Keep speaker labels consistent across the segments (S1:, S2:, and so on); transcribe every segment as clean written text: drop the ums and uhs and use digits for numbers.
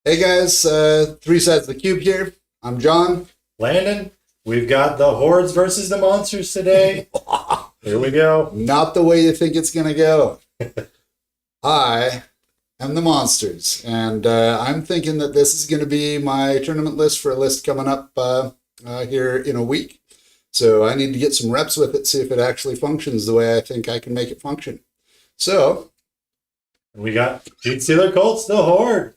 S1: Hey guys, Three Sides of the Cube here. I'm John.
S2: Landon, we've got the hordes versus the monsters today. Here we go.
S1: Not the way you think it's going to go. I am the monsters, and I'm thinking that this is going to be my tournament list for a list coming up here in a week. So I need to get some reps with it, see if it actually functions the way I think I can make it function. So
S2: we got Genestealer Cults, the horde.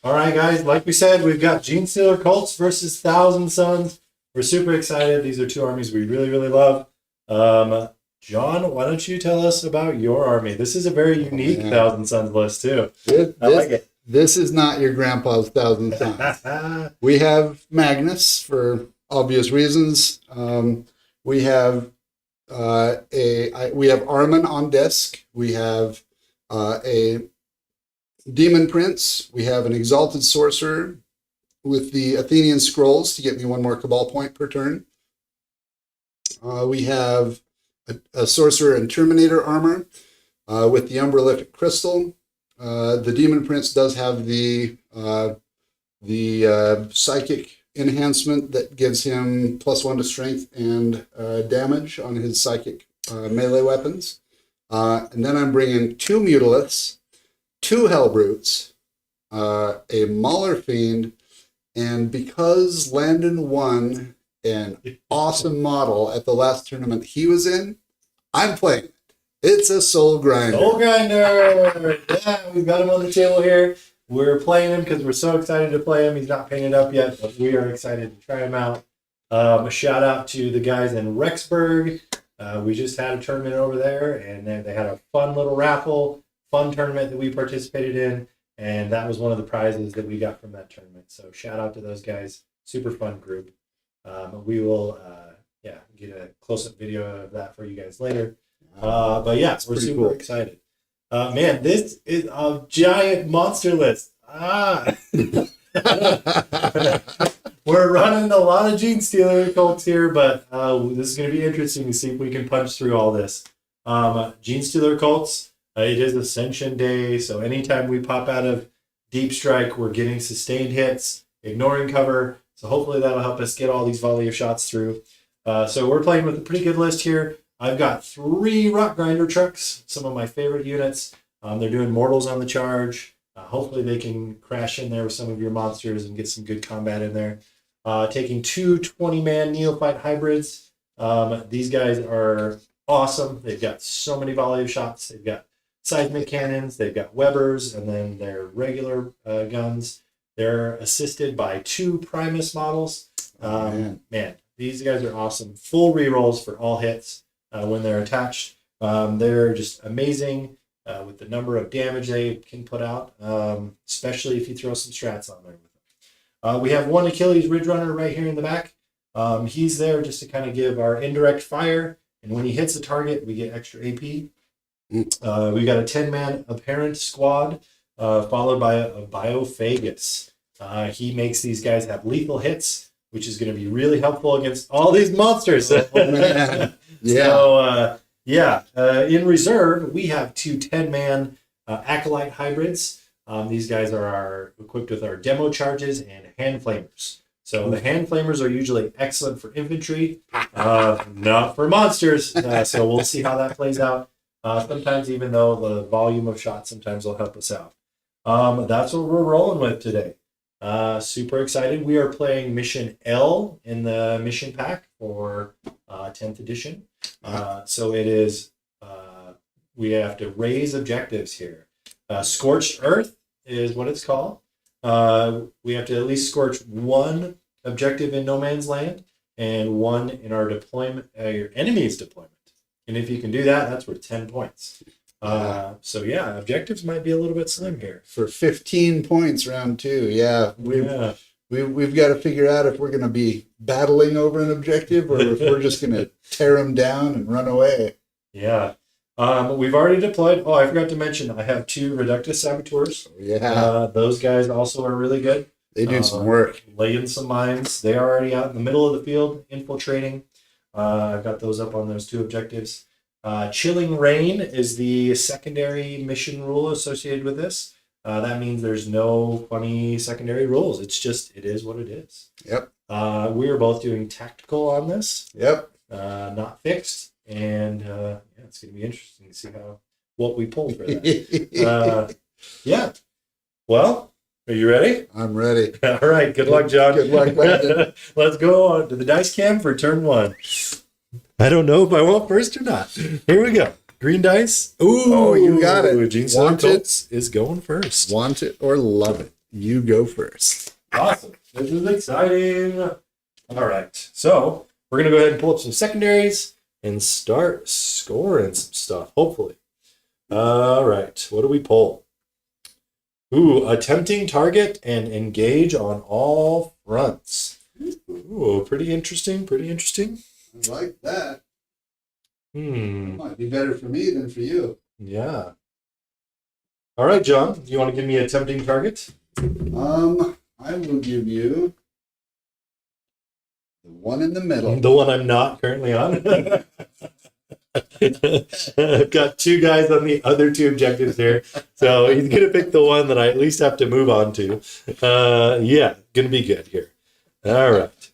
S2: All right, guys. Like we said, we've got Genestealer Cults versus Thousand Suns. We're super excited. These are two armies we really, really love. John, why don't you tell us about your army? This is a very unique Thousand Suns list, too. I like it.
S1: This is not your grandpa's Thousand Suns. We have Magnus for obvious reasons. We have Ahriman on disc. We have a Demon Prince. We have an Exalted Sorcerer with the Athenaean scrolls to get me one more Cabal point per turn. We have a Sorcerer and Terminator armor with the Umbralific Crystal. The Demon Prince does have the Psychic Enhancement that gives him +1 to strength and damage on his Psychic melee weapons. And then I'm bringing 2 Mutaliths, 2 Hellbrutes, a Mauler Fiend, and because Landon won an awesome model at the last tournament he was in, I'm playing it. It's a Soul Grinder.
S2: Soul Grinder! Yeah, we've got him on the table here. We're playing him because we're so excited to play him. He's not painted up yet, but we are excited to try him out. A shout out to the guys in Rexburg. We just had a tournament over there, and they had a fun little raffle, fun tournament that we participated in, and that was one of the prizes that we got from that tournament. So shout out to those guys. Super fun group. We will get a close-up video of that for you guys later. But yeah, we're super excited. Man, this is a giant monster list. We're running a lot of Genestealer Cults here, but this is going to be interesting to see if we can punch through all this. Genestealer Cults, it is Ascension Day, so anytime we pop out of Deep Strike, we're getting sustained hits, ignoring cover, so hopefully that'll help us get all these volley of shots through. So we're playing with a pretty good list here. I've got 3 Rock Grinder trucks, some of my favorite units. They're doing mortals on the charge. Hopefully they can crash in there with some of your monsters and get some good combat in there. Taking 2 20-man Neophyte hybrids. These guys are awesome. They've got so many volley of shots. They've got seismic cannons. They've got Webbers, and then their regular guns. They're assisted by 2 Primus models. Man, these guys are awesome. Full rerolls for all hits. When they're attached. They're just amazing with the number of damage they can put out, especially if you throw some strats on there with them. We have 1 Achilles Ridge Runner right here in the back. He's there just to kind of give our indirect fire, and when he hits the target, we get extra AP. We got a 10-man Apparent Squad, followed by a Biophagus. He makes these guys have lethal hits, which is going to be really helpful against all these monsters.
S1: Oh, man.
S2: Yeah. So, in reserve, we have 2 10-man Acolyte hybrids. These guys are equipped with our demo charges and hand flamers. So the hand flamers are usually excellent for infantry, not for monsters. So we'll see how that plays out. Sometimes, even though the volume of shots sometimes will help us out. That's what we're rolling with today. Super excited. We are playing Mission L in the mission pack for 10th edition. So it is, we have to raise objectives here. Scorched Earth is what it's called. We have to at least scorch 1 objective in No Man's Land and 1 in our deployment, your enemy's deployment. And if you can do that, that's worth 10 points. So yeah, objectives might be a little bit slim here.
S1: For 15 points round 2, We've got to figure out if we're going to be battling over an objective or if we're just going to tear them down and run away.
S2: Yeah. We've already deployed. Oh, I forgot to mention, I have 2 Reductus Saboteurs.
S1: Yeah.
S2: Those guys also are really good.
S1: They do some work.
S2: Laying some mines. They are already out in the middle of the field, infiltrating. I've got those up on those 2 objectives. Chilling Rain is the secondary mission rule associated with this. That means there's no funny secondary rules. It's just, it is what it is.
S1: Yep.
S2: We are both doing tactical on this.
S1: Yep.
S2: Not fixed. And yeah, it's going to be interesting to see what we pull for that. Yeah. Well, are you ready?
S1: I'm ready.
S2: All right. Good luck, John.
S1: Good luck, Landon.
S2: Let's go on to the dice cam for turn 1. I don't know if I want first or not. Here we go. Green dice.
S1: Ooh, oh, you got it.
S2: Genestealers Colts is going first.
S1: Want it or love it. You go first.
S2: Awesome. This is exciting. All right. So we're going to go ahead and pull up some secondaries and start scoring some stuff, hopefully. All right. What do we pull? Ooh, attempting target and engage on all fronts. Ooh, pretty interesting. Pretty interesting.
S1: I like that. That
S2: Hmm.
S1: might be better for me than for you.
S2: Yeah. All right, John. You want to give me a tempting target?
S1: I will give you the one in the middle.
S2: The one I'm not currently on. I've got 2 guys on the other 2 objectives here. So he's going to pick the one that I at least have to move on to. Yeah, going to be good here. All right.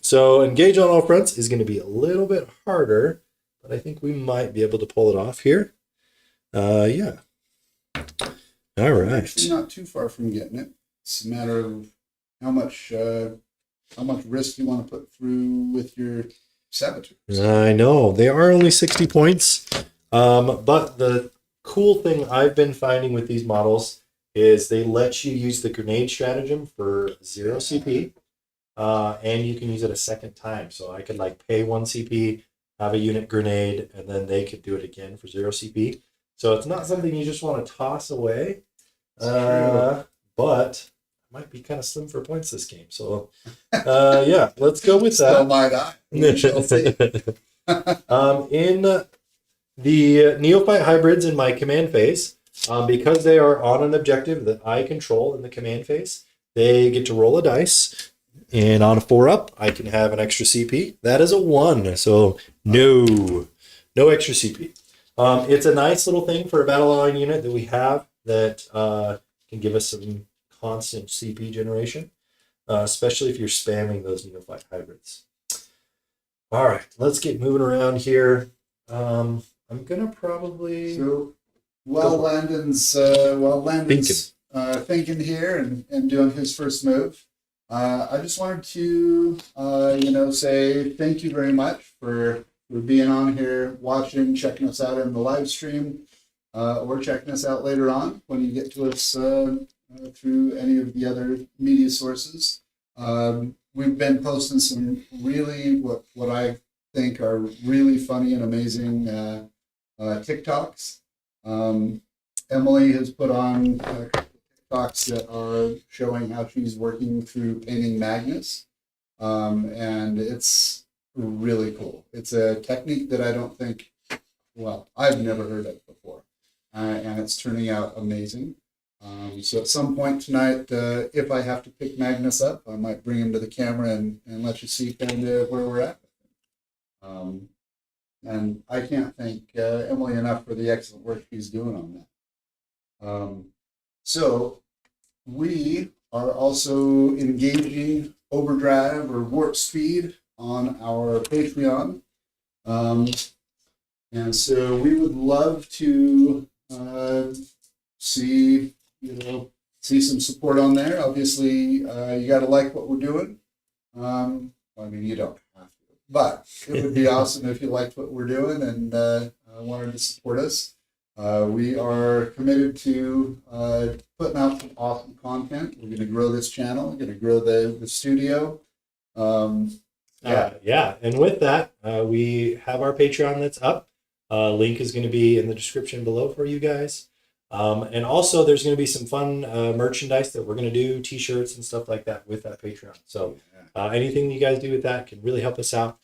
S2: So engage on all fronts is going to be a little bit harder, but I think we might be able to pull it off here. Yeah. All right.
S1: Actually, not too far from getting it. It's a matter of how much risk you want to put through with your saboteurs.
S2: I know. They are only 60 points. But the cool thing I've been finding with these models is they let you use the grenade stratagem for 0 CP. And you can use it a second time. So I could like pay 1 CP, have a unit grenade, and then they could do it again for 0 CP. So it's not something you just want to toss away. But it might be kind of slim for points this game. So yeah, let's go with that.
S1: Still might I. We shall see.
S2: In the Neophyte hybrids in my command phase, because they are on an objective that I control in the command phase, they get to roll a dice. And on a 4-up, I can have an extra CP. That is a 1, so no extra CP. It's a nice little thing for a battle line unit that we have that can give us some constant CP generation, especially if you're spamming those Neophyte hybrids. All right, let's get moving around here. I'm gonna probably
S1: while Landon's thinking here and doing his first move. I just wanted to, say thank you very much for being on here, watching, checking us out in the live stream, or checking us out later on when you get to us through any of the other media sources. We've been posting some really what I think are really funny and amazing TikToks. Emily has put on TikToks that are showing how she's working through painting Magnus, and it's really cool. It's a technique that I don't think, I've never heard of before, and it's turning out amazing. So at some point tonight, if I have to pick Magnus up, I might bring him to the camera and let you see kind of where we're at. And I can't thank Emily enough for the excellent work she's doing on that. So we are also engaging Overdrive or Warp Speed on our Patreon. And so we would love to see some support on there. Obviously, you got to like what we're doing. You don't have to, but it would be awesome if you liked what we're doing and wanted to support us. We are committed to putting out some awesome content. We're going to grow this channel. We're going to grow the studio.
S2: Yeah. And with that, we have our Patreon that's up. Link is going to be in the description below for you guys. And also there's going to be some fun merchandise that we're going to do, t-shirts and stuff like that with that Patreon. So anything you guys do with that can really help us out.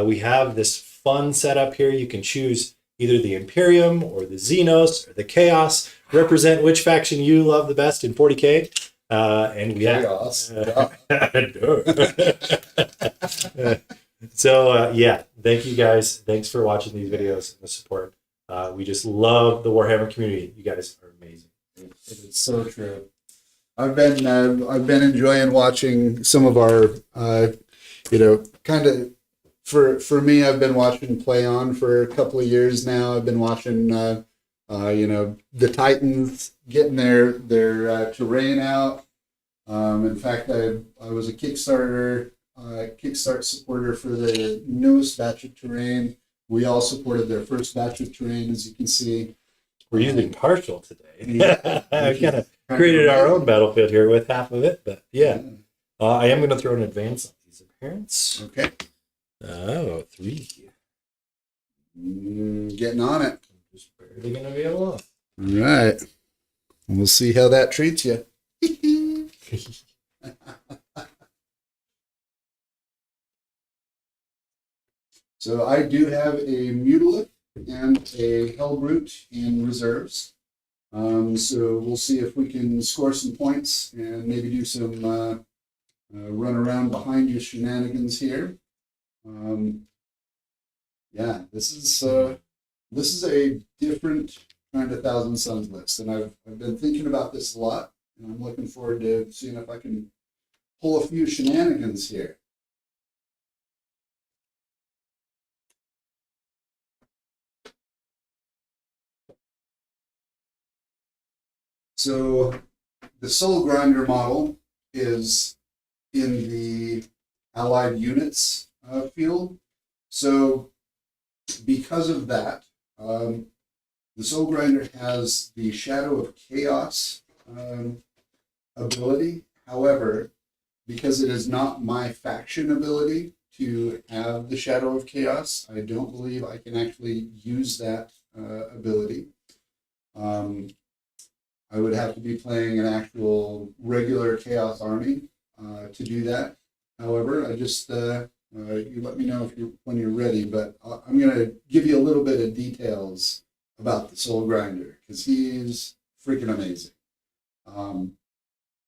S2: We have this fun setup here. You can choose either the Imperium or the Xenos or the Chaos. Represent which faction you love the best in 40K. And we
S1: Chaos.
S2: So yeah, thank you guys. Thanks for watching these videos and the support. We just love the Warhammer community. You guys are amazing.
S1: It is so true. I've been enjoying watching some of our, kind of. For me, I've been watching Play On for a couple of years now. I've been watching, the Titans getting their terrain out. In fact, I was a Kickstarter supporter for the newest batch of terrain. We all supported their first batch of terrain, as you can see.
S2: We're using partial today.
S1: Yeah,
S2: I kind of created our own battlefield here with half of it, but yeah. I am going to throw an advance on these appearance.
S1: Okay.
S2: Oh, 3.
S1: Getting on it.
S2: I'm just barely going to be able to.
S1: All right. We'll see how that treats you. So I do have a Mutilith and a Hellbrute in reserves. So we'll see if we can score some points and maybe do some run around behind you shenanigans here. Yeah, this is a different kind of Thousand Suns list, and I've been thinking about this a lot, and I'm looking forward to seeing if I can pull a few shenanigans here. So the Soul Grinder model is in the allied units field. So because of that, the Soul Grinder has the Shadow of Chaos ability. However, because it is not my faction ability to have the Shadow of Chaos, I don't believe I can actually use that ability. I would have to be playing an actual regular Chaos army to do that. However, I just you let me know when you're ready. But I'm going to give you a little bit of details about the Soul Grinder because he's freaking amazing.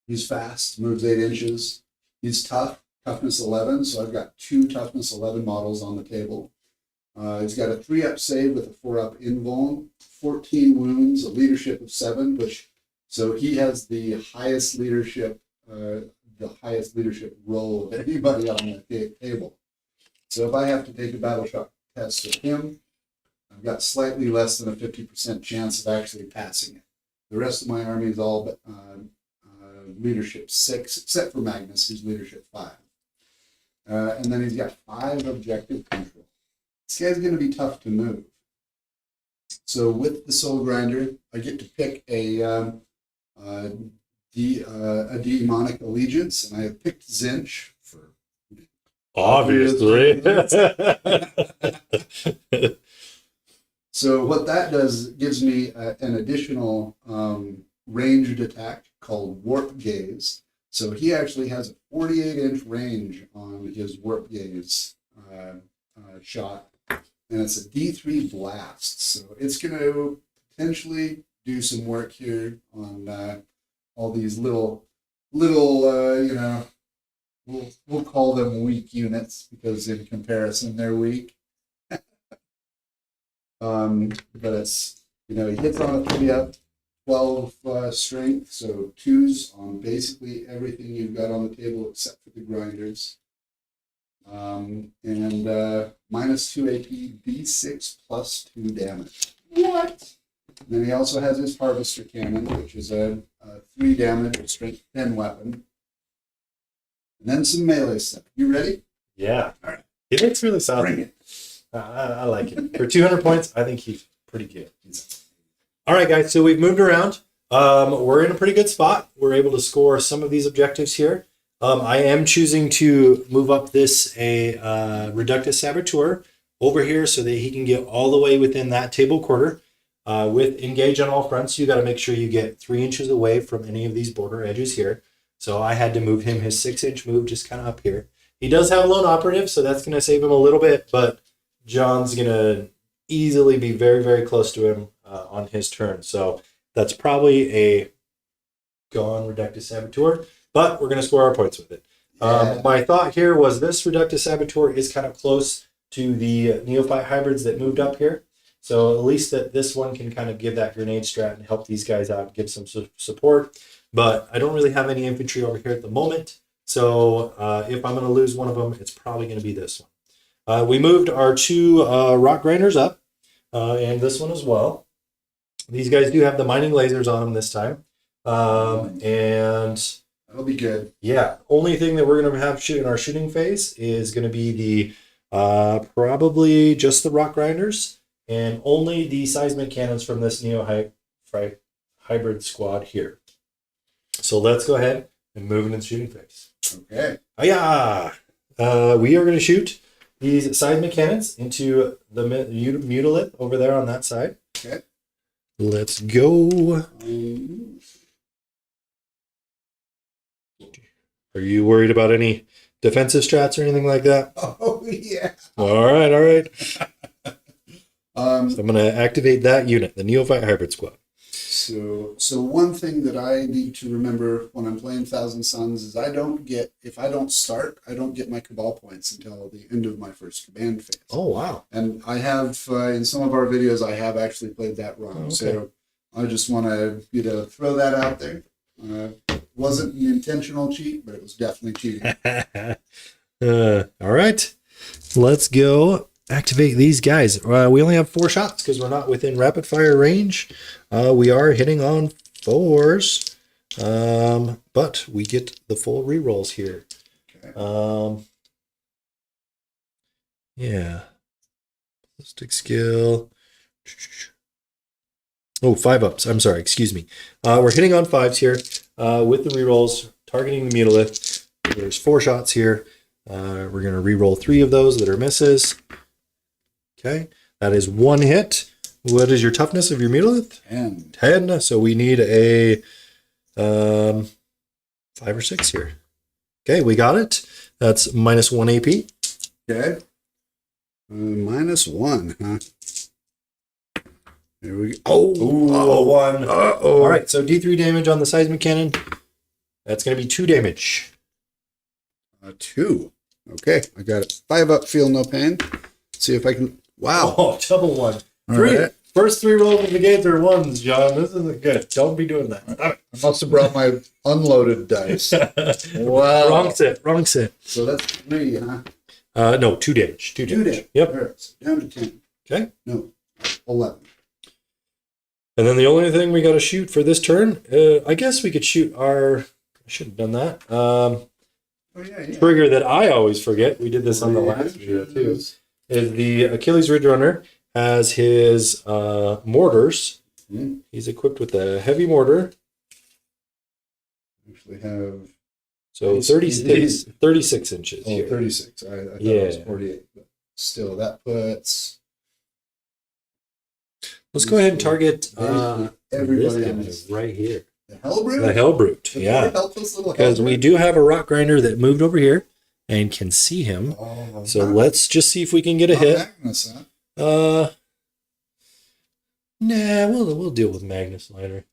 S1: He's fast, moves 8 inches. He's tough, toughness 11. So I've got 2 toughness 11 models on the table. He's got a 3-up save with a 4-up invuln, 14 wounds, a leadership of 7, so he has the highest leadership role of anybody on the table. So if I have to take a battle shock test with him, I've got slightly less than a 50% chance of actually passing it. The rest of my army is all leadership 6, except for Magnus, who's leadership 5. And then he's got 5 objective control. This guy's going to be tough to move. So with the Soul Grinder, I get to pick a demonic allegiance, and I have picked Tzeentch for
S2: obviously.
S1: So what that does gives me an additional ranged attack called Warp Gaze. So he actually has a 48-inch range on his Warp Gaze shot, and it's a D3 blast. So it's going to potentially do some work here on all these little we'll call them weak units because in comparison they're weak. But it's, he hits on a 3-up, 12 strength, so 2s on basically everything you've got on the table except for the grinders. And minus 2 AP, D6 plus 2 damage. What? And then he also has his Harvester Cannon, which is a 3 damage strength 10 weapon. And then some melee stuff. You ready?
S2: Yeah.
S1: All right.
S2: He looks really solid.
S1: Bring it.
S2: I like it. For 200 points, I think he's pretty good. All right, guys. So we've moved around. We're in a pretty good spot. We're able to score some of these objectives here. I am choosing to move up this Reductus Saboteur over here so that he can get all the way within that table quarter. With engage on all fronts, you got to make sure you get 3 inches away from any of these border edges here. So I had to move him his 6-inch move just kind of up here. He does have lone operative, so that's going to save him a little bit, but John's going to easily be very, very close to him on his turn. So that's probably a gone Reductus Saboteur, but we're going to score our points with it. My thought here was this Reductus Saboteur is kind of close to the Neophyte hybrids that moved up here. So at least that this one can kind of give that grenade strat and help these guys out, give some support. But I don't really have any infantry over here at the moment. So if I'm going to lose one of them, it's probably going to be this one. We moved our 2 rock grinders up and this one as well. These guys do have the mining lasers on them this time. And
S1: that'll be good.
S2: Yeah, only thing that we're going to have in our shooting phase is going to be the probably just the rock grinders and only the seismic cannons from this hybrid squad here. So let's go ahead and move into the shooting phase.
S1: Okay.
S2: We are going to shoot these seismic cannons into the Mutilith over there on that side.
S1: Okay.
S2: Let's go. Are you worried about any defensive strats or anything like that?
S1: Oh, yeah.
S2: All right. So I'm going to activate that unit, the Neophyte Hybrid Squad.
S1: So one thing that I need to remember when I'm playing Thousand Suns is if I don't start, I don't get my Cabal points until the end of my first command phase.
S2: Oh, wow.
S1: And I have, in some of our videos, I have actually played that wrong.
S2: Okay.
S1: So I just want to throw that out there. Wasn't an intentional cheat, but it was definitely cheating.
S2: All right. Let's go activate these guys. We only have 4 shots because we're not within rapid fire range. We are hitting on 4s, but we get the full rerolls here.
S1: Okay.
S2: Yeah. Ballistic skill. Oh, 5-ups. I'm sorry. Excuse me. We're hitting on 5s here with the rerolls, targeting the Mutilith. There's 4 shots here. We're going to reroll 3 of those that are misses. Okay. That is 1 hit. What is your toughness of your Mutilith? 10. So we need a 5 or 6 here. Okay, we got it. That's -1 AP.
S1: Okay. -1, huh? Here we go.
S2: Oh, 1.
S1: Uh-oh.
S2: All right, so D3 damage on the seismic cannon. That's going to be 2 damage.
S1: 2. Okay, I got it. 5-up, feel no pain. See if I can. Wow.
S2: Oh, double 1.
S1: All
S2: 3.
S1: right.
S2: First 3 rolls of the gates are 1s, John. This isn't good. Don't be doing that.
S1: I must have brought my unloaded dice. Wow.
S2: Wrong set.
S1: So that's 3, huh?
S2: No, 2 damage. 2 damage. Yep.
S1: All right, so down to 10.
S2: Okay.
S1: No, 11.
S2: And then the only thing we got to shoot for this turn, I guess we could shoot our. I should have done that. Trigger that I always forget. We did this on the last video too. Is the Achilles Ridge Runner has his mortars.
S1: Mm-hmm.
S2: He's equipped with a heavy mortar.
S1: Actually have.
S2: So 36 inches.
S1: Oh,
S2: here.
S1: 36. I thought it was 48. But still, that puts.
S2: Let's go ahead and target
S1: everybody
S2: this guy right here.
S1: The Hellbrute?
S2: The Hellbrute, yeah. Because we do have a rock grinder that moved over here and can see him.
S1: Oh,
S2: so let's just see if we can get a hit.
S1: Magnus, huh?
S2: Nah, we'll deal with Magnus later.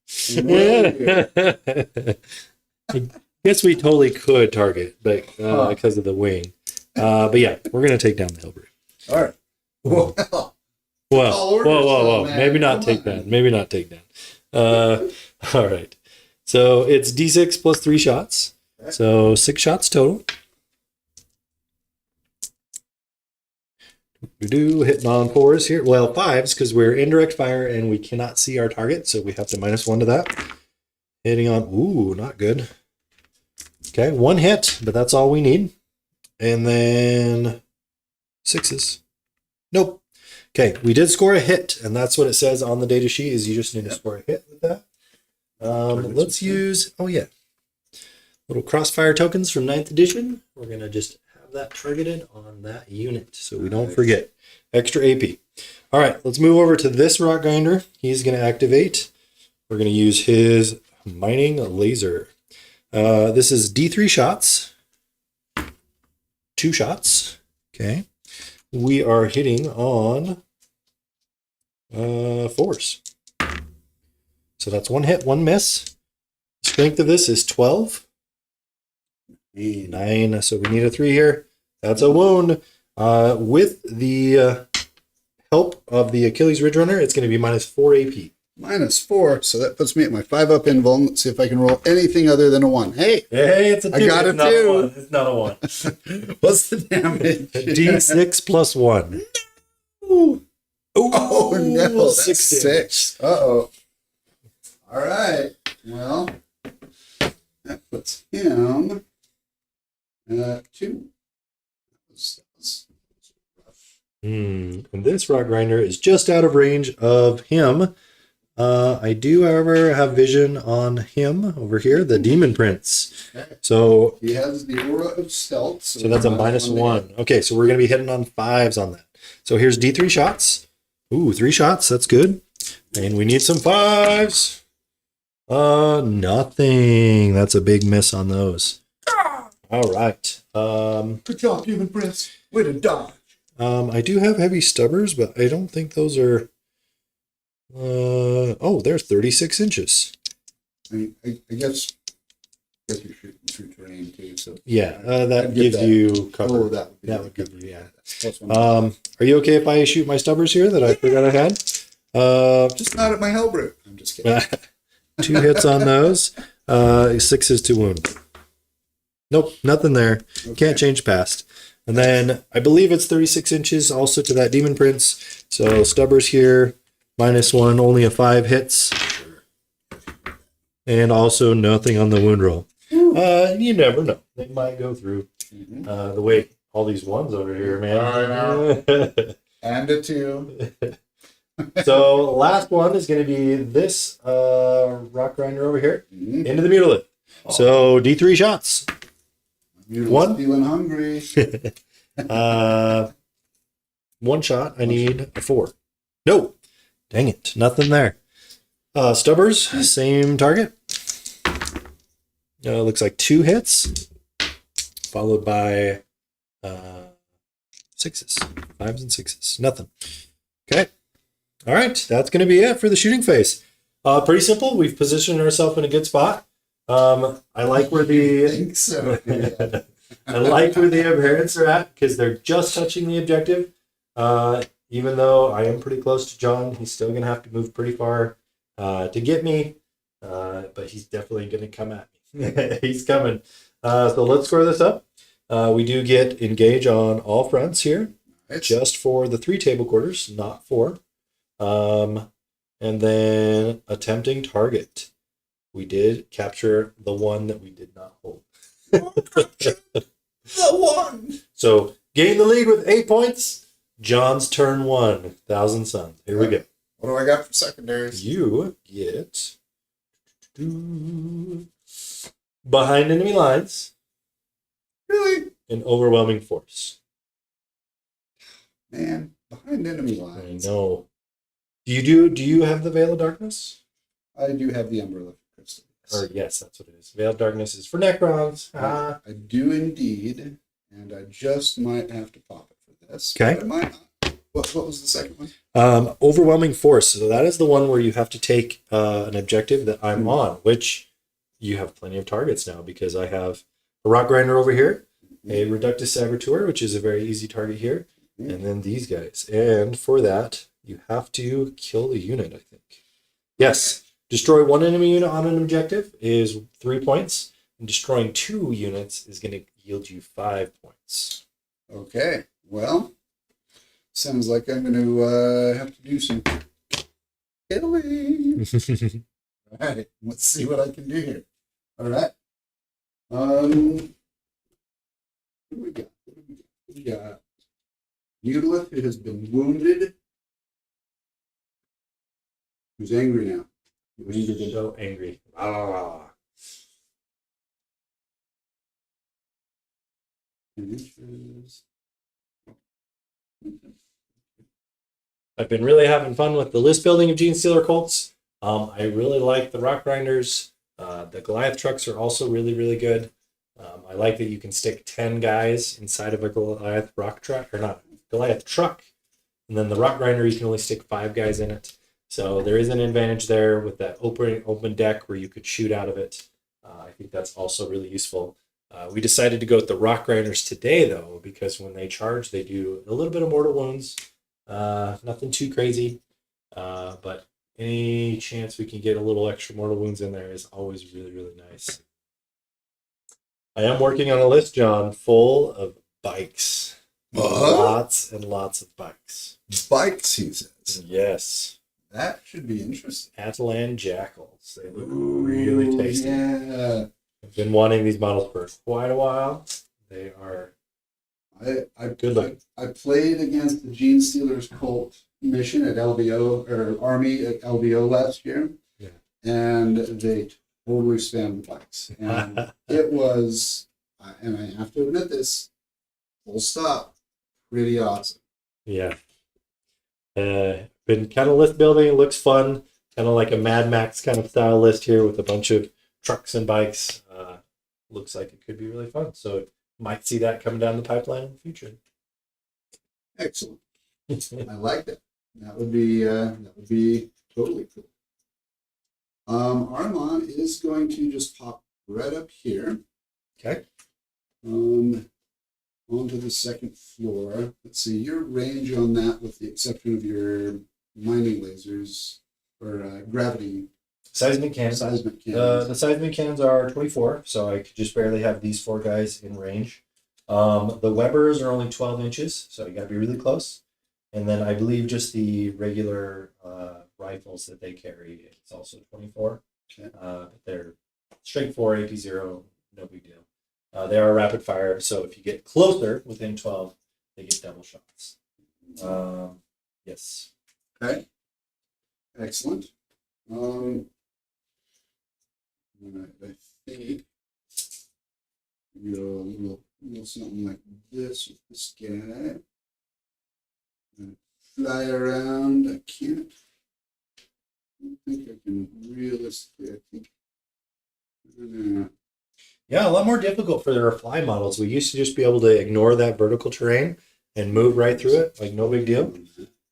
S2: I guess we totally could target, but because of the wing. But yeah, we're gonna take down the Hellbrute.
S1: All right. Well.
S2: Whoa. Maybe not take that. Maybe not take that. All right. So it's D6 plus 3 shots. So 6 shots total. We do hitting on 4s here. Well, 5s because we're indirect fire and we cannot see our target. So we have to -1 to that. Hitting on, ooh, not good. Okay, 1 hit, but that's all we need. And then 6s. Nope. Okay, we did score a hit, and that's what it says on the data sheet, is you just need to score a hit with that. Let's use, little crossfire tokens from 9th edition. We're going to just have that targeted on that unit, so we don't forget. Extra AP. All right, let's move over to this rock grinder. He's going to activate. We're going to use his mining laser. This is D3 shots. 2 shots. Okay. We are hitting on 4s. So that's 1 hit, 1 miss. The strength of this is 12. 9. So we need a 3 here. That's a wound. With the help of the Achilles Ridge Runner, it's going to be minus 4 AP.
S1: -4, so that puts me at my 5-up invuln. Let's see if I can roll anything other than a 1. Hey,
S2: it's a 2.
S1: I got a 2.
S2: It's not a 1.
S1: What's the damage?
S2: D6 plus 1.
S1: Ooh. Oh no, that's
S2: 6
S1: 6. Uh-oh. All right. Well, that puts him at 2. That was rough.
S2: And this Rock Grinder is just out of range of him. I do, however, have vision on him over here, the Demon Prince.
S1: Okay.
S2: So
S1: He has the aura of stealth.
S2: So that's a -1. Okay, so we're going to be hitting on 5s on that. So here's D3 shots. Ooh, 3 shots. That's good. And we need some 5s. Nothing. That's a big miss on those. All right.
S1: Good job, Demon Prince. Way to dodge.
S2: I do have heavy stubbers, but I don't think those are... they're 36 inches.
S1: I mean, I guess you're shooting through terrain too. So
S2: Yeah, that
S1: I'd give
S2: gives
S1: that.
S2: you cover.
S1: Oh, that would be
S2: That would give you, yeah.
S1: Plus 1.
S2: Are you okay if I shoot my stubbers here that I forgot I had?
S1: Just not at my Hellbrute. I'm just kidding.
S2: 2 hits on those. 6s to wound. Nope, nothing there.
S1: Okay.
S2: Can't change past. And then I believe it's 36 inches also to that Demon Prince. So stubbers here, -1, only a 5 hits. And also nothing on the wound roll. You never know. They might go through. The way all these ones over here, man.
S1: I know. And a 2.
S2: So last one is going to be this Rock Grinder over here. Into the Mutilate. So D3 shots.
S1: You're
S2: 1.
S1: feeling hungry.
S2: 1 shot. I need a 4. No. Dang it. Nothing there. Stubbers, same target. Looks like 2 hits. Followed by 6s. 5s and 6s. Nothing. Okay. All right. That's going to be it for the shooting phase. Pretty simple. We've positioned ourselves in a good spot. I like where
S1: I
S2: the
S1: think so. Yeah.
S2: I like where the adherents are at because they're just touching the objective. Even though I am pretty close to John, he's still going to have to move pretty far to get me. But he's definitely going to come at me. He's coming. So let's score this up. We do get engage on all fronts here, just for the 3 table quarters, not 4. And then attempting target. We did capture the one that we did not hold.
S1: The one.
S2: So gain the lead with 8 points. John's turn 1. 1,000 Suns. Here we go.
S1: What do I got for secondaries?
S2: You get behind enemy lines.
S1: Really?
S2: An overwhelming force.
S1: Man, behind enemy
S2: I
S1: lines.
S2: know. Do you have the Veil of Darkness?
S1: I do have the Umbrella Crystal.
S2: Or yes, that's what it is. Veil of Darkness is for Necrons.
S1: I do indeed, and I just might have to pop it for this.
S2: Okay.
S1: But I might not. What was the second one?
S2: Overwhelming force. So that is the one where you have to take an objective that I'm on, which you have plenty of targets now because I have a Rock Grinder over here, a Reductus Saboteur, which is a very easy target here, and then these guys. And for that, you have to kill a unit, I think. Yes. Destroy 1 enemy unit on an objective is 3 points, and destroying 2 units is going to yield you 5 points.
S1: Okay. Well, sounds like I'm going to have to do some killing. All right. Let's see what I can do here. All right. What do we got? We got Mutilith, who has been wounded. Who's angry now?
S2: Who's so angry. Ah. I've been really having fun with the list building of Genestealer cults. I really like the Rock Grinders. The Goliath trucks are also really, really good. I like that you can stick 10 guys inside of a Goliath rock truck, or not, Goliath truck. And then the Rock Grinder, you can only stick 5 guys in it. So there is an advantage there with that open deck where you could shoot out of it. I think that's also really useful. We decided to go with the Rock Grinders today, though, because when they charge, they do a little bit of mortal wounds. Nothing too crazy, but any chance we can get a little extra mortal wounds in there is always really, really nice. I am working on a list, John, full of bikes. Lots and lots of bikes.
S1: Bikes, he says.
S2: Yes.
S1: That should be interesting.
S2: Athenaean jackals. They look really tasty.
S1: Yeah.
S2: I've been wanting these models for quite a while. They are good looking.
S1: I played against the Genestealers cult mission at LVO, or Army at LVO last year.
S2: Yeah.
S1: And they totally spammed bikes. And it was, and I have to admit this, full stop, pretty awesome.
S2: Yeah. Been kind of list building. It looks fun. Kind of like a Mad Max kind of style list here with a bunch of trucks and bikes. Looks like it could be really fun. So might see that coming down the pipeline in the future.
S1: Excellent. I like that. That would be totally cool. Armon is going to just pop right up here.
S2: Okay.
S1: Onto the second floor. Let's see, your range on that, with the exception of your mining lasers or gravity
S2: Seismic cannons.
S1: seismic cannons.
S2: The seismic cannons are 24, so I could just barely have these 4 guys in range. The Webbers are only 12 inches, so you got to be really close. And then I believe just the regular rifles that they carry, it's also 24.
S1: Okay.
S2: But they're straight 4, AP0, no big deal. They are rapid fire, so if you get closer within 12, they get double shots. Yes.
S1: Okay. Excellent. I think you'll little something like this with this guy. Fly around. I can't. I don't think I can realistically. I think.
S2: Yeah, a lot more difficult for their fly models. We used to just be able to ignore that vertical terrain and move right through it, like no big deal.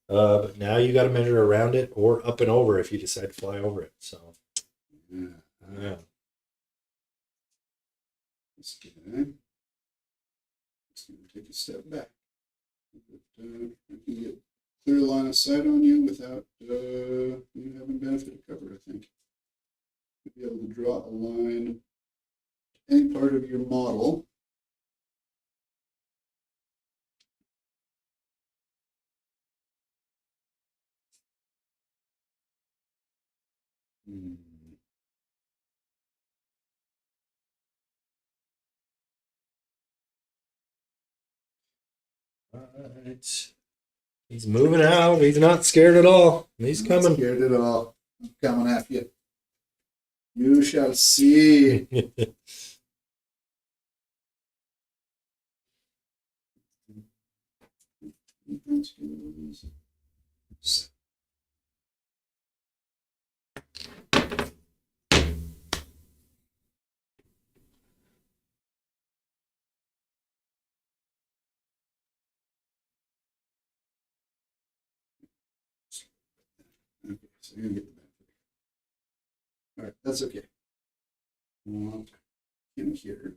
S2: But now you got to measure around it or up and over if you decide to fly over it. So, yeah.
S1: This guy. Just going to take a step back. I can get clear line of sight on you without you having benefit of cover, I think. To be able to draw a line to any part of your model.
S2: All right. He's moving out. He's not scared at all. He's coming.
S1: Not scared at all. I'm coming after you. You shall see. Okay, so you're gonna get the benefit. All right, that's okay. In here.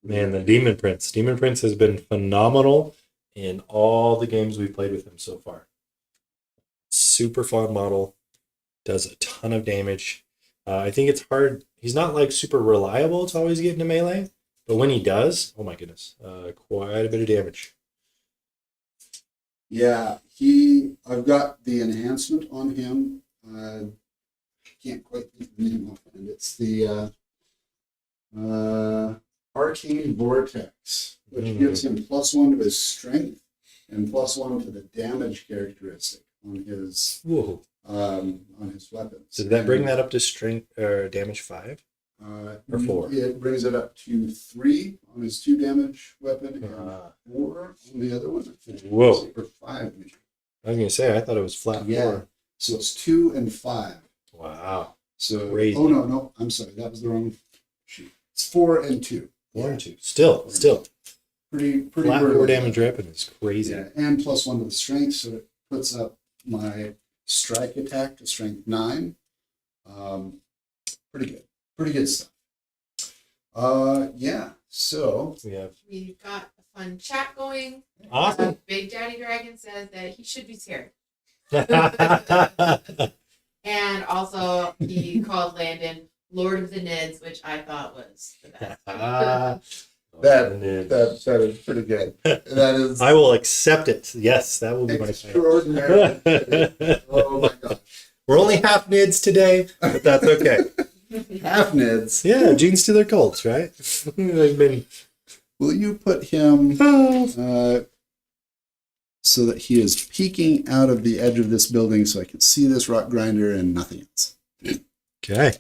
S2: Man, the Demon Prince. Demon Prince has been phenomenal in all the games we've played with him so far. Super fun model. Does a ton of damage. I think it's hard. He's not like super reliable to always get into melee, but when he does, oh my goodness, quite a bit of damage.
S1: Yeah, I've got the enhancement on him. I can't quite think of the name offhand. It's the Arcane Vortex, which gives him +1 to his strength and +1 to the damage characteristic on his weapons.
S2: So did that bring that up to strength or damage 5? Or 4?
S1: It brings it up to 3 on his 2 damage weapon and 4 on the other one.
S2: Whoa.
S1: Or 5 maybe.
S2: I was gonna say I thought it was flat 4.
S1: So it's 2 and 5.
S2: Wow.
S1: So
S2: crazy.
S1: Oh no, I'm sorry, that was the wrong sheet. It's 4 and 2.
S2: 4 and 2. Still.
S1: Pretty
S2: Flat 4
S1: brutal.
S2: damage weapon is crazy.
S1: Yeah, and +1 to the strength, so it puts up my strike attack to strength 9. Pretty good stuff. Yeah. So
S3: We've got a fun chat going.
S2: Awesome.
S3: Big Daddy Dragon says that he should be scared.
S2: Nids.
S3: And also, he called Landon Lord of the Nids, which I thought was the best.
S1: that is pretty good. That is
S2: I will accept it. Yes, that will be my
S1: extraordinary. Oh my god.
S2: We're only half Nids today, but that's okay.
S1: Half Nids.
S2: Yeah, Genestealer cults, right? I've been.
S1: Will you put him so that he is peeking out of the edge of this building so I can see this rock grinder and nothing else?
S2: Okay.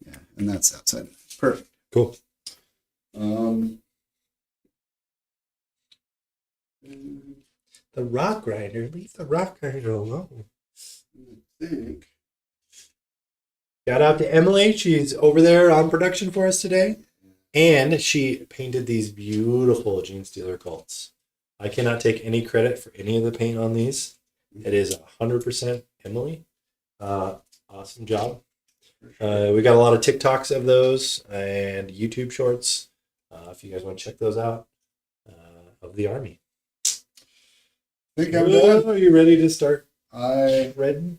S1: Yeah, and that's outside. Perfect.
S2: Cool. The rock grinder. Leave the rock grinder alone.
S1: I think.
S2: Shout out to Emily. She's over there on production for us today. And she painted these beautiful Genestealer cults. I cannot take any credit for any of the paint on these. It is 100% Emily. Awesome job. We got a lot of TikToks of those and YouTube shorts. If you guys want to check those out, of the army.
S1: I think I'm done.
S2: Are you ready to start
S1: It
S2: shredding?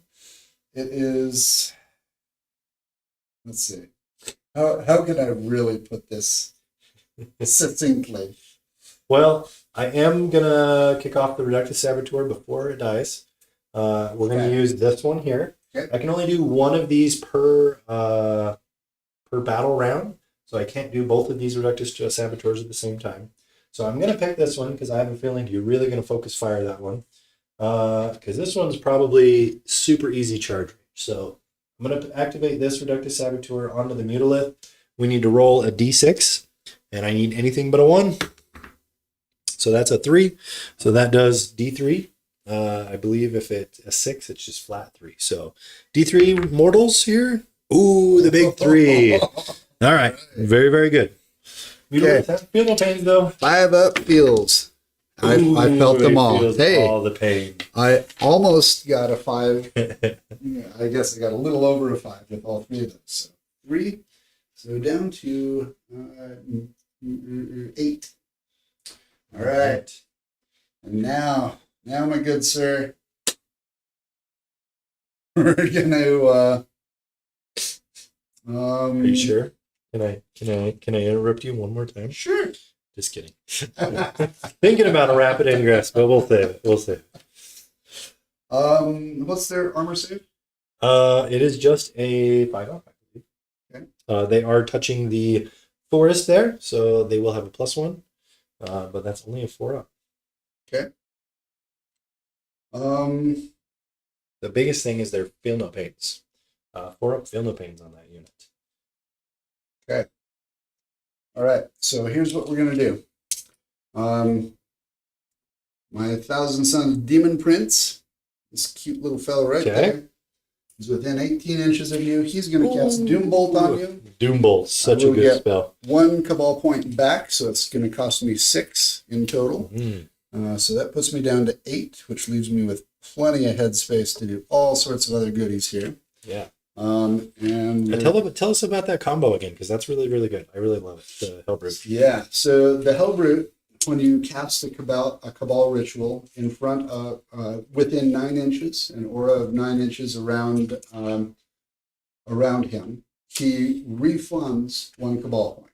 S1: is. Let's see. How can I really put this succinctly?
S2: Well, I am going to kick off the Reductive Saboteur before it dies. We're going to use this one here.
S1: Okay.
S2: I can only do one of these per battle round, so I can't do both of these Reductive Saboteurs at the same time. So I'm going to pick this one because I have a feeling you're really going to focus fire that one. Because this one's probably super easy charge range. So I'm going to activate this Reductive Saboteur onto the Mutalith. We need to roll a d6, and I need anything but a 1. So that's a 3. So that does d3. I believe if it's a 6, it's just flat 3. So d3 mortals here. Ooh, the big 3. All right. Very, very good.
S1: Okay.
S2: Feel no pains, though.
S1: 5 up feels. I felt them all. Hey,
S2: all the pain.
S1: I almost got a 5. I guess I got a little over a 5 with all 3 of those. So 3. So down to 8. All right. And now, my good sir, we're gonna.
S2: Are you sure? Can I interrupt you one more time?
S1: Sure.
S2: Just kidding. Thinking about a rapid ingress, but we'll save it.
S1: What's their armor save?
S2: It is just a 5 up, I believe.
S1: Okay.
S2: They are touching the forest there, so they will have a +1. But that's only a 4 up.
S1: Okay.
S2: The biggest thing is their feel no pains. 4 up, feel no pains on that unit.
S1: Okay. All right. So here's what we're gonna do. My Thousand Sons Demon Prince, this cute little fellow right there, is within 18 inches of you. He's gonna cast Doom Bolt on you.
S2: Doom Bolt, such a good spell.
S1: 1 Cabal point back, so it's gonna cost me 6 in total. So that puts me down to 8, which leaves me with plenty of headspace to do all sorts of other goodies here.
S2: Yeah.
S1: And
S2: tell us about that combo again, because that's really, really good. I really love it. The Hellbrute.
S1: Yeah. So the Hellbrute, when you cast a Cabal ritual in front of within 9 inches, an aura of 9 inches around him, he refunds 1 Cabal point.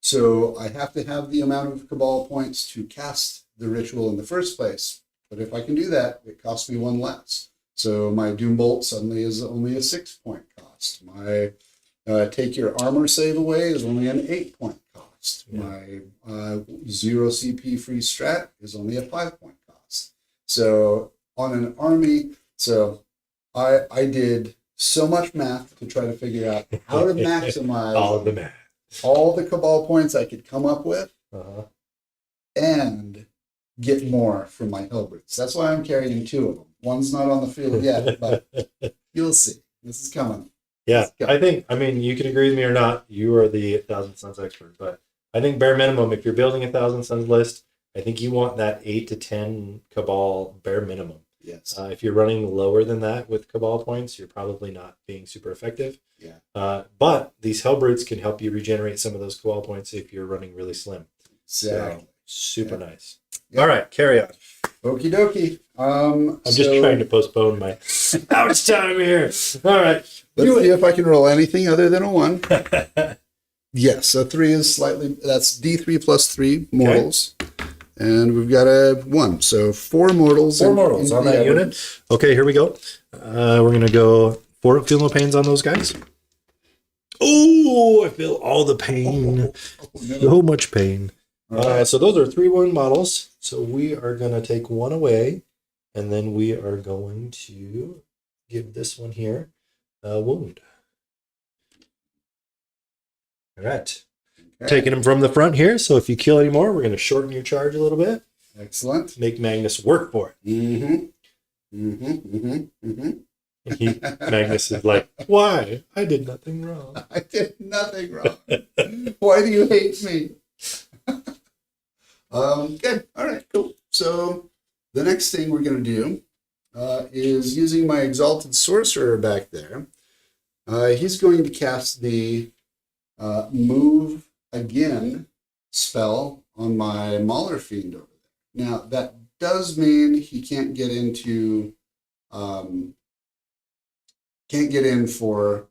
S1: So I have to have the amount of Cabal points to cast the ritual in the first place. But if I can do that, it costs me 1 less. So my Doom Bolt suddenly is only a 6-point cost. My Take Your Armor Save Away is only an 8-point cost.
S2: Yeah.
S1: My 0 CP free strat is only a 5-point cost. So on an army, I did so much math to try to figure out how to maximize
S2: all of the math,
S1: all the Cabal points I could come up with, and get more from my Hellbrutes. That's why I'm carrying 2 of them. One's not on the field yet, but you'll see. This is coming.
S2: Yeah, I mean, you can agree with me or not. You are the Thousand Sons expert, but I think bare minimum, if you're building a Thousand Sons list, I think you want that 8 to 10 Cabal bare minimum.
S1: Yes.
S2: If you're running lower than that with Cabal points, you're probably not being super effective.
S1: Yeah.
S2: But these Hellbrutes can help you regenerate some of those Cabal points if you're running really slim.
S1: Exactly.
S2: So, super nice.
S1: Yeah.
S2: All right, carry on.
S1: Okie dokie.
S2: I'm just trying to postpone my ouch time here. All right.
S1: Let's see if I can roll anything other than a 1. Yes, a 3 is slightly, that's D3 plus 3 mortals. Okay. And we've got a 1. So 4 mortals.
S2: 4 mortals on that unit. Okay, here we go. We're going to go 4 feel no pains on those guys. Oh, I feel all the pain.
S1: No.
S2: So much pain.
S1: Right.
S2: So those are 3/1 models. So we are going to take 1 away, and then we are going to give this one here a wound. All right. Okay. Taking him from the front here. So if you kill any more, we're going to shorten your charge a little bit.
S1: Excellent.
S2: Make Magnus work for it. Magnus is like, why? I did nothing wrong.
S1: I did nothing wrong. Why do you hate me? Good. All right, cool. So the next thing we're going to do is using my Exalted Sorcerer back there. He's going to cast the Move Again spell on my Mauler Fiend over there. Now, that does mean he can't get into... can't get in for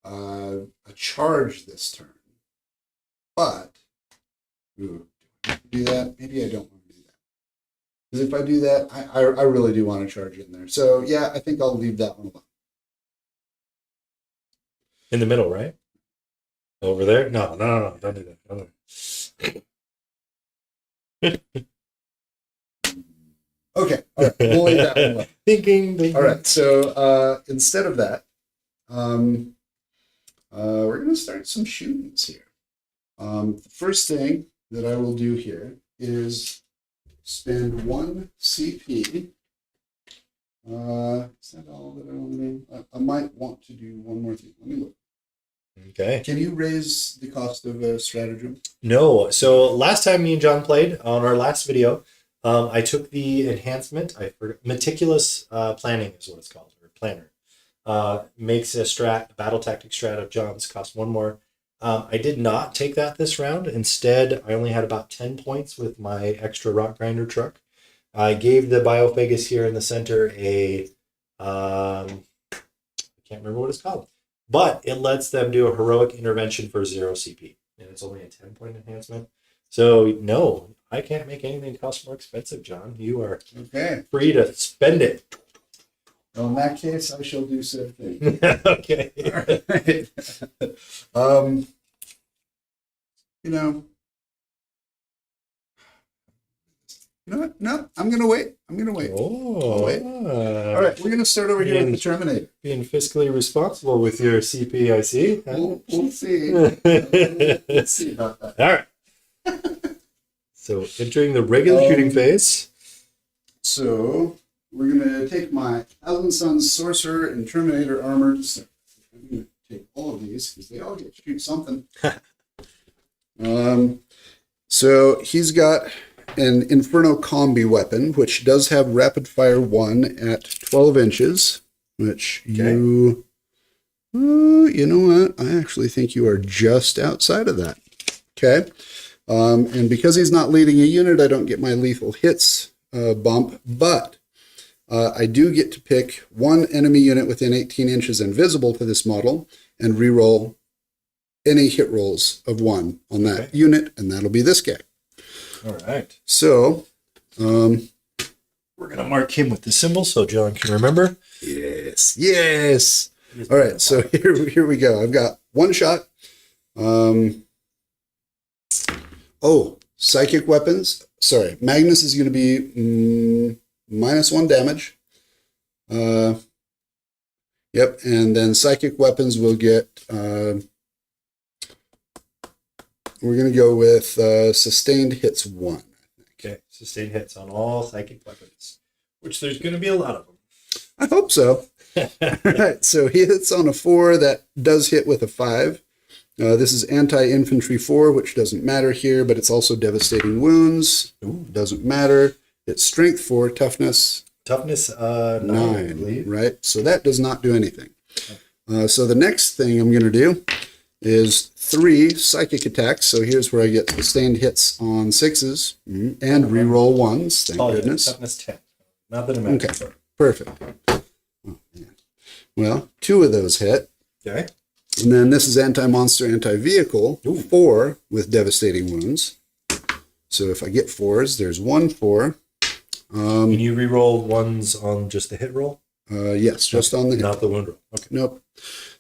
S1: a charge this turn. But... Ooh, do that? Maybe I don't want to do that. Because if I do that, I really do want to charge in there. So yeah, I think I'll leave that one alone.
S2: In the middle, right? Over there? No, don't do that. Don't do that.
S1: Okay, all right, we'll leave that one alone.
S2: Thinking.
S1: All right, so instead of that, we're going to start some shootings here. The first thing that I will do here is spend 1 CP. Is that all that I want to do? I might want to do one more thing. Let me look.
S2: Okay.
S1: Can you raise the cost of a stratagem?
S2: No. So last time me and John played on our last video, I took the enhancement. I forgot. Meticulous planning is what it's called, or planner. Makes a battle tactic strat of John's, cost 1 more. I did not take that this round. Instead, I only had about 10 points with my extra rock grinder truck. I gave the Biophagus here in the center a, I can't remember what it's called, but it lets them do a heroic intervention for 0 CP, and it's only a 10-point enhancement. So no, I can't make anything cost more expensive, John. You are free to spend it.
S1: Well, in that case, I shall do said thing.
S2: Okay.
S1: All right. You know what? No, I'm going to wait.
S2: Oh.
S1: Wait. All right, we're going to start over here with the Terminator.
S2: Being fiscally responsible with your CP, I see.
S1: We'll see. Let's see about that.
S2: All right. So entering the regular shooting phase.
S1: So we're going to take my Thousand Suns Sorcerer and Terminator armor. I'm going to take all of these because they all get to shoot something. So he's got an Inferno combi weapon, which does have rapid fire 1 at 12 inches, which you know what? I actually think you are just outside of that. Okay. And because he's not leading a unit, I don't get my lethal hits bump, but I do get to pick 1 enemy unit within 18 inches invisible to this model and reroll any hit rolls of 1 on that unit, and that'll be this guy.
S2: All right.
S1: So
S2: we're going to mark him with the symbol so John can remember.
S1: Yes. All right, so here we go. I've got 1 shot. Psychic weapons. Sorry, Magnus is going to be -1 damage. Yep, and then psychic weapons will get... we're going to go with sustained hits 1.
S2: Okay, sustained hits on all psychic weapons, which there's going to be a lot of them.
S1: I hope so. All right, so he hits on a 4 that does hit with a 5. This is anti-infantry 4, which doesn't matter here, but it's also devastating wounds. Doesn't matter. It's strength 4, toughness
S2: Toughness 9, I believe.
S1: Right? So that does not do anything. So the next thing I'm going to do is 3 psychic attacks. So here's where I get sustained hits on 6s and reroll 1s. Thank goodness.
S2: Toughness 10. Not that it matters.
S1: Okay, perfect. Oh, man. Well, 2 of those hit.
S2: Okay.
S1: And then this is anti-monster, anti-vehicle, 4 with devastating wounds. So if I get 4s, there's 1 4.
S2: Can you reroll 1s on just the hit roll?
S1: Yes, just on the hit.
S2: Not the wound roll. Okay.
S1: Nope.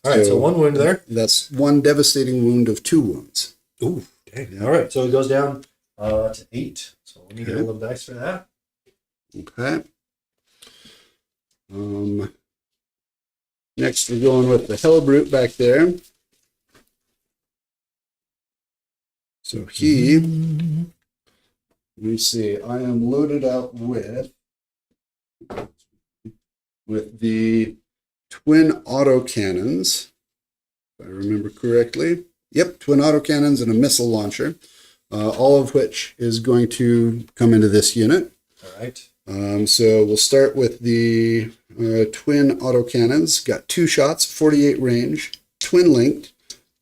S2: All right, so 1 wound there.
S1: That's 1 devastating wound of 2 wounds.
S2: Ooh, dang. All right, so it goes down to 8. So let me get a little dice for that.
S1: Okay. Next, we're going with the Hellbrute back there. So he, let me see, I am loaded out with the twin autocannons, if I remember correctly. Yep, twin autocannons and a missile launcher, all of which is going to come into this unit.
S2: All right.
S1: So we'll start with the twin autocannons. Got 2 shots, 48 range, twin linked.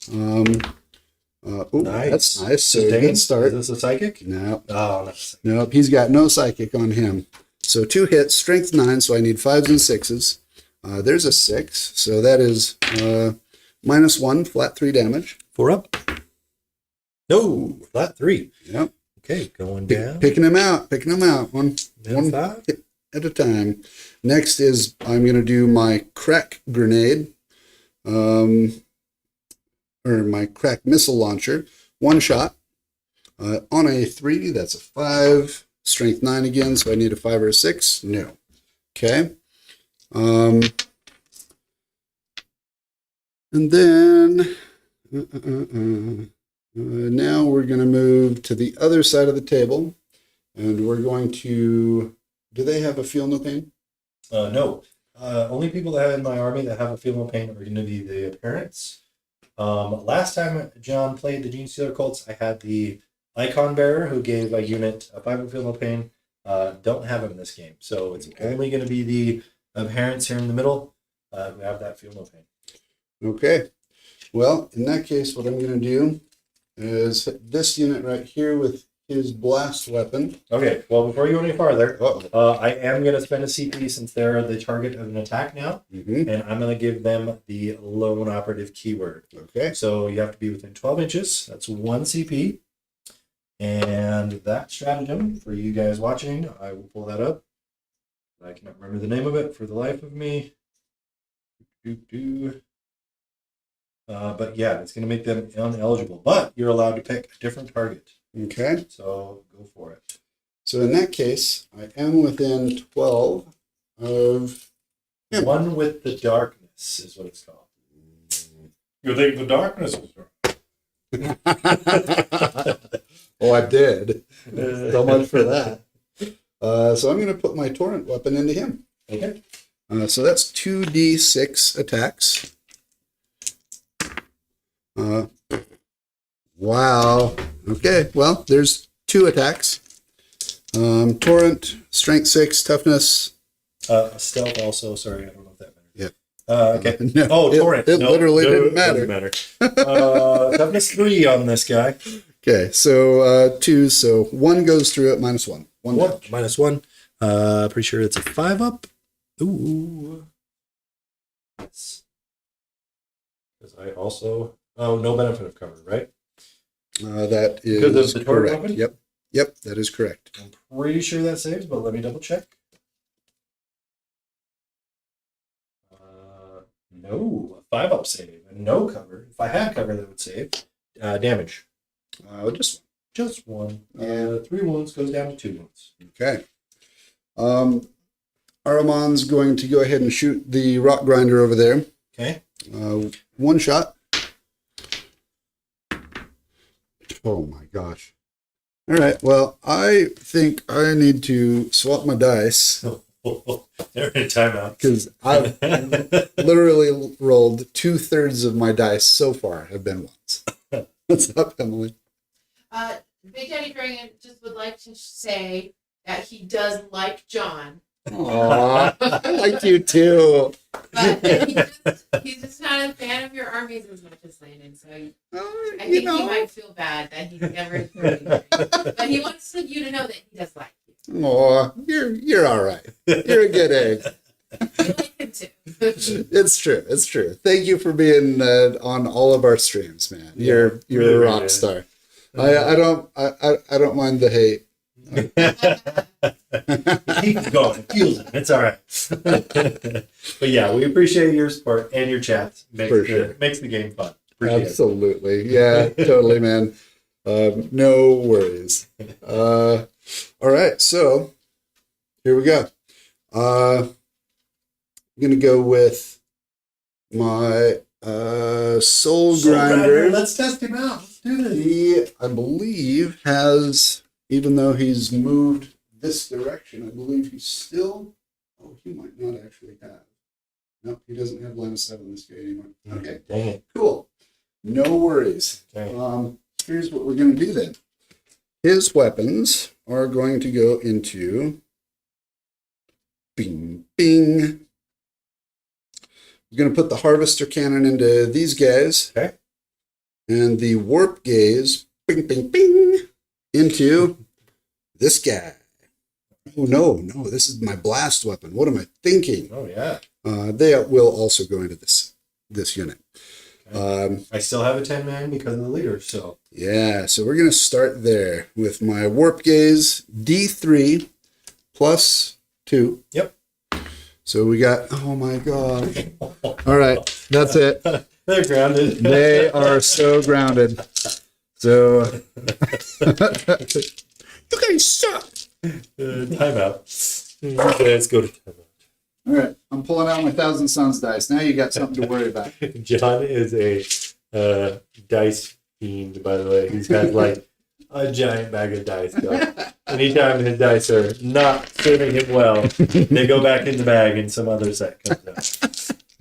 S2: Nice.
S1: That's nice. So
S2: Sustained?
S1: good start.
S2: Is this a psychic?
S1: No,
S2: Oh, no.
S1: nope. He's got no psychic on him. So 2 hits, strength 9. So I need 5s and 6s. There's a 6. So that is -1, flat 3 damage.
S2: 4 up. No, flat 3.
S1: Yep.
S2: Okay, going down.
S1: Picking him out. One
S2: Down 5.
S1: hit at a time. Next is I'm going to do my crack grenade, or my crack missile launcher. 1 shot on a 3. That's a 5. Strength 9 again. So I need a 5 or a 6. No. Okay. And then now we're going to move to the other side of the table, and we're going to. Do they have a feel no pain?
S2: No. Only people that have in my army that have a feel no pain are going to be the parents. Last time John played the Genestealer cults, I had the icon bearer who gave a unit a 5 of feel no pain. Don't have him in this game, so it's only going to be the parents here in the middle who have that feel no pain.
S1: Okay. Well, in that case, what I'm going to do is hit this unit right here with his blast weapon.
S2: Okay, well, before you go any farther,
S1: Uh-oh.
S2: I am going to spend a CP since they're the target of an attack now,
S1: Mm-hmm.
S2: and I'm going to give them the lone operative keyword.
S1: Okay.
S2: So you have to be within 12 inches. That's 1 CP. And that stratagem, for you guys watching, I will pull that up. I cannot remember the name of it for the life of me. But yeah, it's going to make them ineligible. But you're allowed to pick a different target.
S1: Okay.
S2: So go for it.
S1: So in that case, I am within 12 of him.
S2: One with the darkness is what it's called. You think the darkness is
S1: Oh, I did. So much for that. So I'm going to put my torrent weapon into him.
S2: Okay.
S1: So that's 2d6 attacks. Wow. Okay, well, there's 2 attacks. Torrent, strength 6, toughness.
S2: Stealth also. Sorry, I don't know if that matters.
S1: Yeah.
S2: Okay.
S1: No,
S2: Oh, torrent.
S1: It literally didn't matter.
S2: Doesn't matter. Toughness 3 on this guy.
S1: Okay, so 2, so 1 goes through it, -1. 1
S2: 1
S1: damage.
S2: -1. Pretty sure it's a 5 up. Ooh. Yes. Because I also. Oh, no benefit of cover, right?
S1: That
S2: Because
S1: is
S2: of the torrent
S1: correct.
S2: weapon?
S1: Yep, that is correct.
S2: I'm pretty sure that saves, but let me double check. No, a 5 up save and no cover. If I had cover, that would save. Damage. Just 1.
S1: Yeah.
S2: 3 wounds goes down to 2 wounds.
S1: Okay. Ahriman's going to go ahead and shoot the rock grinder over there.
S2: Okay.
S1: 1 shot. Oh my gosh. All right. Well, I think I need to swap my dice
S2: They're in timeout.
S1: because I've literally rolled 2/3 of my dice so far have been ones. What's up, Emily?
S3: Big Daddy Dragon just would like to say that he does like John,
S1: Aw, I like you too.
S3: But he's just not a fan of your armies as much as Landon, so I think he might feel bad that he's never thrown you. But he wants you to know that he does like you.
S1: Aw, you're all right. You're a good egg.
S3: I like him too.
S1: It's true. It's true. Thank you for being on all of our streams, man. You're
S2: really,
S1: a rock
S2: really.
S1: star. I don't mind the hate.
S2: Keep going. It feels it. It's all right. But yeah, we appreciate your support and your chats. Makes the game fun. Appreciate
S1: Absolutely. Yeah, totally, man. No worries. All right, so here we go. I'm gonna go with my Soul Grinder.
S2: Let's test him out. Let's do this.
S1: He, I believe, has, even though he's moved this direction, I believe he's still. Oh, he might not actually have. Nope, he doesn't have line of sight on this guy anymore. Okay,
S2: Dang it.
S1: cool. No worries.
S2: Dang.
S1: Here's what we're going to do then. His weapons are going to go into bing, bing. We're going to put the Harvester Cannon into these guys.
S2: Okay.
S1: And the Warp Gaze, bing, bing, bing, into this guy. Oh, no, this is my blast weapon. What am I thinking?
S2: Oh, yeah.
S1: They will also go into this unit.
S2: Okay. I still have a 10-man because of the leader, so.
S1: Yeah, so we're going to start there with my Warp Gaze, D3 plus 2.
S2: Yep.
S1: So we got, oh my gosh. All right, that's it.
S2: They're grounded.
S1: They are so grounded. So, you guys suck.
S2: Timeout. Let's go to timeout.
S1: All right, I'm pulling out my Thousand Suns dice. Now you got something to worry about.
S2: John is a dice fiend, by the way. He's got like a giant bag of dice. So anytime his dice are not serving him well, they go back in the bag and some other set comes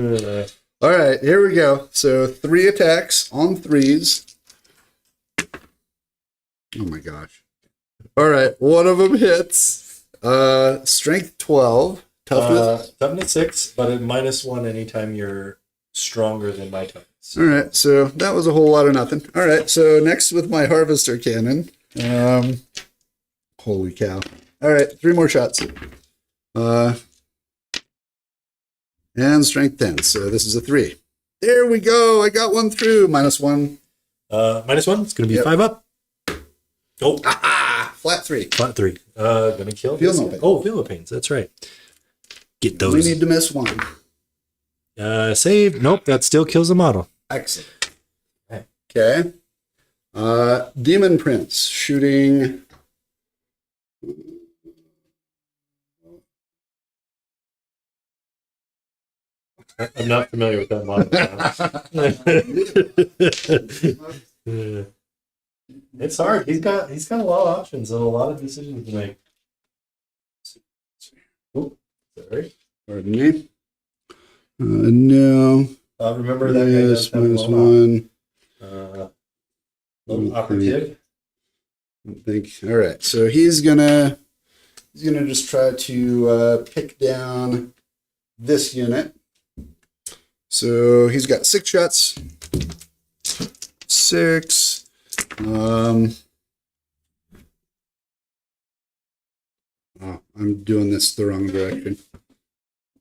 S2: out.
S1: All right, here we go. So 3 attacks on 3s. Oh my gosh. All right, one of them hits. Strength 12. Toughness.
S2: Toughness 6, but at -1 anytime you're stronger than my toughness.
S1: All right, so that was a whole lot of nothing. All right, so next with my Harvester Cannon. Holy cow. All right, 3 more shots. And strength 10, so this is a 3. There we go, I got one through. -1.
S2: -1, it's going to be
S1: Yep.
S2: 5 up. Oh,
S1: Flat 3.
S2: flat 3. Going to kill
S1: Feel
S2: this
S1: no
S2: guy.
S1: pain.
S2: Oh, feel no pains, that's right. Get
S1: We
S2: those.
S1: need to miss 1.
S2: Save. Nope, that still kills the model.
S1: Excellent. Okay. Demon Prince shooting.
S2: I'm not familiar with that model. It's hard. He's got a lot of options and a lot of decisions to make. Oh, sorry.
S1: Pardon me. No.
S2: Remember that guy does have
S1: -1.
S2: little operative.
S1: I think. All right. So he's gonna just try to pick down this unit. So he's got 6 shots. 6. Oh, I'm doing this the wrong direction.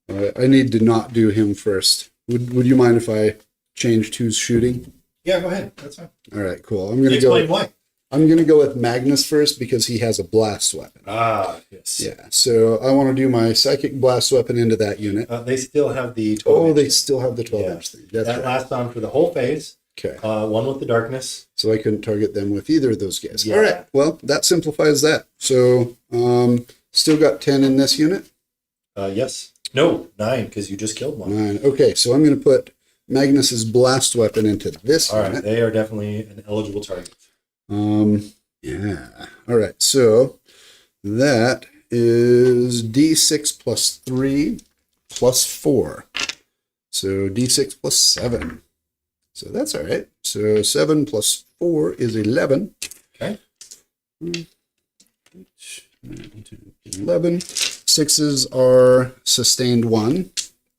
S1: I need to not do him first. Would you mind if I change who's shooting?
S2: Yeah, go ahead. That's fine.
S1: All right, cool. I'm gonna
S2: Explain why.
S1: I'm gonna go with Magnus first because he has a blast weapon.
S2: Ah, yes.
S1: Yeah, so I want to do my psychic blast weapon into that unit.
S2: They still have the 12
S1: Oh, they
S2: inch
S1: still have the 12-inch thing. That's
S2: that
S1: right.
S2: lasts on for the whole phase.
S1: Okay.
S2: One with the darkness.
S1: So I couldn't target them with either of those guys.
S2: Yeah.
S1: All right. Well, that simplifies that. So still got 10 in this unit.
S2: Yes. No, 9 because you just killed one.
S1: 9. Okay, so I'm going to put Magnus's blast weapon into this
S2: All
S1: unit.
S2: right, they are definitely an eligible target.
S1: Yeah. All right. So that is D6 plus 3 plus 4. So D6 plus 7. So that's all right. So 7 plus 4 is 11.
S2: Okay.
S1: 11. 6s are sustained 1,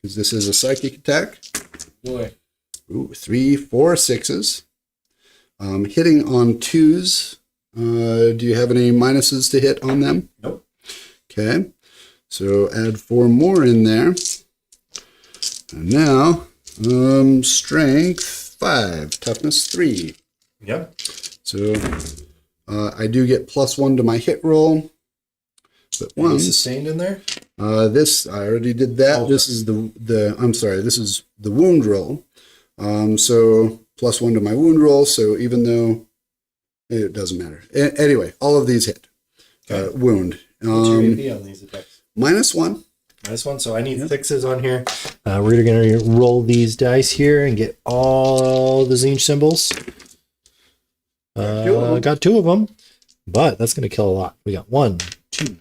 S1: because this is a psychic attack.
S2: Boy.
S1: Ooh, 3, 4 6s. Hitting on 2s. Do you have any minuses to hit on them?
S2: Nope.
S1: Okay. So add 4 more in there. And now, strength 5, toughness 3.
S2: Yep.
S1: So I do get +1 to my hit roll. But
S2: Any
S1: one
S2: sustained in there?
S1: this I already did that.
S2: Okay.
S1: This is the I'm sorry. This is the wound roll. So +1 to my wound roll. So even though it doesn't matter. Anyway, all of these hit.
S2: Okay.
S1: Wound.
S2: What's your AP on these attacks?
S1: -1.
S2: This one, so I need 6s on here. We're going to roll these dice here and get all the Tzeentch symbols. Got 2 of them, but that's going to kill a lot. We got 1, 2,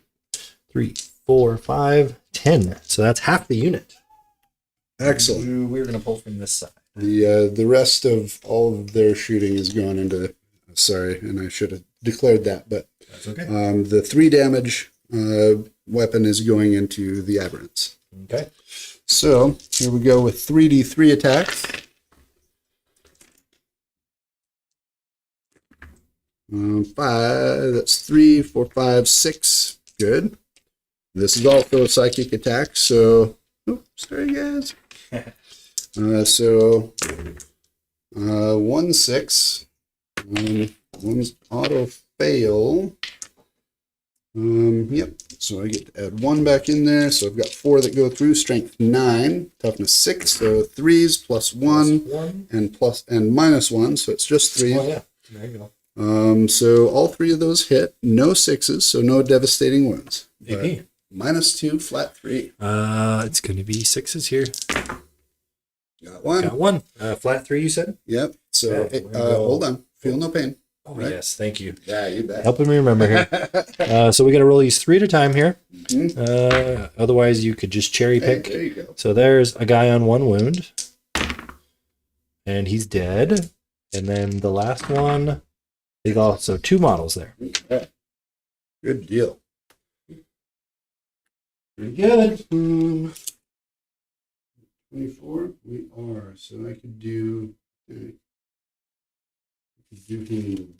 S2: 3, 4, 5, 10. So that's half the unit.
S1: Excellent.
S2: We're going to pull from this side.
S1: The rest of all of their shooting is going into. Sorry, and I should have declared that, but
S2: That's okay.
S1: the 3 damage weapon is going into the aberrants.
S2: Okay.
S1: So here we go with 3d3 attacks. 5. That's 3, 4, 5, 6. Good. This is also a psychic attack. So, sorry guys. So 1 6. One's auto fail. Yep. So I get to add 1 back in there. So I've got 4 that go through. Strength 9, toughness 6. So 3s +1 and -1. So it's just 3.
S2: Oh, yeah. There you go.
S1: So all 3 of those hit. No 6s, so no devastating wounds.
S2: AP.
S1: -2, flat 3.
S2: It's going to be 6s here.
S1: Got 1.
S2: Got 1. Flat 3, you said?
S1: Yep. So
S2: Yeah, we're gonna go-
S1: hold on. Feel no pain.
S2: Oh,
S1: Right.
S2: yes. Thank you.
S1: Yeah, you bet.
S2: Helping me remember here. So we got to roll these 3 at a time here.
S1: Mhm.
S2: Otherwise, you could just cherry
S1: Hey,
S2: pick.
S1: there you go.
S2: So there's a guy on 1 wound. And he's dead. And then the last one, they got also 2 models there.
S1: Okay. Good deal.
S2: Pretty good.
S1: 24. We are. So I could do.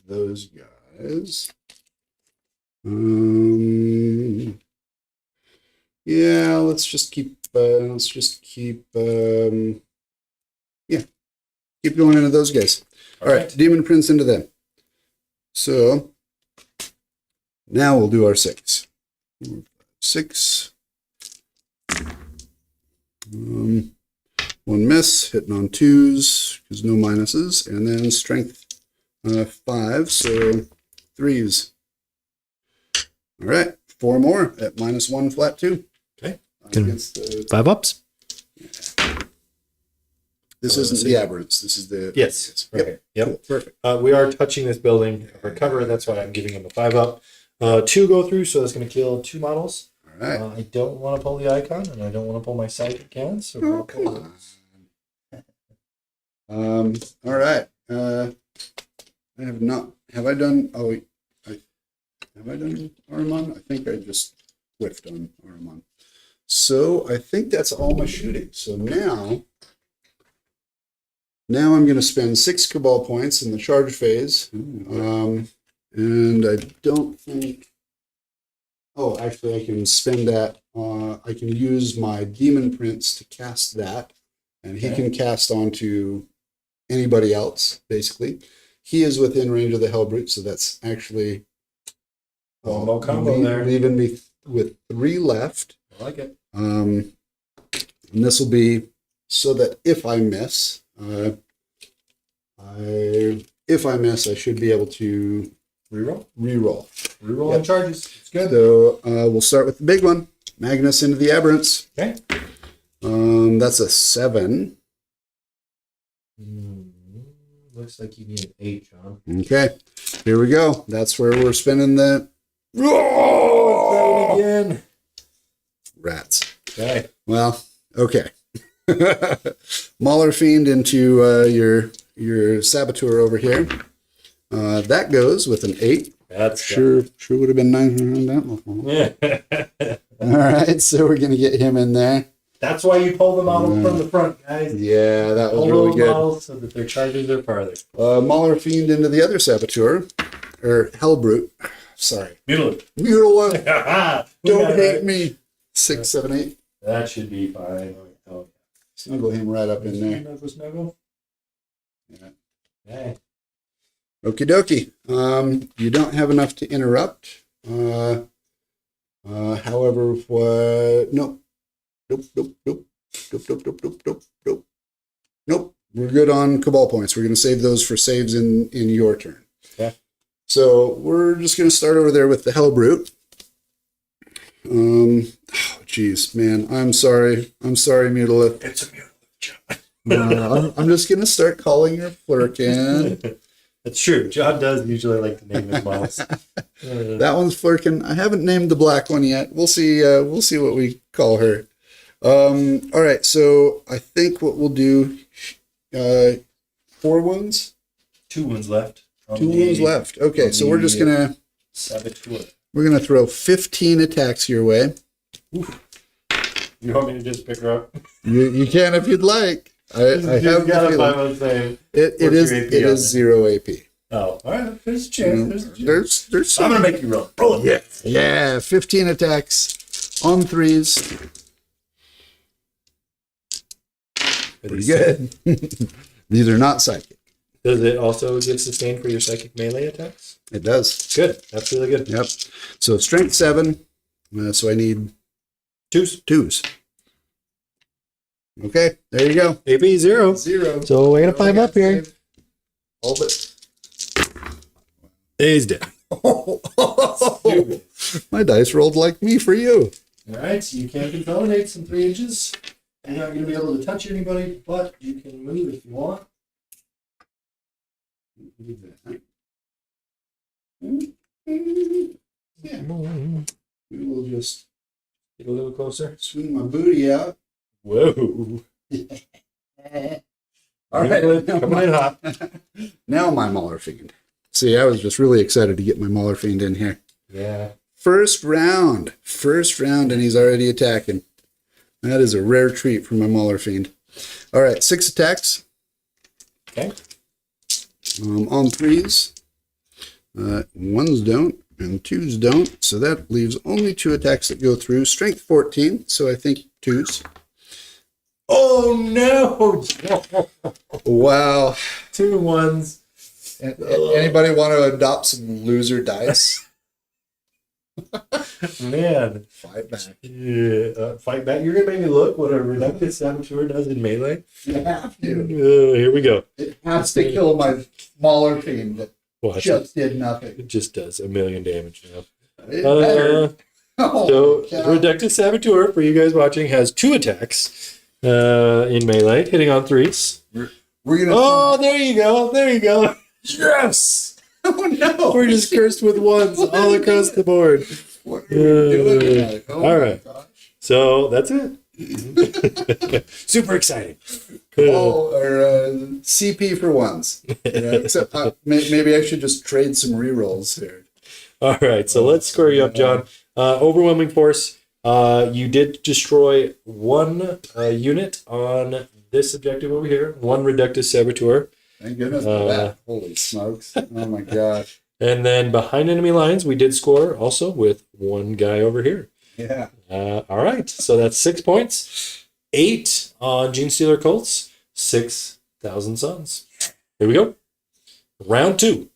S1: Those guys. Yeah, let's just keep. Keep going into those guys. All right, Demon Prince into them. So now we'll do our 6. 6. 1 miss, hitting on 2s because no minuses, and then strength 5, so 3s. All right, 4 more at -1, flat 2.
S2: Okay.
S1: Against the,
S2: 5 ups?
S1: this isn't the aberrants. This is the
S2: Yes.
S1: Yep.
S2: Okay. Yep.
S1: Cool. Perfect.
S2: We are touching this building for cover. That's why I'm giving him a 5 up. 2 go through, so that's going to kill 2 models.
S1: All right.
S2: I don't want to pull the icon, and I don't want to pull my psychic can. So we're gonna
S1: Come
S2: pull
S1: on.
S2: this.
S1: All right. I have not. Have I done? Oh, wait. Have I done Ahriman? I think I just whiffed on Ahriman. So I think that's all my shooting. So now I'm going to spend 6 Cabal points in the charge phase. And I don't think. Oh, actually, I can spend that. I can use my Demon Prince to cast that, and he can cast onto anybody else, basically. He is within range of the Hellbrute, so that's actually
S2: Combo combo there.
S1: leaving me with 3 left.
S2: I like it.
S1: And this will be so that if I miss, I should be able to
S2: Reroll?
S1: reroll.
S2: Reroll
S1: Yep.
S2: on charges. It's good.
S1: So we'll start with the big one. Magnus into the aberrants.
S2: Okay.
S1: That's a 7.
S2: Looks like you need an 8, John.
S1: Okay, here we go. That's where we're spending the
S2: Oh, again.
S1: rats.
S2: Okay.
S1: Well, okay. Mauler Fiend into your saboteur over here. That goes with an 8.
S2: That's
S1: Sure would have been nice around that one. All right, so we're gonna get him in there.
S2: That's why you pull the model from the front, guys.
S1: Yeah, that was
S2: Pull
S1: really
S2: those
S1: good.
S2: models so that their charges are farther.
S1: Mauler Fiend into the other Saboteur, or Hellbrute. Sorry,
S2: Mutilator.
S1: Don't hate me. 6, 7, 8.
S2: That should be fine. Oh,
S1: Snuggle him right up in there.
S2: Snuggle.
S1: Yeah.
S2: Yeah.
S1: Okie dokie. You don't have enough to interrupt. However, nope. Nope. We're good on Cabal points. We're going to save those for saves in your turn.
S2: Yeah.
S1: So we're just going to start over there with the Hellbrute. Geez, man. I'm sorry, Mutilith.
S2: It's a Mutilith, John.
S1: I'm just going to start calling her Flurkin.
S2: That's true. John does usually like to name his models.
S1: That one's Flurkin. I haven't named the black one yet. We'll see. We'll see what we call her. All right. So I think what we'll do, 4 wounds.
S2: 2 wounds left.
S1: 2 wounds left. Okay. So we're just gonna
S2: Saboteur.
S1: we're gonna throw 15 attacks your way.
S2: Oof. You want me to just pick her up?
S1: You can if you'd like. I have
S2: got
S1: the
S2: a
S1: feeling.
S2: 5
S1: It is 0 AP.
S2: Oh, all right. There's a chance.
S1: There's
S2: I'm gonna make you roll. Roll it.
S1: Yeah. 15 attacks on 3s. Pretty good. These are not psychic.
S2: Does it also give sustain for your psychic melee attacks?
S1: It does.
S2: Good. That's really good.
S1: Yep. So strength 7. So I need 2s. Okay, there you go.
S2: AP 0.
S1: 0.
S2: So we're gonna climb up here.
S1: All but.
S2: He's dead.
S1: My dice rolled like me for you.
S2: All right. So you can consolidate some 3 inches. You're not gonna be able to touch anybody, but you can move if you want.
S1: Yeah. We will just
S2: Get a little closer.
S1: swing my booty out.
S2: Whoa.
S1: All right.
S2: Coming in hot.
S1: Now my Mauler Fiend. See, I was just really excited to get my Mauler Fiend in here.
S2: Yeah.
S1: First round, and he's already attacking. That is a rare treat for my Mauler Fiend. All right, 6 attacks.
S2: Okay.
S1: On 3s. 1s don't, and 2s don't. So that leaves only 2 attacks that go through. Strength 14, so I think 2s.
S2: Oh no!
S1: Wow.
S2: 2 1s.
S1: Anybody want to adopt some loser dice?
S2: Man.
S1: Fight back.
S2: Yeah. Fight back. You're gonna make me look what a reductive saboteur does in melee.
S1: You have to.
S2: Here we go.
S1: It has to kill my Mauler Fiend that
S2: Watch
S1: just did nothing.
S2: it just does 1,000,000 damage now.
S1: It better. Oh,
S2: So, Reductive Saboteur, for you guys watching, has 2 attacks in melee, hitting on 3s.
S1: we're gonna.
S2: Oh, there you go. There you go. Yes!
S1: Oh no!
S2: We're just cursed with 1s all across the board.
S1: What are we doing? Oh,
S2: all right.
S1: my gosh.
S2: So, that's it. Super exciting.
S1: CP for ones. Except maybe I should just trade some rerolls here.
S2: All right, so let's square you up, John. Overwhelming force. You did destroy 1 unit on this objective over here. 1 reductive saboteur.
S1: Thank goodness for that. Holy smokes. Oh my gosh.
S2: And then behind enemy lines, we did score also with 1 guy over here.
S1: Yeah.
S2: All right, so that's 6 points. 8 on Genestealer Cults. 6,000 Suns. Here we go. Round 2.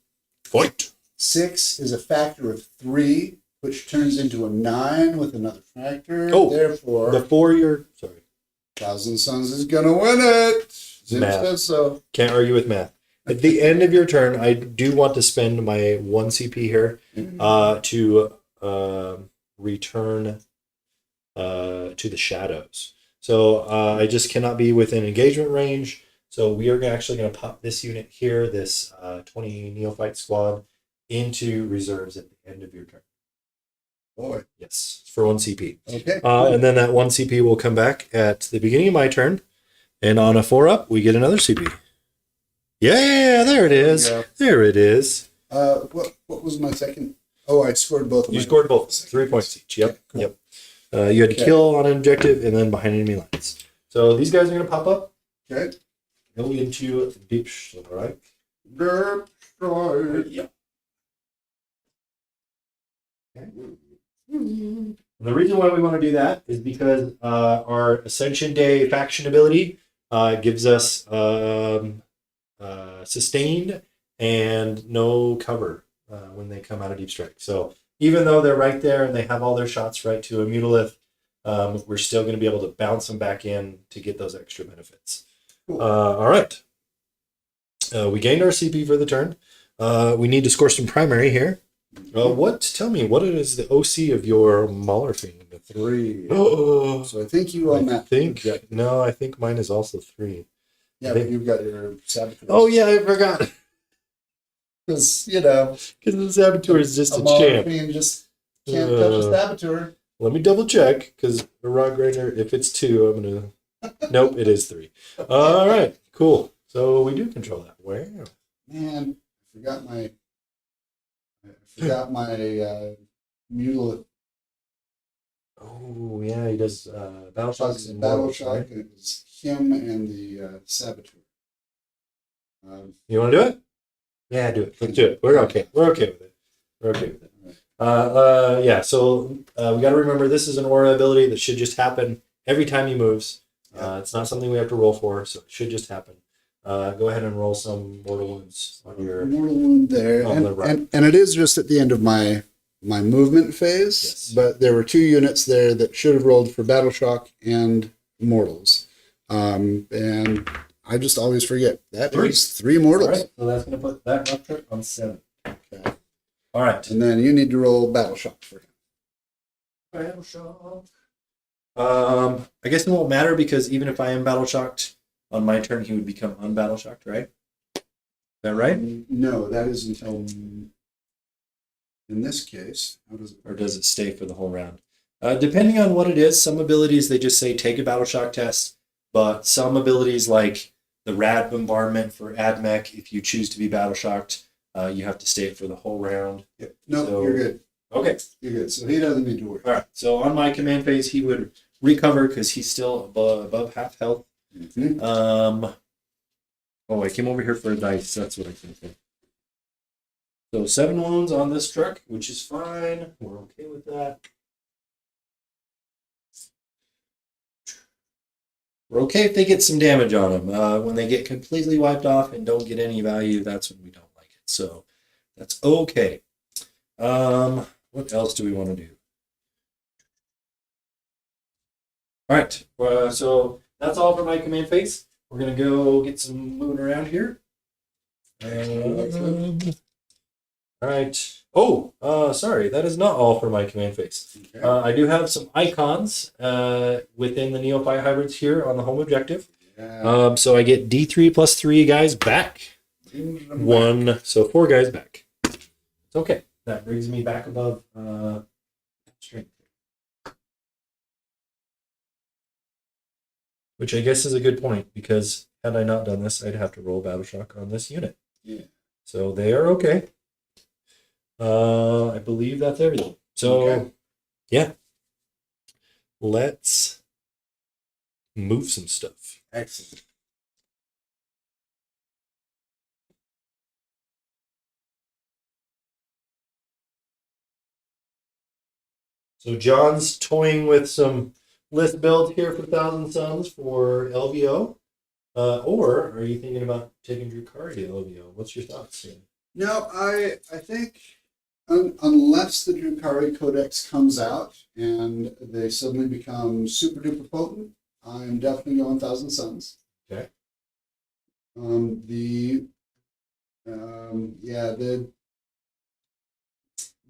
S2: Fight.
S1: 6 is a factor of 3, which turns into a 9 with another factor.
S2: Oh,
S1: therefore,
S2: The 4 you're... Sorry.
S1: 1,000 Suns is gonna win it. Zip
S2: Math.
S1: says so.
S2: Can't argue with math. At the end of your turn, I do want to spend my 1 CP here to return to the shadows. So I just cannot be within engagement range. So we are actually going to pop this unit here, this 20 Neophyte squad, into reserves at the end of your turn.
S1: Boy.
S2: Yes, for 1 CP.
S1: Okay.
S2: And then that 1 CP will come back at the beginning of my turn. And on a 4-up, we get another CP. Yeah, there it is.
S1: Yeah.
S2: There it is.
S1: What was my second? Oh, I scored both of
S2: You
S1: my
S2: scored both. 3 points each. Yep.
S1: Cool.
S2: Yep. You had to kill on an objective and then behind enemy lines. So these guys are going to pop up.
S1: Okay.
S2: Go into Deep Strike. Yep. Okay. The reason why we want to do that is because our Ascension Day faction ability gives us sustained and no cover when they come out of Deep Strike. So even though they're right there and they have all their shots right to a Mutalith, we're still going to be able to bounce them back in to get those extra benefits.
S1: Cool.
S2: All right. We gained our CP for the turn. We need to score some primary here. Tell me, what is the OC of your Mauler Fiend?
S1: 3.
S2: Oh,
S1: So I think you on that.
S2: I think mine is also 3.
S1: Yeah, but you've got your saboteur.
S2: Oh yeah, I forgot.
S1: Because,
S2: Because the Saboteur is just a champ.
S1: Fiend just can't touch a saboteur.
S2: Let me double check, because the Rock Grinder, if it's 2, I'm going to... Nope, it is 3. All right, cool. So we do control that. Where?
S1: Man, I forgot my Mutal
S2: Oh, yeah, he does Battle Shocks and
S1: Battle
S2: Warlord,
S1: Shock,
S2: right?
S1: and it was him and the Saboteur.
S2: You want to do it? Yeah, do it. Let's do it. We're okay. We're okay with it. We're okay with it. Yeah, so we got to remember this is an aura ability that should just happen every time he moves. It's not something we have to roll for, so it should just happen. Go ahead and roll some mortal wounds on your
S1: Mortal Wound there.
S2: on the right.
S1: And it is just at the end of my movement phase,
S2: Yes.
S1: but there were 2 units there that should have rolled for Battle Shock and Mortals. And I just always forget. That
S2: 3.
S1: is 3 Mortals.
S2: All right, so that's going to put that rupture on 7.
S1: Okay.
S2: All right.
S1: And then you need to roll Battle Shock for him.
S2: Battle Shock. I guess it won't matter because even if I am Battle Shocked on my turn, he would become unbattle shocked, right? Is that right?
S1: No, that is until, in this case, how does it
S2: Or does it stay for the whole round? Depending on what it is, some abilities they just say take a battle shock test, but some abilities like the Rad Bombardment for Admech, if you choose to be battle shocked, you have to stay it for the whole round.
S1: Yep. No,
S2: So-
S1: you're good.
S2: Okay.
S1: You're good. So he doesn't need to worry.
S2: All right. So on my command phase, he would recover because he's still above half health.
S1: Mhm.
S2: Oh, I came over here for a dice. That's what I can think. So 7 wounds on this truck, which is fine. We're okay with that. We're okay if they get some damage on them. When they get completely wiped off and don't get any value, that's when we don't like it. So that's okay. What else do we want to do? All right. So that's all for my command phase. We're going to go get some moving around here. All right. Oh, sorry. That is not all for my command phase.
S1: Okay.
S2: I do have some icons within the Neophyte hybrids here on the home objective.
S1: Yeah.
S2: So I get D3 plus 3 guys back. 1, so 4 guys back. It's okay. That brings me back above strength. Which I guess is a good point, because had I not done this, I'd have to roll Battle Shock on this unit.
S1: Yeah.
S2: So they are okay. I believe that's everything. So,
S1: Okay.
S2: yeah. Let's move some stuff.
S1: Excellent.
S2: So John's toying with some list build here for Thousand Suns for LVO. Or are you thinking about taking Drukhari to LVO? What's your thoughts?
S1: No, I think unless the Drukhari Codex comes out and they suddenly become super duper potent, I'm definitely going Thousand Suns.
S2: Okay.
S1: The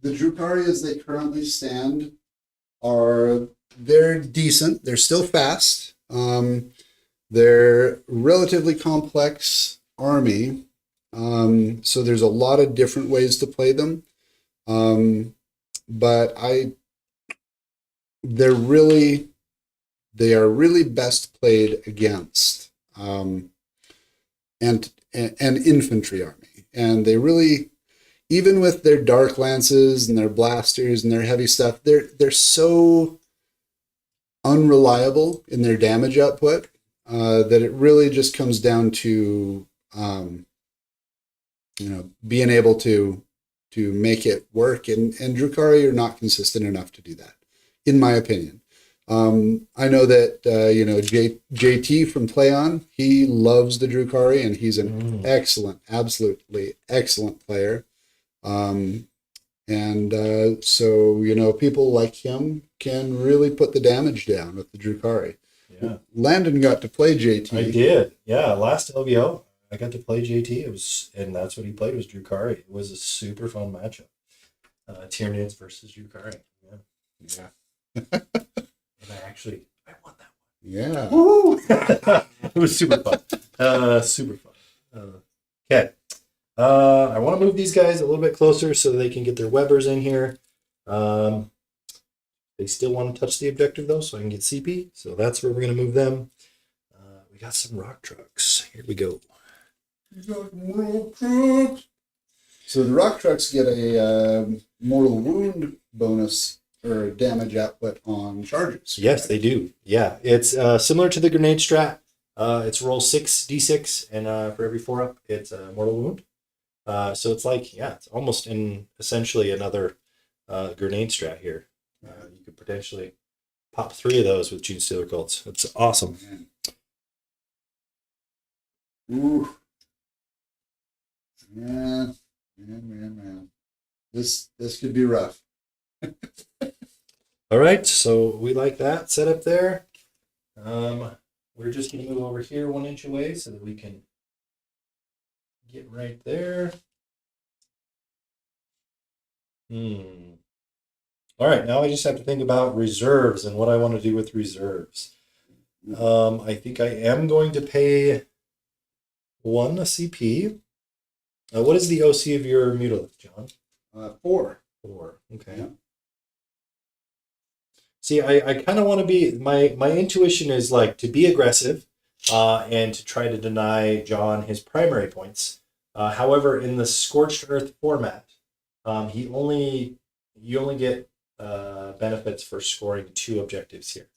S1: Drukhari as they currently stand they're decent. They're still fast. They're relatively complex army. So there's a lot of different ways to play them. But they are really best played against an infantry army. And they really, even with their dark lances and their blasters and their heavy stuff, they're so unreliable in their damage output that it really just comes down to being able to make it work. And Drukhari are not consistent enough to do that, in my opinion. I know that JT from PlayOn, he loves the Drukhari, and he's an excellent, absolutely excellent player. So people like him can really put the damage down with the Drukhari.
S2: Yeah.
S1: Landon got to play JT.
S2: I did. Yeah, last LVO I got to play JT. And that's what he played, was Drukhari. It was a super fun matchup. Tyranids versus Drukhari. Yeah. And I won that one.
S1: Yeah.
S2: Woo! It was super fun. Super fun. Okay. I want to move these guys a little bit closer so they can get their webbers in here. They still want to touch the objective, though, so I can get CP. So that's where we're going to move them. We got some rock trucks. Here we go.
S1: So the rock trucks get a mortal wound bonus or damage output on charges.
S2: Yes, right? They do. Yeah, it's similar to the grenade strat. It's roll 6d6, and for every 4-up, it's a mortal wound. So it's like, it's almost essentially another grenade strat here. You could potentially pop 3 of those with Genestealer cults. That's awesome.
S1: Ooh. Man. This could be rough.
S2: All right, so we like that setup there. We're just going to move over here 1 inch away so that we can get right there. All right, now I just have to think about reserves and what I want to do with reserves. I think I am going to pay 1 a CP. What is the OC of your Mutalith, John?
S1: 4.
S2: 4. Okay.
S1: Yeah.
S2: See, I kind of want to be, my intuition is like to be aggressive and to try to deny John his primary points. However, in the Scorched Earth format, you only get benefits for scoring 2 objectives here.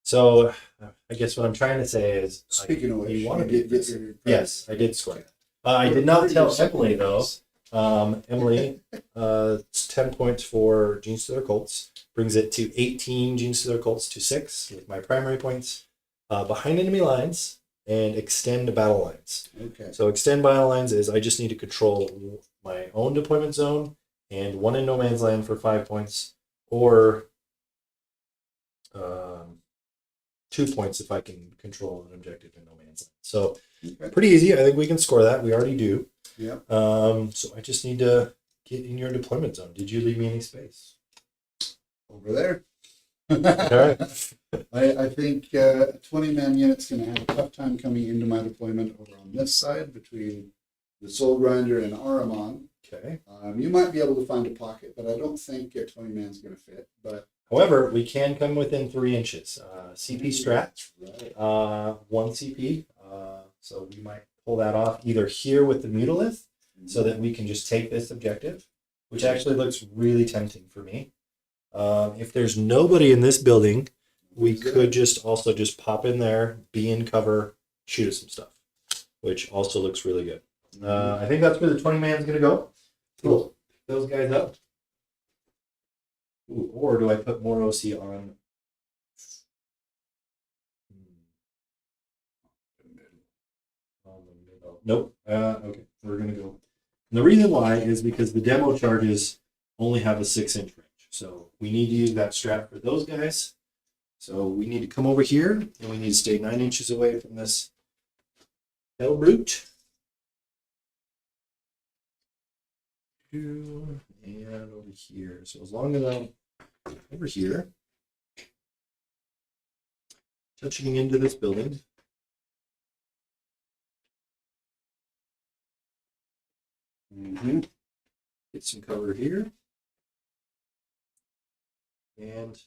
S2: So I guess what I'm trying to say is,
S1: speaking of which,
S2: you want to
S1: get
S2: this.
S1: your
S2: Yes, I did score. I did not tell Emily though. Emily, it's 10 points for Genestealer cults, brings it to 18 Genestealer cults to 6 with my primary points. Behind enemy lines and extend battle lines.
S1: Okay.
S2: So extend battle lines is I just need to control my own deployment zone and 1 in no man's land for 5 points, or 2 points if I can control an objective in no man's land. So pretty easy. I think we can score that. We already do.
S1: Yeah.
S2: So I just need to get in your deployment zone. Did you leave me any space?
S1: Over there.
S2: All right.
S1: I think 20-man unit's going to have a tough time coming into my deployment over on this side between the Soul Grinder and Ahriman.
S2: Okay.
S1: You might be able to find a pocket, but I don't think 20-man's going to fit. But
S2: however, we can come within 3 inches. CP strat,
S1: right.
S2: 1 CP. So we might pull that off either here with the Mutalith, so that we can just take this objective, which actually looks really tempting for me. If there's nobody in this building, we could just pop in there, be in cover, shoot us some stuff, which also looks really good. I think that's where the 20-man's going to go. Cool. Those guys up. Ooh, or do I put more OC on? Nope. Okay, we're going to go. And the reason why is because the demo charges only have a 6-inch range. So we need to use that strat for those guys. So we need to come over here, and we need to stay 9 inches away from this hell brute. And over here. So as long as I'm over here, touching into this building. Get some cover here. And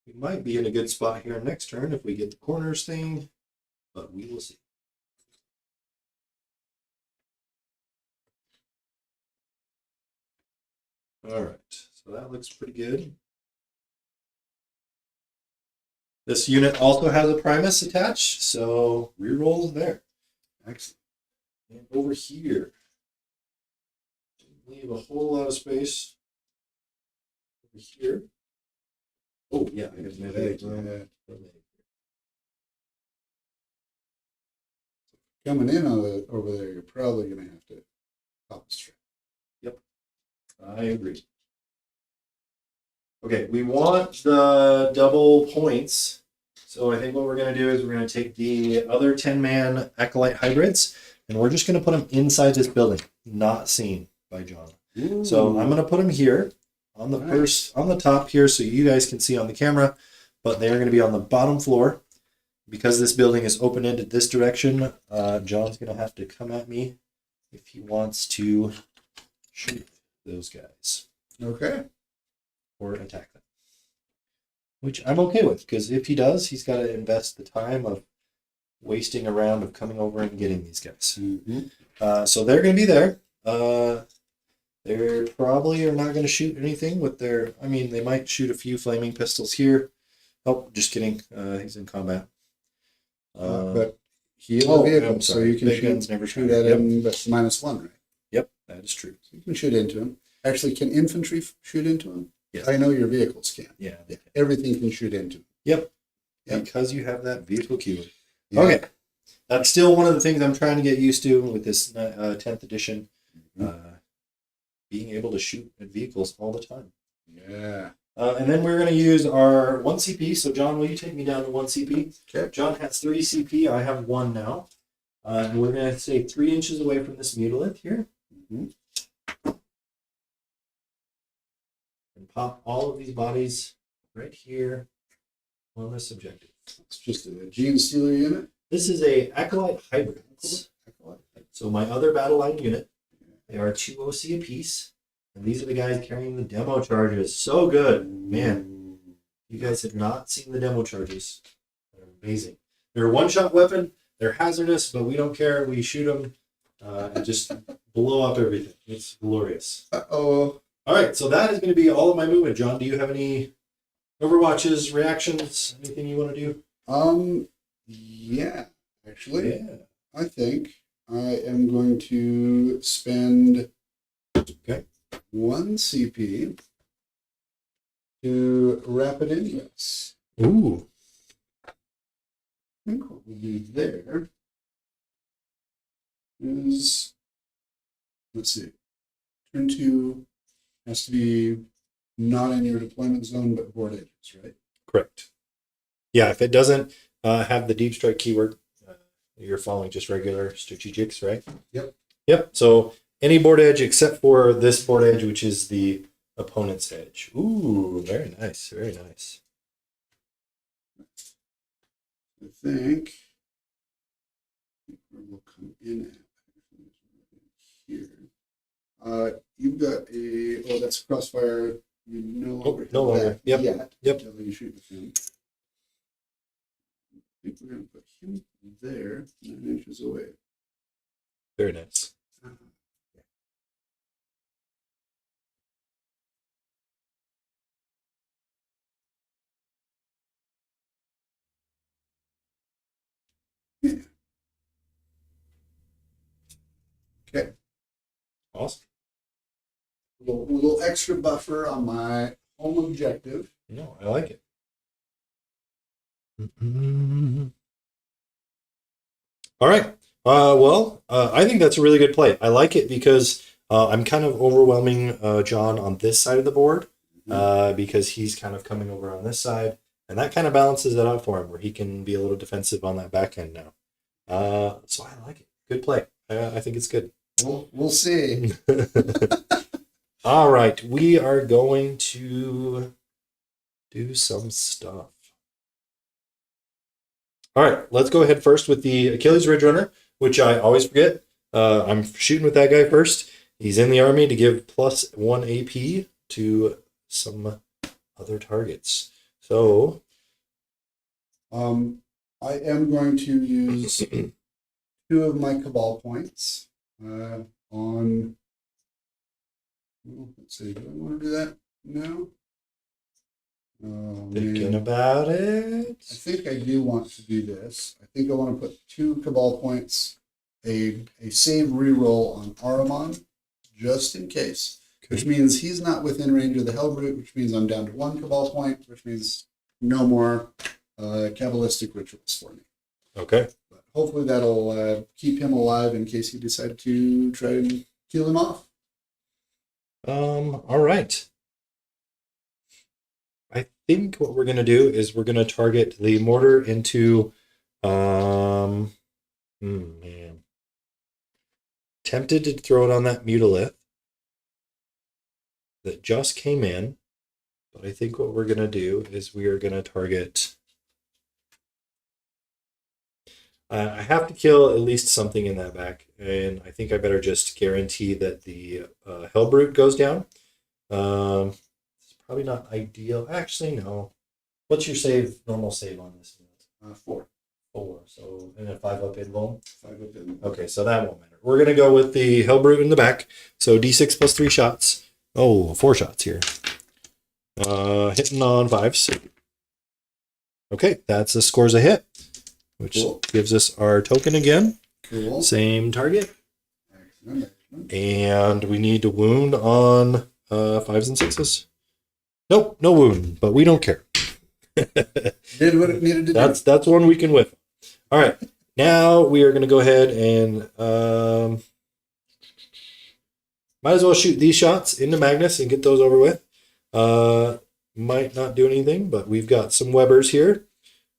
S2: we might be in a good spot here next turn if we get the corners thing, but we will see. All right, so that looks pretty good. This unit also has a Primus attached, so rerolls there.
S1: Excellent.
S2: And over here, leave a whole lot of space. Over here. Oh yeah, I got my bag.
S1: Coming in over there, you're probably going to have to pop the strip.
S2: Yep, I agree. Okay, we want the double points. So I think what we're going to do is we're going to take the other 10-man Acolyte hybrids, and we're just going to put them inside this building, not seen by John.
S1: Ooh.
S2: So I'm going to put them here on the on the top here, so you guys can see on the camera, but they're going to be on the bottom floor. Because this building is open-ended this direction, John's going to have to come at me if he wants to shoot those guys.
S1: Okay.
S2: Or attack them. Which I'm okay with, because if he does, he's got to invest the time of wasting a round of coming over and getting these guys.
S1: Mm-hmm.
S2: So they're going to be there. They probably are not going to shoot anything with their... I mean, they might shoot a few flaming pistols here. Oh, just kidding. He's in combat.
S1: But he is a vehicle, so you can shoot at him, but -1, right?
S2: Yep, that is true.
S1: So you can shoot into him. Actually, can infantry shoot into him?
S2: Yes.
S1: I know your vehicles can.
S2: Yeah.
S1: Everything can shoot into him.
S2: Yep.
S1: Yep.
S2: Because you have that vehicle keyword.
S1: Yeah.
S2: Okay. That's still one of the things I'm trying to get used to with this 10th edition. Being able to shoot at vehicles all the time.
S1: Yeah.
S2: And then we're going to use our 1 CP. So, John, will you take me down to 1 CP?
S1: Okay.
S2: John has 3 CP. I have 1 now. And we're going to stay 3 inches away from this mutolith here.
S1: Mm-hmm.
S2: And pop all of these bodies right here on this objective.
S1: It's just a Genestealer unit.
S2: This is a Acolyte Hybrids. So my other battle line unit, they are 2 OC apiece. And these are the guys carrying the demo charges. So good. Man, you guys have not seen the demo charges. They're amazing. They're a one-shot weapon. They're hazardous, but we don't care. We shoot them and just blow up everything. It's glorious.
S1: Uh-oh.
S2: All right, so that is going to be all of my movement. John, do you have any Overwatches, reactions, anything you want to do?
S1: Yeah, actually.
S2: Yeah.
S1: I think I am going to spend 1 CP to Rapid Ingress.
S2: Ooh.
S1: I think what we'll do there is, let's see, turn 2 has to be not in your deployment zone, but board edges, right?
S2: Correct. Yeah, if it doesn't have the deep strike keyword, you're following just regular strategics, right?
S1: Yep.
S2: Yep. So any board edge except for this board edge, which is the opponent's edge. Ooh, very nice. Very nice.
S1: I think where we'll come in at here. You've got a that's crossfire. You no longer
S2: no longer.
S1: That
S2: Yep.
S1: yet
S2: Yep.
S1: until you shoot with him. I think we're going to put him there, 9 inches away.
S2: Very nice.
S1: Yeah. Okay.
S2: Awesome.
S1: Little extra buffer on my home objective.
S2: No, I like it. All right. I think that's a really good play. I like it because I'm kind of overwhelming John on this side of the board because he's kind of coming over on this side, and that kind of balances it out for him where he can be a little defensive on that back end now. So I like it. Good play. I think it's good.
S1: We'll see.
S2: All right. We are going to do some stuff. All right, let's go ahead first with the Achilles Ridge Runner, which I always forget. I'm shooting with that guy first. He's in the army to give +1 AP to some other targets. So,
S1: I am going to use 2 of my Cabal points on Well, let's see. Do I want to do that now?
S2: Thinking
S1: Man.
S2: about it.
S1: I think I do want to do this. I think I want to put 2 Cabal points, a save reroll on Ahriman, just in case. Which means he's not within range of the Hellbrute, which means I'm down to 1 Cabal point, which means no more Kabbalistic rituals for me.
S2: Okay.
S1: But hopefully that'll keep him alive in case you decide to try and kill him off.
S2: All right. I think what we're gonna do is we're gonna target the mortar into man. Tempted to throw it on that Mutilith that just came in, but I think what we're gonna do is we are gonna target. I have to kill at least something in that back, and I think I better just guarantee that the Hellbrute goes down. It's probably not ideal. Actually, no. What's your normal save on this unit?
S1: 4.
S2: 4. So, and a 5 up invuln?
S1: 5 up in.
S2: Okay, so that won't matter. We're going to go with the Hellbrute in the back. So D6 plus 3 shots. Oh, 4 shots here. Hitting on 5s. Okay, that's the score's a hit, which gives us our token again.
S1: Cool.
S2: Same target.
S1: Excellent.
S2: And we need to wound on 5s and 6s. Nope, no wound, but we don't care.
S1: Did what it needed to do.
S2: That's one we can whiff. All right, now we are going to go ahead and might as well shoot these shots into Magnus and get those over with. Might not do anything, but we've got some Webbers here.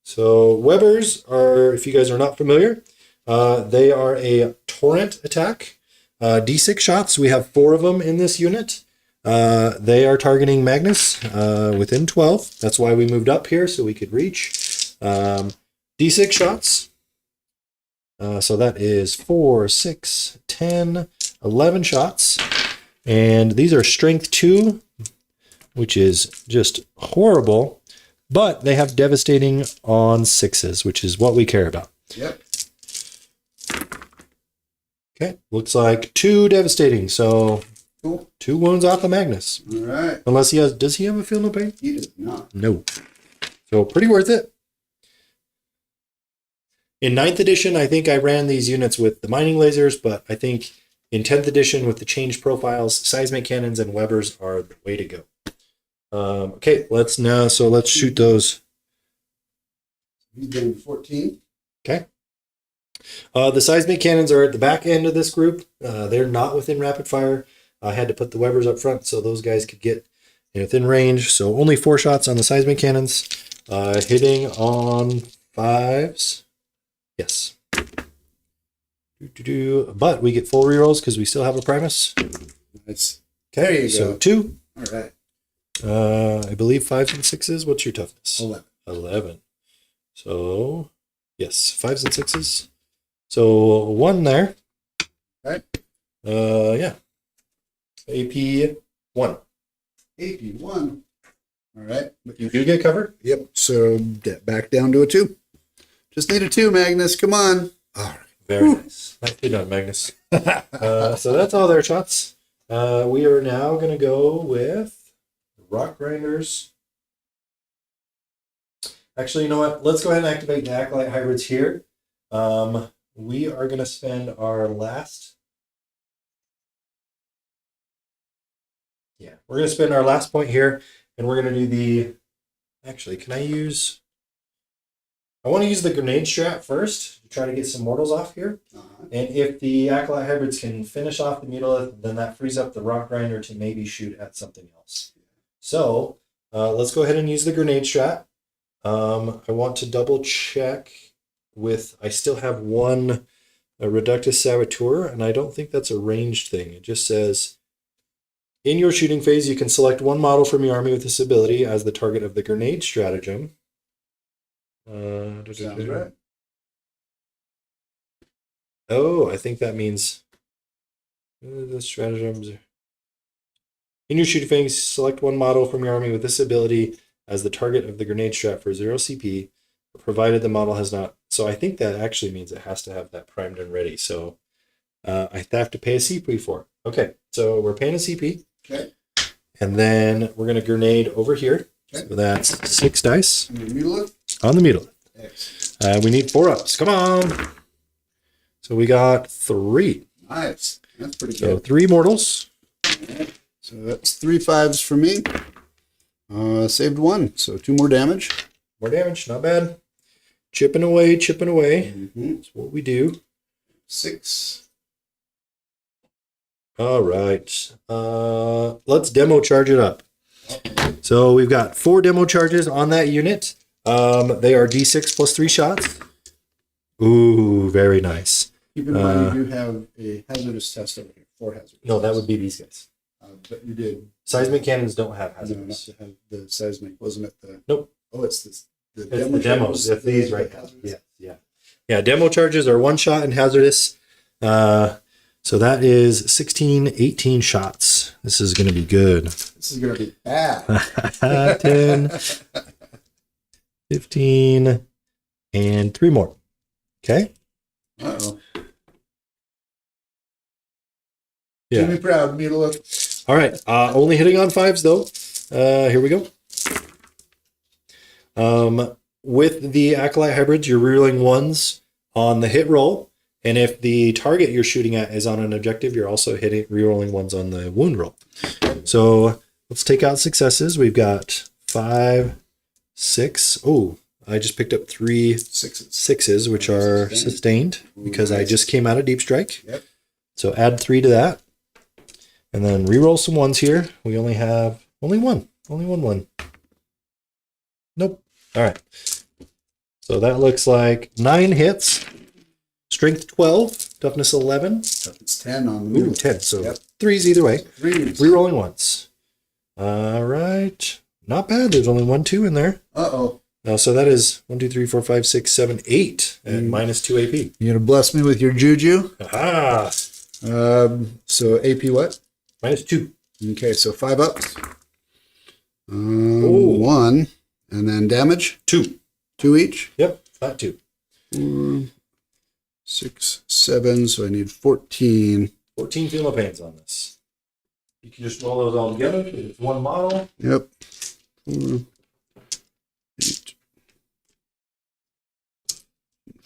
S2: So Webbers are, if you guys are not familiar, they are a torrent attack. D6 shots. We have 4 of them in this unit. They are targeting Magnus within 12. That's why we moved up here, so we could reach. D6 shots. So that is 4, 6, 10, 11 shots. And these are strength 2, which is just horrible. But they have devastating on 6s, which is what we care about.
S1: Yep.
S2: Okay, looks like 2 devastating. So
S1: Cool.
S2: 2 wounds off of Magnus.
S1: All right.
S2: Unless he has, does he have a feel no pain?
S1: He does not.
S2: No. So pretty worth it. In 9th edition, I think I ran these units with the mining lasers, but I think in 10th edition with the changed profiles, seismic cannons and Webbers are the way to go. Okay, let's shoot those.
S1: He's doing 14.
S2: Okay. The seismic cannons are at the back end of this group. They're not within rapid fire. I had to put the Webbers up front so those guys could get within range. So only 4 shots on the seismic cannons. Hitting on 5s. Yes. But we get full rerolls because we still have a Primus.
S1: Nice.
S2: Okay,
S1: There you
S2: so
S1: go.
S2: 2.
S1: All right.
S2: I believe 5s and 6s. What's your toughness?
S1: 11.
S2: 11. So, yes, 5s and 6s. So 1 there.
S1: Right.
S2: Yeah. AP 1.
S1: AP 1. All right.
S2: But you do get covered?
S1: Yep. So back down to a 2. Just need a 2, Magnus. Come on. All right.
S2: Very nice. Nicely done, Magnus. So that's all their shots. We are now going to go with Rock Grinders. Actually, you know what? Let's go ahead and activate the Acolyte Hybrids here. We are going to spend our last... Yeah, we're going to spend our last point here, and we're going to do the... Actually, can I use... I want to use the grenade strat first to try to get some mortals off here. And if the Acolyte Hybrids can finish off the Mutilith, then that frees up the Rock Grinder to maybe shoot at something else. So let's go ahead and use the grenade strat. I want to double check with, I still have one Reductus Saboteur, and I don't think that's a ranged thing. It just says, in your shooting phase, you can select one model from your army with this ability as the target of the grenade stratagem.
S1: Sounds right.
S2: Oh, I think that means the stratagems. In your shooting phase, select one model from your army with this ability as the target of the grenade strat for 0 CP, provided the model has not. So I think that actually means it has to have that primed and ready. So I have to pay a CP for it. Okay, so we're paying a CP.
S1: Okay.
S2: And then we're going to grenade over here.
S1: Okay.
S2: So that's 6 dice
S1: And the mutolith?
S2: on the mutolith.
S1: Excellent.
S2: We need 4 ups. Come on. So we got 3.
S1: Nice. That's pretty
S2: So
S1: good.
S2: 3 mortals.
S1: So that's 3 5s for me. Saved 1, so 2 more damage.
S2: More damage. Not bad. Chipping away, chipping away.
S1: Mm-hmm.
S2: That's what we do.
S1: 6.
S2: All right. Let's demo charge it up. So we've got 4 demo charges on that unit. They are D6 plus 3 shots. Ooh, very nice.
S1: Keep in mind you do have a hazardous test over here. 4 hazardous.
S2: No, that would be these guys.
S1: But you did.
S2: Seismic cannons don't have
S1: No, not
S2: hazardous.
S1: to have the seismic. Wasn't it the?
S2: Nope.
S1: Oh, it's this.
S2: It's the demos.
S1: charges
S2: If these
S1: that
S2: right
S1: are
S2: now.
S1: hazardous.
S2: Yeah. Demo charges are 1 shot and hazardous. So that is 16, 18 shots. This is going to be good.
S1: This is gonna be bad.
S2: 10, 15, and 3 more. Okay.
S1: Uh-oh.
S2: Yeah.
S1: Do me proud, Mutolith.
S2: All right. Only hitting on 5s though. Here we go. With the Acolyte hybrids, you're rerolling 1s on the hit roll, and if the target you're shooting at is on an objective, you're also rerolling 1s on the wound roll. So let's take out successes. We've got 5, 6. Oh, I just picked up 3 6s, which are sustained because I just came out of Deep Strike.
S1: Yep.
S2: So add 3 to that. And then reroll some 1s here. We only have one. Only one. Nope. All right. So that looks like 9 hits. Strength 12, toughness 11.
S1: It's 10 on the
S2: Ooh,
S1: Mutolith.
S2: 10. So
S1: Yep.
S2: 3s either way.
S1: 3s.
S2: Rerolling once. All right. Not bad. There's only 1, 2 in there.
S1: Uh-oh.
S2: So that is 1, 2, 3, 4, 5, 6, 7, 8 and minus 2 AP.
S1: You gonna bless me with your juju?
S2: Aha!
S1: So AP what?
S2: Minus 2.
S1: Okay, so 5 ups.
S2: Ooh.
S1: 1. And then damage?
S2: 2.
S1: 2 each?
S2: Yep, flat 2.
S1: 4, 6, 7. So I need 14.
S2: 14 feel no pains on this. You can just roll those all together. It's 1 model.
S1: Yep. 4, 8,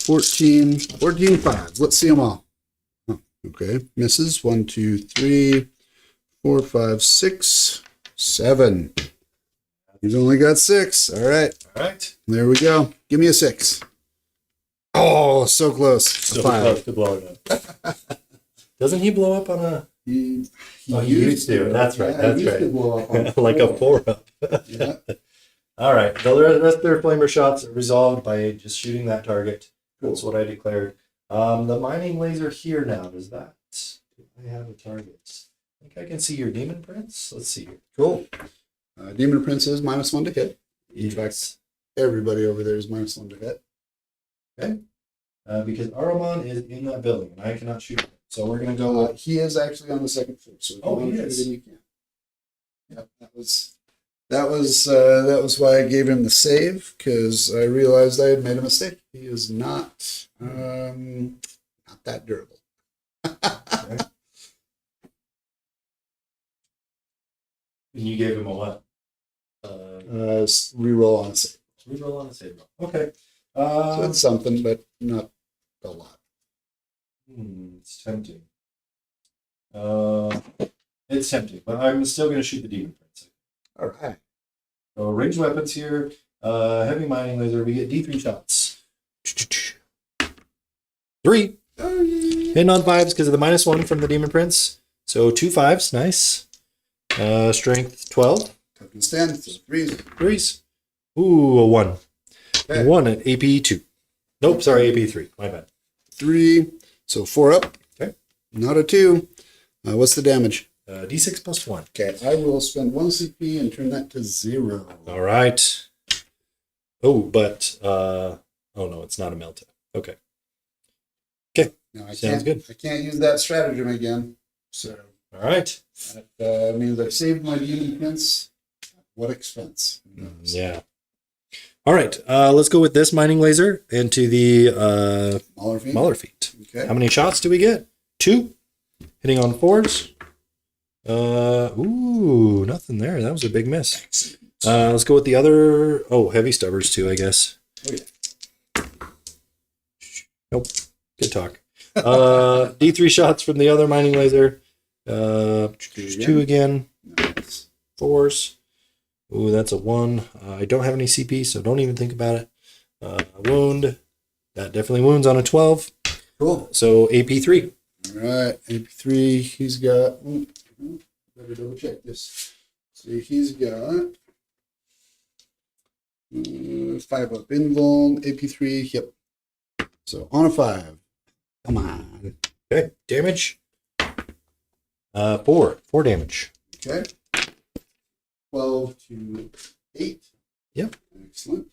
S1: 14. 14 5. Let's see them all. Oh, okay. Misses. 1, 2, 3, 4, 5, 6, 7. He's only got 6. All right.
S2: All right.
S1: There we go. Give me a 6. Oh, so close.
S2: So
S1: A 5.
S2: close to blowing up. Doesn't he blow up on a...
S1: He
S2: used to. That's right. That's
S1: he used
S2: right.
S1: to blow up on
S2: like a 4-up.
S1: Yeah.
S2: All right. The rest of their flamer shots are resolved by just shooting that target. That's what I declared. The mining laser here now. Does that... Do I have a target? I think I can see your Demon Prince. Let's see here.
S1: Cool. Demon Prince is -1 to hit. In
S2: Yes.
S1: fact, everybody over there is -1 to hit.
S2: Okay. Because Ahriman is in that building, and I cannot shoot him. So we're going to go...
S1: He is actually on the 2nd floor. So if
S2: Oh,
S1: you want
S2: he
S1: to
S2: is.
S1: shoot him, you can. Yep, that was why I gave him the save, because I realized I had made a mistake. He is not that durable.
S2: Okay. And you gave him a what?
S1: Reroll on a save.
S2: Reroll on a save roll. Okay.
S1: So it's something, but not a lot.
S2: It's tempting. It's tempting, but I'm still going to shoot the Demon Prince.
S1: All right.
S2: So ranged weapons here. Heavy mining laser. We get D3 shots. 3. Hitting on 5s because of the -1 from the Demon Prince. So 2 5s. Nice. Strength 12.
S1: Toughness 10. So 3s.
S2: 3s. Ooh, a 1.
S1: Okay.
S2: 1 at AP 2. Nope, sorry, AP 3. My bad.
S1: 3. So 4 up.
S2: Okay.
S1: Not a 2. What's the damage?
S2: D6 plus 1.
S1: Okay, I will spend 1 CP and turn that to 0.
S2: All right. Oh, but oh no, it's not a melta. Okay.
S1: Now I
S2: Sounds
S1: can't,
S2: good.
S1: I can't use that stratagem again. So
S2: All right.
S1: that means I've saved my Demon Prince. At what expense? Who knows?
S2: Yeah. All right. Let's go with this mining laser into the
S1: Mauler Fiend?
S2: Mauler feet.
S1: Okay.
S2: How many shots do we get? 2. Hitting on 4s. Ooh, nothing there. That was a big miss. Let's go with the other. Oh, heavy stubbers too, I guess.
S1: Oh, yeah.
S2: Nope. Good talk. D3 shots from the other mining laser. 2 again.
S1: Nice.
S2: 4s. Ooh, that's a 1. I don't have any CP, so don't even think about it. Wound. That definitely wounds on a 12.
S1: Cool.
S2: So AP3.
S1: All right. AP3, he's got. Better double check this. See, he's got 5 up invuln, AP3. Yep. So on a 5. Come on.
S2: Okay. Damage. 4 damage.
S1: Okay. 12 to 8.
S2: Yep.
S1: Excellent.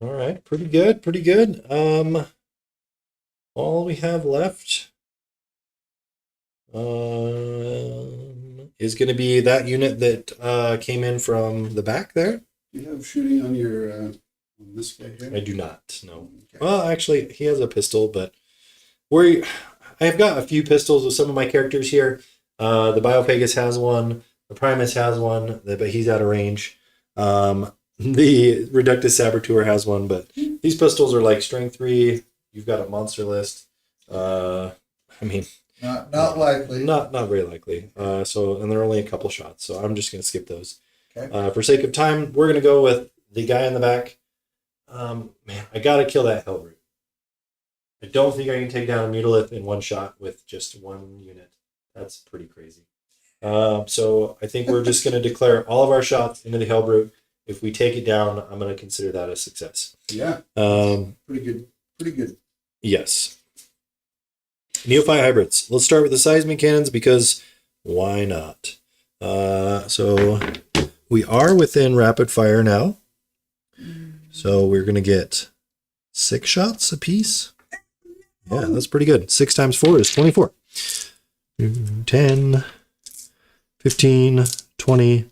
S2: All right. Pretty good. Pretty good. All we have left is going to be that unit that came in from the back there.
S1: Do you have shooting on your on this guy here?
S2: I do not. No.
S1: Okay.
S2: Well, actually, he has a pistol, but I have got a few pistols with some of my characters here. The Biopegus has one. The Primus has one, but he's out of range. The Reductus Saboteur has one, but these pistols are like strength 3. You've got a monster list. I mean,
S1: not likely.
S2: Not very likely. And they're only a couple shots, so I'm just going to skip those.
S1: Okay.
S2: For sake of time, we're going to go with the guy in the back. Man, I got to kill that Hellbrute. I don't think I can take down a Mutalith in one shot with just one unit. That's pretty crazy. So I think we're just going to declare all of our shots into the Hellbrute. If we take it down, I'm going to consider that a success.
S1: Yeah. Pretty good. Pretty good.
S2: Yes. Neophyte hybrids. Let's start with the seismic cannons because why not? So we are within rapid fire now. So we're going to get 6 shots apiece. Yeah, that's pretty good. 6 times 4 is 24. 10, 15, 20,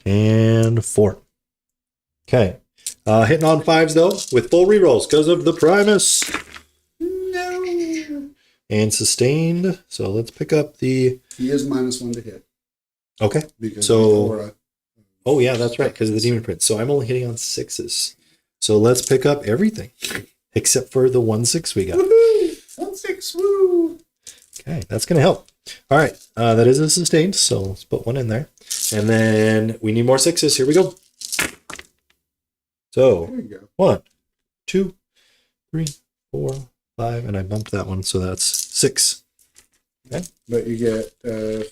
S2: and 4. Okay. Hitting on 5s, though, with full rerolls because of the Primus.
S1: No.
S2: And sustained. So let's pick up the...
S1: He is -1 to hit.
S2: Okay.
S1: Because
S2: So... Oh, yeah, that's right, because of the Demon Prince. So I'm only hitting on 6s. So let's pick up everything, except for the 1/6 we got.
S1: Woohoo! 1/6, woo!
S2: Okay, that's going to help. All right, that is a sustained, so let's put 1 in there. And then we need more 6s. Here we go. So,
S1: There you go.
S2: 1, 2, 3, 4, 5, and I bumped that one, so that's 6. Okay.
S1: But you get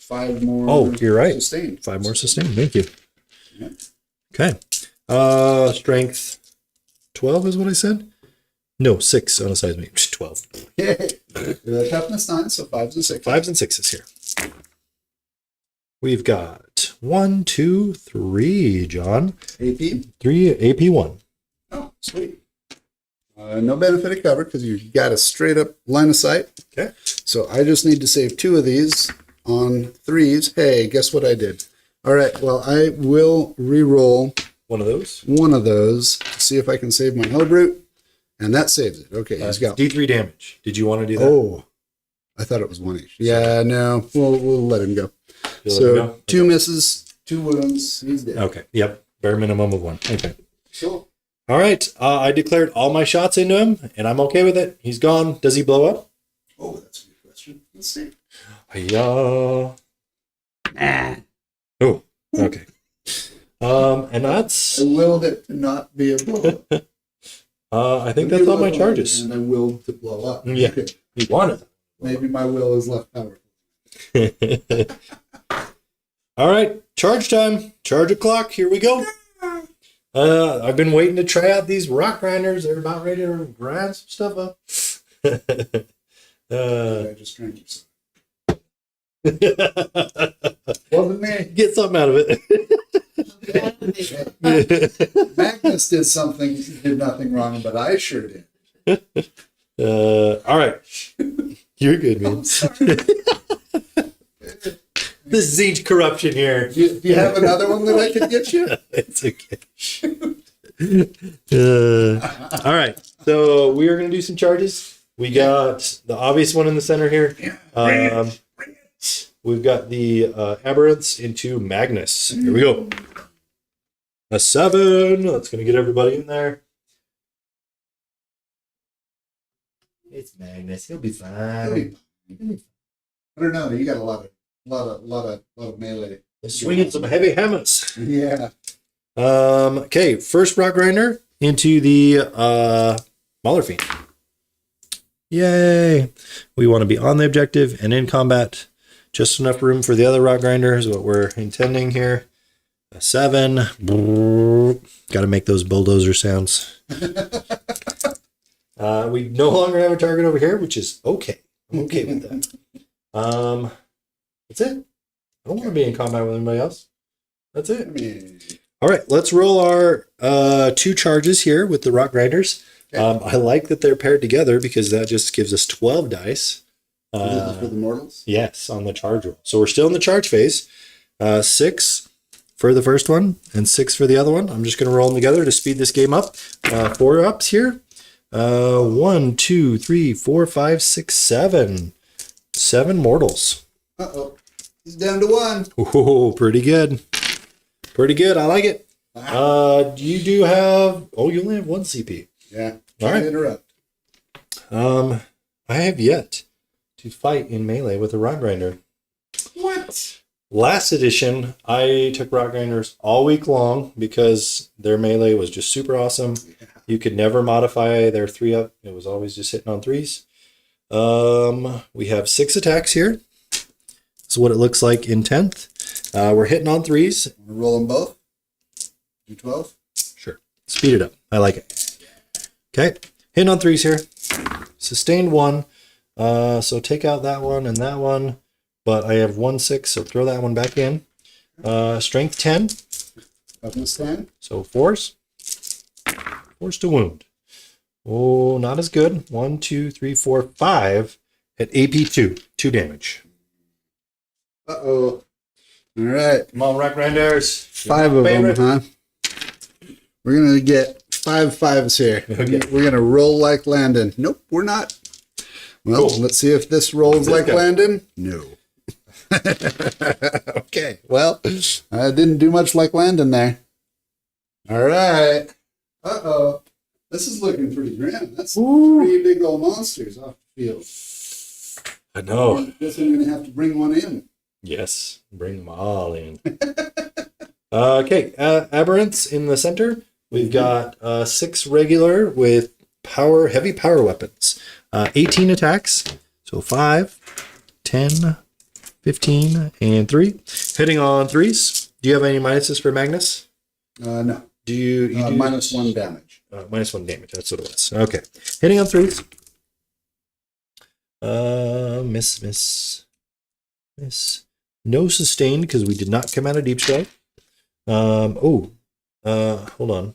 S1: 5 more.
S2: Oh, you're right.
S1: Sustained.
S2: 5 more sustained. Thank you.
S1: Yeah.
S2: Okay. Strength 12 is what I said? No, 6 on a seismic. 12.
S1: Toughness 9, so 5s and 6s.
S2: 5s and 6s here. We've got 1, 2, 3, John.
S1: AP.
S2: 3 AP1.
S1: Oh, sweet. No benefit of cover because you got a straight up line of sight.
S2: Okay.
S1: So I just need to save 2 of these on 3s. Hey, guess what I did? All right. Well, I will re-roll
S2: One of those.
S1: one of those to see if I can save my Hellbrute, and that saves it. Okay, he's got.
S2: D3 damage. Did you want to do that?
S1: Oh, I thought it was 1 each. Yeah, no, we'll let him go.
S2: You'll let
S1: So
S2: him go?
S1: 2 misses, 2 wounds. He's dead.
S2: Okay. Yep. Bare minimum of 1. Okay.
S1: Cool.
S2: All right. I declared all my shots into him, and I'm okay with it. He's gone. Does he blow up?
S1: Oh, that's a good question. Let's see.
S2: Yeah.
S1: Nah.
S2: Oh. Okay. And that's.
S1: I willed it to not be a blow up.
S2: I think that's all my charges.
S1: And I willed to blow up.
S2: Yeah.
S1: Okay.
S2: You wanted.
S1: Maybe my will is left powerful.
S2: All right, charge time. Charge o'clock. Here we go. I've been waiting to try out these rock grinders. They're about ready to grind some stuff up.
S1: I just drank yourself. Wasn't me.
S2: Get something out of it.
S1: Magnus did nothing wrong, but I sure did.
S2: All right. You're good, man.
S1: I'm sorry.
S2: This is Tzeentch corruption here.
S1: Do you have another one that I could get you?
S2: It's okay. All right. So we are going to do some charges. We got the obvious one in the center here. we've got the Aberrants into Magnus. Here we go. A 7. That's going to get everybody in there. It's Magnus. He'll be fine.
S1: I don't know. You got a lot of melee.
S2: Swinging some heavy hammers.
S1: Yeah.
S2: Okay, first Rock Grinder into the Mauler Fiend. Yay! We want to be on the objective and in combat. Just enough room for the other Rock Grinder is what we're intending here. A 7. Got to make those bulldozer sounds. We no longer have a target over here, which is okay. I'm okay with that. That's it. I don't want to be in combat with anybody else. That's it. All right, let's roll our 2 charges here with the Rock Grinders. Okay. I like that they're paired together because that just gives us 12 dice.
S1: For the mortals?
S2: Yes, on the charge roll. So we're still in the charge phase. 6 for the first one and 6 for the other one. I'm just going to roll them together to speed this game up. 4 ups here. 1, 2, 3, 4, 5, 6, 7. 7 mortals.
S1: Uh-oh. He's down to 1.
S2: Oh, pretty good. Pretty good. I like it.
S1: Wow.
S2: You do have... Oh, you only have 1 CP.
S1: Yeah.
S2: All right.
S1: Interrupt.
S2: I have yet to fight in melee with a Rock Grinder.
S1: What?
S2: Last edition, I took Rock Grinders all week long because their melee was just super awesome. Yeah. You could never modify their 3-up. It was always just hitting on 3s. We have 6 attacks here. This is what it looks like in 10th. We're hitting on 3s.
S1: Roll them both? Do 12?
S2: Sure. Speed it up. I like it. Okay. Hitting on 3s here. Sustained 1. So take out that one and that one. But I have 1 6, so throw that one back in. Strength 10.
S1: Toughness 10.
S2: So force. Force to wound. Oh, not as good. 1, 2, 3, 4, 5 at AP 2. 2 damage.
S1: Uh-oh. All right.
S2: Come on, Rock Grinders.
S1: 5 of them, huh? We're going to get 5 5s here.
S2: Okay.
S1: We're going to roll like Landon. Nope, we're not. Well,
S2: Cool.
S1: Let's see if this rolls like
S2: guy?
S1: Landon. No. Okay. Well, I didn't do much like Landon there. All right. Uh-oh. This is looking pretty grim. That's 3 big old monsters off the field.
S2: I know.
S1: Guess I'm going to have to bring one in.
S2: Yes. Bring them all in. Okay. Aberrants in the center. We've got 6 regular with heavy power weapons. 18 attacks. So 5, 10, 15, and 3. Hitting on 3s. Do you have any minuses for Magnus?
S1: No.
S2: Do you do
S1: minus 1 damage.
S2: minus 1 damage. That's what it was. Okay. Hitting on 3s. Miss. No sustained because we did not come out of Deep Strike. Hold on.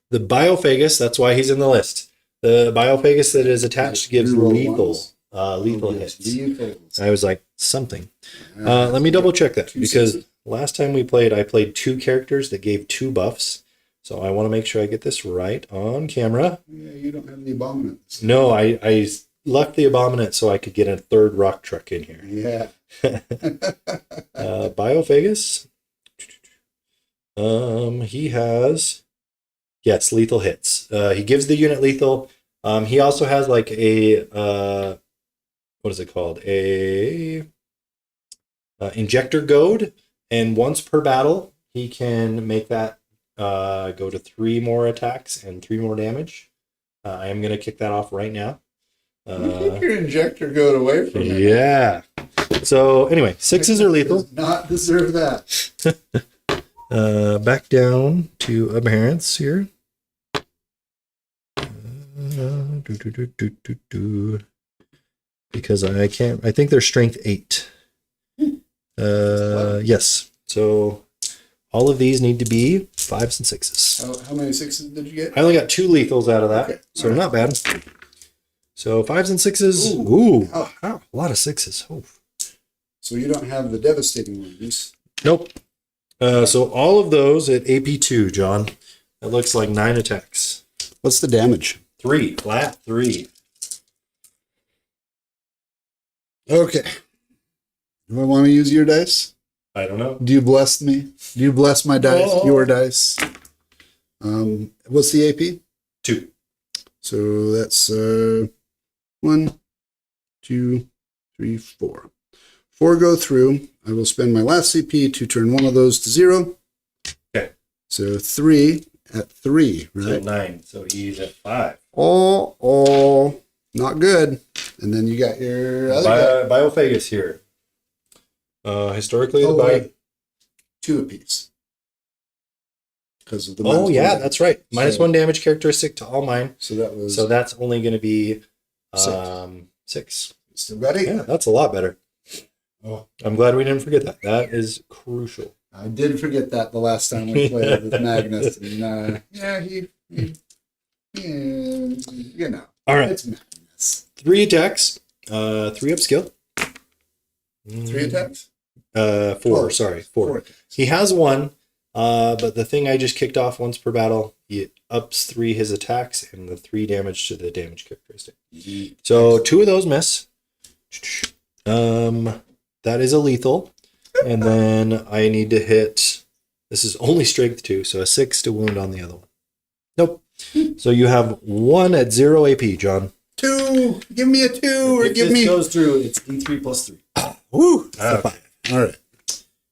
S2: The Biophagus, that's why he's in the list. The Biophagus that is attached gives lethal hits. I was like, something. Let me double check that because last time we played, I played 2 characters that gave 2 buffs. So I want to make sure I get this right on camera.
S1: Yeah, you don't have the Abominants.
S2: No, I left the Abominant so I could get a 3rd rock truck in here.
S1: Yeah.
S2: Biophagus. He has, yes, lethal hits. He gives the unit lethal. He also has like a, what is it called? Injector goad. And once per battle, he can make that go to 3 more attacks and 3 more damage. I am going to kick that off right now.
S1: Keep your injector goad away from me.
S2: Yeah. So anyway, 6s are lethal.
S1: Does not deserve that.
S2: Back down to Aberrants here. Because I think they're strength 8. Yes. So all of these need to be 5s and 6s.
S1: How many 6s did you get?
S2: I only got 2 lethals out of that. Okay. So not bad. So 5s and 6s. Ooh. Oh, a lot of 6s. Oh.
S1: So you don't have the devastating ones.
S2: Nope. So all of those at AP2, John. That looks like 9 attacks.
S1: What's the damage?
S2: 3. Flat 3.
S1: Okay. Do I want to use your dice?
S2: I don't know.
S1: Do you bless me? Do you bless my dice?
S2: Oh.
S1: Your dice. What's the AP?
S2: 2.
S1: So that's 1, 2, 3, 4. 4 go through. I will spend my last CP to turn one of those to 0.
S2: Okay.
S1: So 3 at 3,
S2: So
S1: right?
S2: 9. So he's at 5.
S1: Oh, not good. And then you got your other guy.
S2: Biophagus here. Historically,
S1: Oh,
S2: the
S1: wait. 2 apiece. Because of the
S2: Oh,
S1: minus
S2: yeah,
S1: one.
S2: that's right.
S1: So-
S2: -1 damage characteristic to all mine.
S1: So that was
S2: So that's only going to be
S1: 6.
S2: 6.
S1: Still got 8.
S2: Yeah, that's a lot better.
S1: Oh,
S2: I'm glad we didn't forget that. That is crucial.
S1: I did forget that the last time we played with Magnus. And, you know,
S2: All right.
S1: it's Magnus.
S2: 3 attacks. 3 up skill.
S1: 3 attacks?
S2: 4.
S1: Four.
S2: Sorry,
S1: 4
S2: 4.
S1: attacks.
S2: He has 1, but the thing I just kicked off once per battle, he ups 3 his attacks and the 3 damage to the damage characteristic. So 2 of those miss. That is a lethal. And then I need to hit, this is only strength 2, so a 6 to wound on the other one. Nope. So you have 1 at 0 AP, John.
S1: 2! Give me a 2 or
S2: If
S1: give
S2: this
S1: me.
S2: goes through, it's D3 plus 3.
S1: Woo!
S2: Ah,
S1: That's a 5. All right.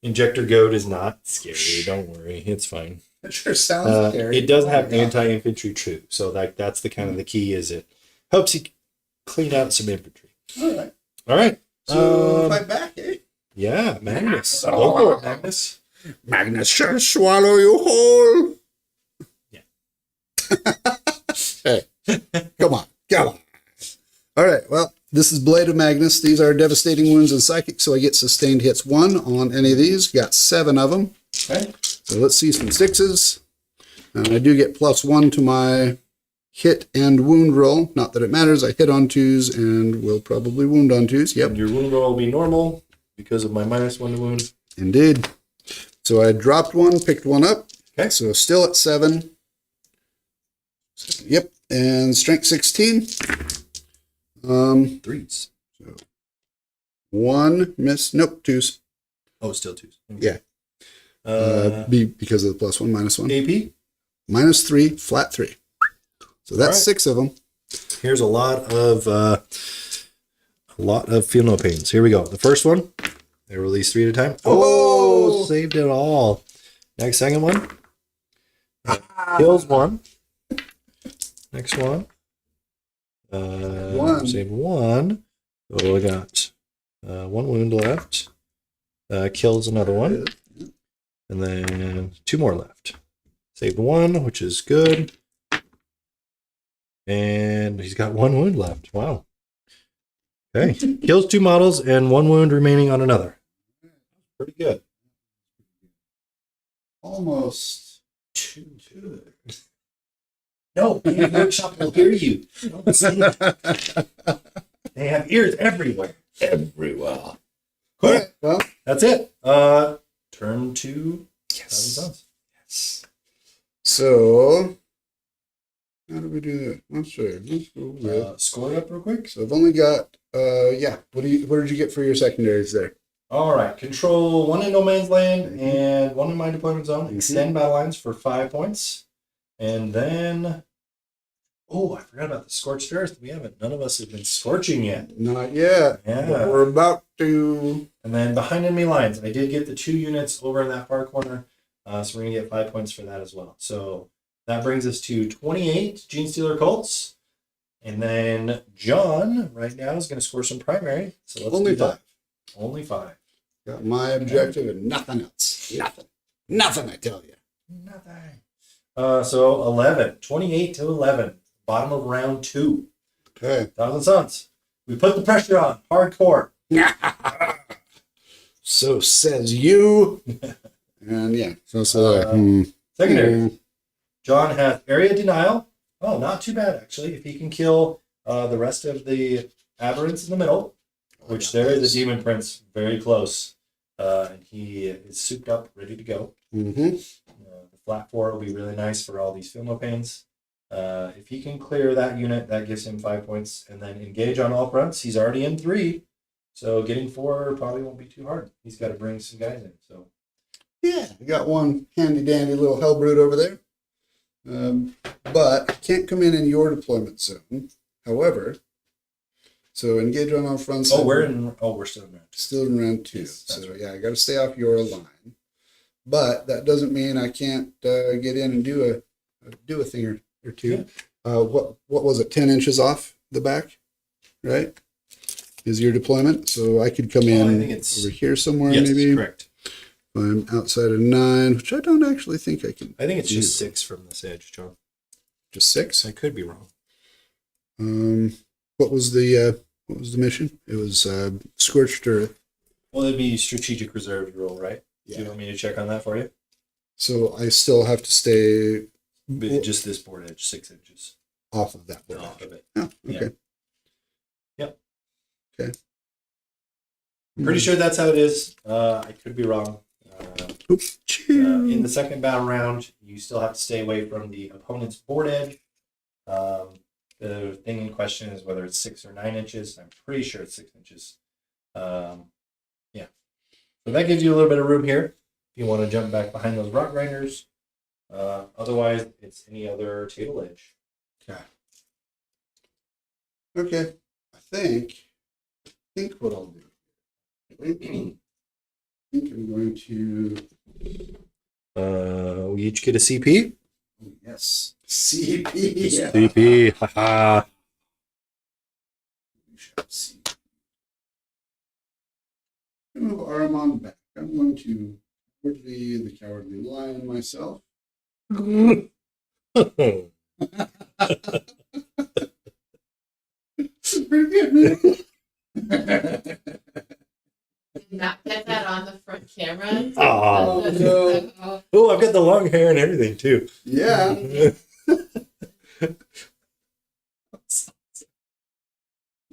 S2: Injector goat is not scary. Don't worry, it's fine.
S1: That sure sounds scary.
S2: It does have
S1: Oh, God.
S2: anti-infantry too, so that's the kind of the key. Is it helps you clean out some infantry.
S1: All right.
S2: All right.
S1: So, fight back, eh?
S2: Yeah, Magnus. Go for it, Magnus.
S1: Magnus shall swallow you whole.
S2: Yeah.
S1: Hey, come on. All right, well, this is Blade of Magnus. These are devastating wounds and psychic, so I get sustained hits 1 on any of these. Got 7 of them.
S2: Okay.
S1: So let's see some 6s. And I do get +1 to my hit and wound roll. Not that it matters. I hit on 2s and will probably wound on 2s. Yep,
S2: And your wound roll will be normal because of my -1 to wound.
S1: indeed. So I dropped 1, picked 1 up.
S2: Okay.
S1: So still at 7. Yep, and strength 16.
S2: 3s.
S1: 1 miss. Nope, 2s.
S2: Oh, still 2s.
S1: Yeah. Because of the +1, -1.
S2: AP.
S1: -3, flat 3. So that's
S2: All right.
S1: 6 of them.
S2: Here's a lot of feel no pains. Here we go. The first one, they release 3 at a time. Oh, saved it all. Next, second one, kills 1. Next one,
S1: One.
S2: save 1. So we got 1 wound left. Kills another one, and then 2 more left. Saved 1, which is good. And he's got 1 wound left. Wow. Okay. Kills 2 models and 1 wound remaining on another. Pretty good.
S1: Almost.
S2: Too good. No, Game Workshop will hear you. Don't see it. They have ears everywhere. Everywhere.
S1: All
S2: Cool.
S1: right, well,
S2: That's it. Turn to Seven Sons.
S1: yes. So, how do we do that? Let's see. Let's go with.
S2: Score it up real quick.
S1: So I've only got. Yeah. What did you get for your secondaries there?
S2: All right. Control 1 in No Man's Land and 1 in my deployment zone. Extend battle lines for 5 points. And then, I forgot about the Scorched Earth. None of us have been scorching yet.
S1: Not yet.
S2: Yeah.
S1: But we're about to.
S2: And then behind enemy lines, I did get the 2 units over in that far corner. So we're going to get 5 points for that as well. So that brings us to 28 Genestealer Cults. And then John, right now, is going to score some primary. So let's
S1: Only
S2: do that.
S1: 5.
S2: Only 5.
S1: Got my objective and nothing else. Nothing, I tell you.
S2: Nothing. So 11. 28 to 11. Bottom of round 2.
S1: Okay.
S2: 1,000 Suns. We put the pressure on. Hardcore.
S1: So says you. And yeah. So
S2: Secondary. John has area denial. Oh, not too bad, actually. If he can kill the rest of the aberrants in the middle, which there is a demon prince very close. And he is souped up, ready to go.
S1: Mm-hmm.
S2: The flat 4 will be really nice for all these feel no pains. If he can clear that unit, that gives him 5 points. And then engage on all fronts. He's already in 3. So getting 4 probably won't be too hard. He's got to bring some guys in. So
S1: Yeah, I got one handy dandy little hellbrood over there. But can't come in your deployment zone. However, so engage on our front side.
S2: we're still in round 2.
S1: Still in round 2.
S2: Yes, that's
S1: so
S2: right.
S1: yeah, I got to stay off your line. But that doesn't mean I can't get in and do a thing or two.
S2: Yeah.
S1: What was it? 10 inches off the back, right? Is your deployment? So I could come in
S2: I think it's
S1: over here somewhere,
S2: yes,
S1: maybe.
S2: correct.
S1: I'm outside of 9, which I don't actually think I can.
S2: I think it's
S1: do.
S2: just 6 from this edge, John.
S1: Just 6.
S2: I could be wrong.
S1: What was the mission? It was scorched earth.
S2: Well, it'd be strategic reserve roll, right?
S1: Yeah.
S2: Do you want me to check on that for you?
S1: So I still have to stay
S2: But just this board edge, 6 inches
S1: off of that board.
S2: off of it.
S1: Oh, okay.
S2: Yep.
S1: Okay.
S2: I'm pretty sure that's how it is. I could be wrong. In the second battle round, you still have to stay away from the opponent's board edge. The thing in question is whether it's 6 or 9 inches. I'm pretty sure it's 6 inches. Yeah. So that gives you a little bit of room here if you want to jump back behind those rock grinders. Otherwise, it's any other table edge.
S1: Okay. I think what I'll do. I think I'm going to.
S2: We each get a CP.
S1: Oh, yes. CP. Yeah.
S2: CP. Haha.
S1: We shall see. I'm going to move Ahriman back. I'm going to the cowardly lion myself. This is pretty good, man.
S3: Did not get that on the front camera.
S2: Oh,
S1: no.
S2: Oh, I've got the long hair and everything too.
S1: Yeah.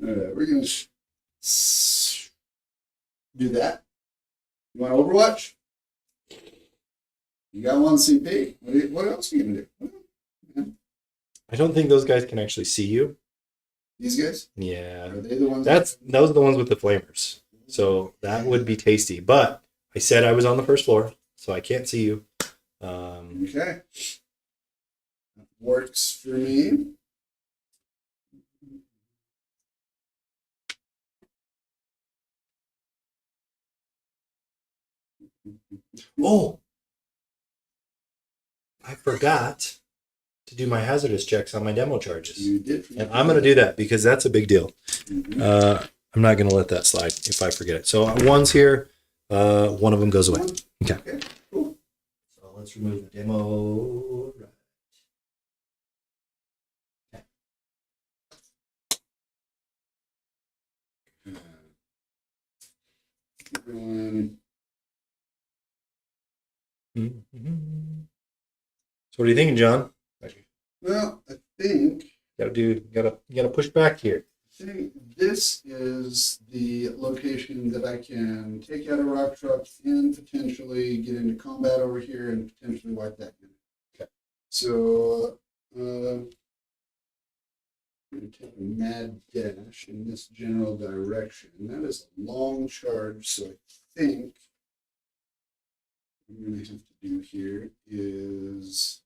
S1: All right, we're going to do that. You want Overwatch? You got one CP. What else are you going to do?
S2: I don't think those guys can actually see you.
S1: These guys?
S2: Yeah.
S1: Are they the ones?
S2: Those are the ones with the flamers. So that would be tasty. But I said I was on the first floor, so I can't see you.
S1: Okay. That works for me.
S2: Oh, I forgot to do my hazardous checks on my demo charges.
S1: You did.
S2: And I'm going to do that because that's a big deal.
S1: Mhm.
S2: I'm not going to let that slide if I forget it. So one's here. One of them goes away. Okay.
S1: Okay, cool.
S2: So let's remove the demo. Okay.
S1: Everyone.
S2: Mm-hmm. So what are you thinking, John?
S1: Well, I think
S2: Gotta push back here.
S1: this is the location that I can take out a rock truck and potentially get into combat over here and potentially wipe that unit.
S2: Okay.
S1: So I'm going to take a mad dash in this general direction. That is a long charge, so I think what I'm going to have to do here is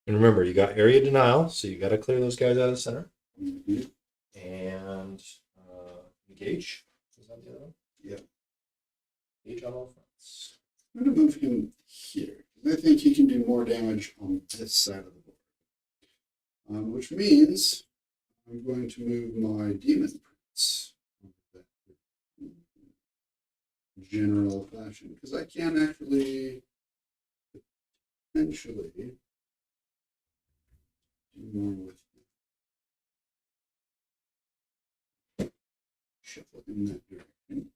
S2: And remember, you got area denial, so you got to clear those guys out of the center.
S1: mhm,
S2: And engage. Is that the other one?
S1: Yeah.
S2: Engage on all fronts.
S1: I'm going to move him here. I think he can do more damage on this side of the board. Which means I'm going to move my Demon Prince over that general fashion, because I can actually potentially do more with him. Shuffle in that direction.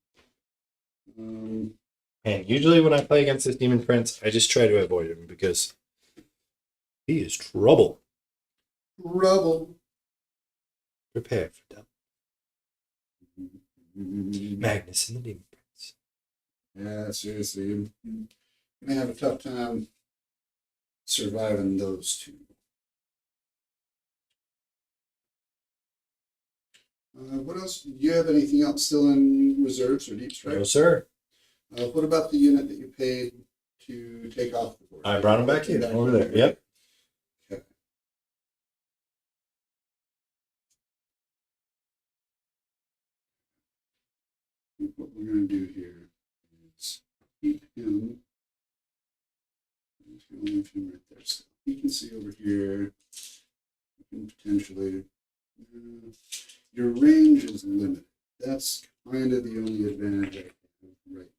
S2: And usually when I play against this Demon Prince, I just try to avoid him because he is trouble.
S1: Rubble.
S2: Prepare for double. Magnus and the Demon Prince.
S1: Yeah, seriously, you're gonna have a tough time surviving those two. What else? Do you have anything else still in reserves or deep strike?
S2: No, sir.
S1: What about the unit that you paid to take off the board?
S2: I brought him back to you over there. Yep.
S1: Okay. I think what we're going to do here is keep him. If you leave him right there, so he can see over here. You can potentially. Your range is limited. That's kind of the only advantage I have right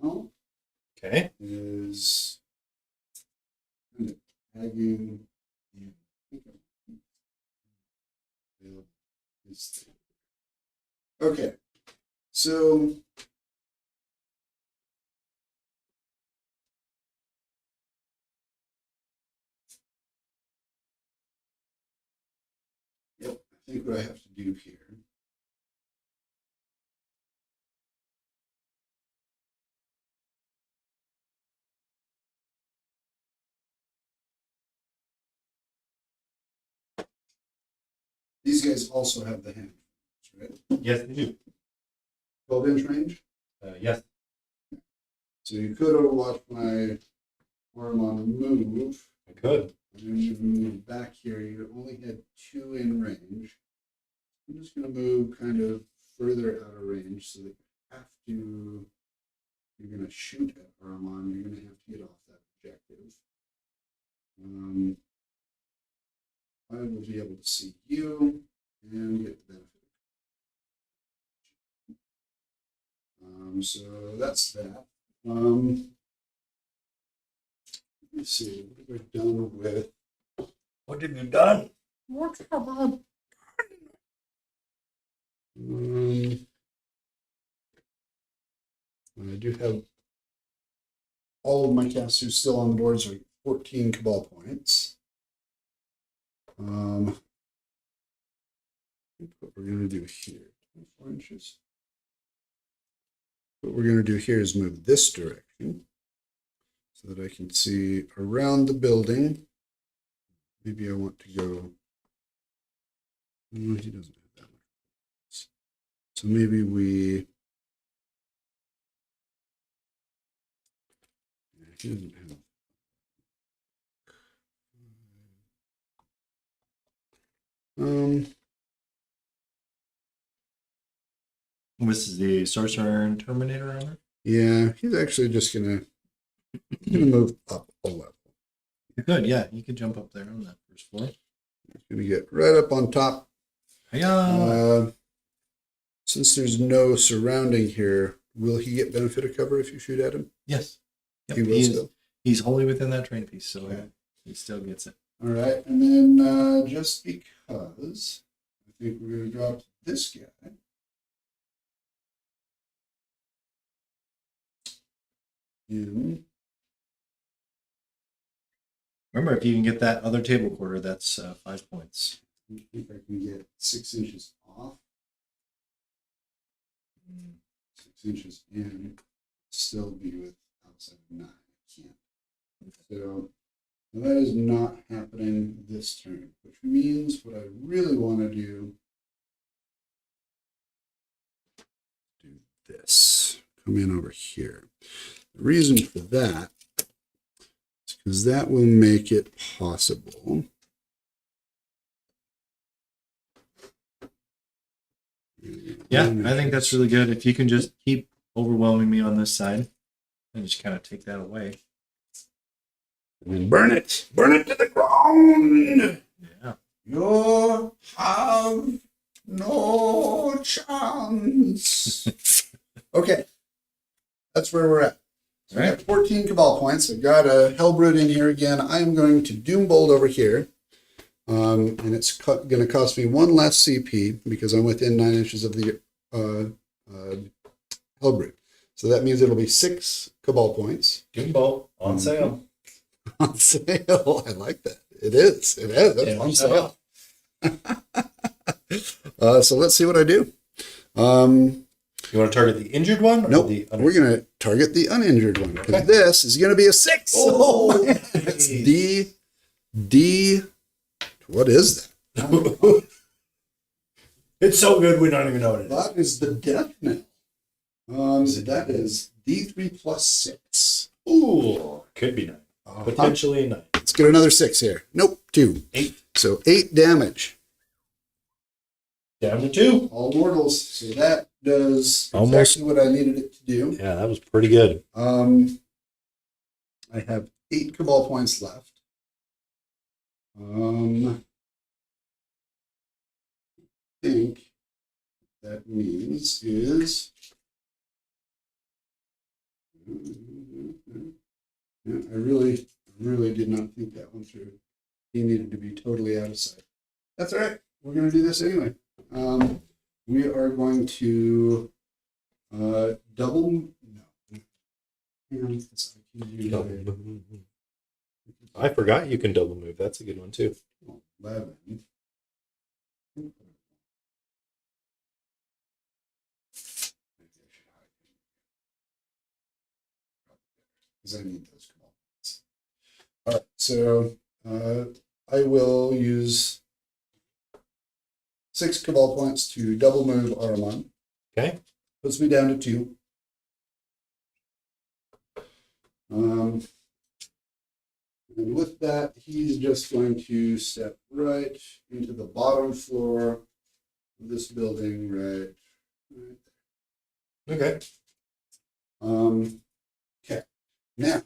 S1: now.
S2: Okay.
S1: Is kind of tagging. Okay, so yep, I think what I have to do here. These guys also have the hand, right?
S2: Yes, they do.
S1: 12-inch range.
S2: Yes.
S1: So you could overwatch my Ahriman move.
S2: I could.
S1: And you move back here. You only had 2 in range. I'm just going to move kind of further out of range so that you have to. You're going to shoot at Ahriman. You're going to have to get off that objective. I will be able to see you and get the benefit. So that's that. Let's see what we're done with.
S2: What have you done?
S1: What have I done? I do have all of my casters still on the board, so 14 Cabal points. What we're going to do here, 24 inches. What we're going to do here is move this direction so that I can see around the building. Maybe I want to go. No, he doesn't have that much. So maybe we. Yeah, he doesn't have.
S2: This is the Sorcerer and Terminator armor?
S1: Yeah, he's actually just gonna move up a level.
S2: You could, yeah. You could jump up there on that first floor.
S1: He's gonna get right up on top.
S2: Hiya!
S1: Since there's no surrounding here, will he get benefit of cover if you shoot at him?
S2: Yes. Yep,
S1: He will still.
S2: He's wholly within that train piece, so
S1: Okay.
S2: he still gets it.
S1: All right, and then just because I think we're gonna drop this guy. In.
S2: Remember, if you can get that other table quarter, that's 5 points.
S1: I think I can get 6 inches off. 6 inches in, still be with outside of 9. I can't. So that is not happening this turn, which means what I really want to do this. Come in over here. The reason for that is because that will make it possible.
S2: Yeah, I think that's really good. If you can just keep overwhelming me on this side and just kind of take that away.
S1: And then burn it to the ground.
S2: Yeah.
S1: You have no chance. Okay, that's where we're at. So I got 14 Cabal points. I've got a Hellbrute in here again. I'm going to Doombolt over here. And it's going to cost me 1 less CP because I'm within 9 inches of the Hellbrute. So that means it'll be 6 Cabal points.
S2: Doombolt on sale.
S1: On sale. I like that. It is. It is. It's on sale. So let's see what I do.
S2: You want to target the injured one? Or
S1: Nope.
S2: we're
S1: going to target the uninjured one because this is going to be a 6.
S2: Oh,
S1: It's D. What is that?
S2: It's so good we don't even know what it is.
S1: That is the death knell. That is D3 plus 6.
S2: Ooh, could be 9. Potentially 9.
S1: Let's get another 6 here. Nope, 2.
S2: 8.
S1: So 8 damage.
S2: Down to 2.
S1: All mortals. So that does
S2: Almost.
S1: exactly what I needed it to do.
S2: Yeah, that was pretty good.
S1: I have 8 Cabal points left. I think that means is I really did not think that one through. He needed to be totally out of sight. That's all right. We're going to do this anyway. We are going to double. No. Hang on,
S2: I forgot you can double move. That's a good one too.
S1: 11. Because I need those components. All right, so I will use 6 Cabal points to double move Ahriman.
S2: Okay.
S1: Puts me down to 2. And with that, he's just going to step right into the bottom floor of this building, right
S2: Okay.
S1: Okay. Now,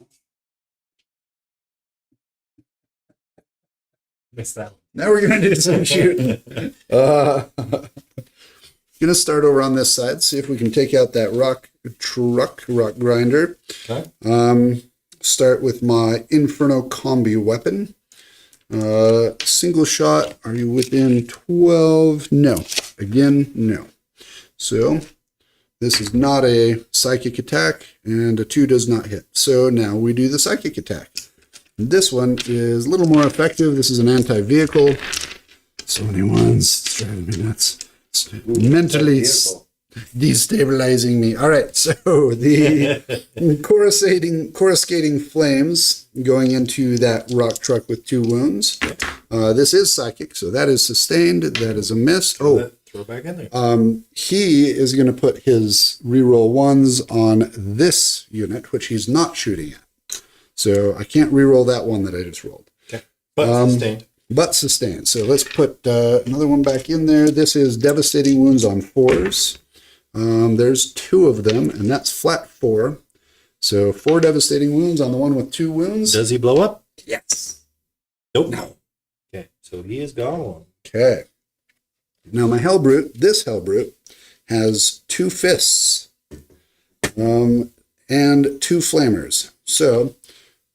S2: Missed that one.
S1: now we're going to do some shooting. Going to start over on this side, see if we can take out that rock grinder.
S2: Okay.
S1: Start with my Inferno combi weapon. Single shot. Are you within 12? No. Again, no. So this is not a psychic attack, and a 2 does not hit. So now we do the psychic attack. This one is a little more effective. This is an anti-vehicle. So many ones. It's driving me nuts. It's mentally destabilizing me. All right, so the coruscating flames going into that rock truck with 2 wounds. This is psychic, so that is sustained. That is a miss. Oh,
S2: throw back in there.
S1: he is going to put his reroll 1s on this unit, which he's not shooting at. So I can't reroll that one that I just rolled.
S2: Okay, but sustained.
S1: But sustained. So let's put another one back in there. This is devastating wounds on 4s. There's 2 of them, and that's flat 4. So 4 devastating wounds on the one with 2 wounds.
S2: Does he blow up?
S1: Yes.
S2: Nope.
S1: No.
S2: Okay, so he is gone.
S1: Okay. Now my this Hellbrute, has 2 fists and 2 flamers. So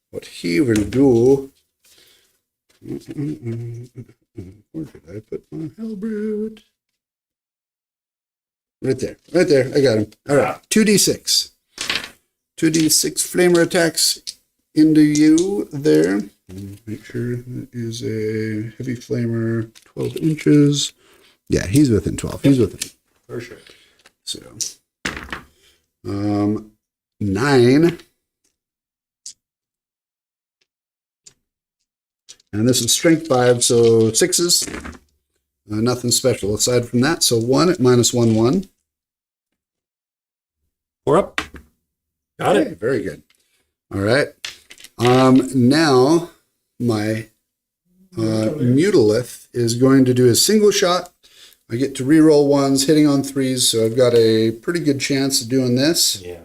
S1: what he will do... Where did I put my Hellbrute? Right there. I got him. All right. 2d6. 2d6 flamer attacks into you there. Make sure it is a heavy flamer, 12 inches. Yeah, he's within 12. He's within.
S2: For sure.
S1: So, 9. And this is strength 5, so 6s. Nothing special aside from that. So 1 at -1/1.
S2: 4 up. Got
S1: Okay,
S2: it.
S1: very good. All right. Now my Mutilith is going to do a single shot. I get to reroll 1s, hitting on 3s, so I've got a pretty good chance of doing this.
S2: Yeah.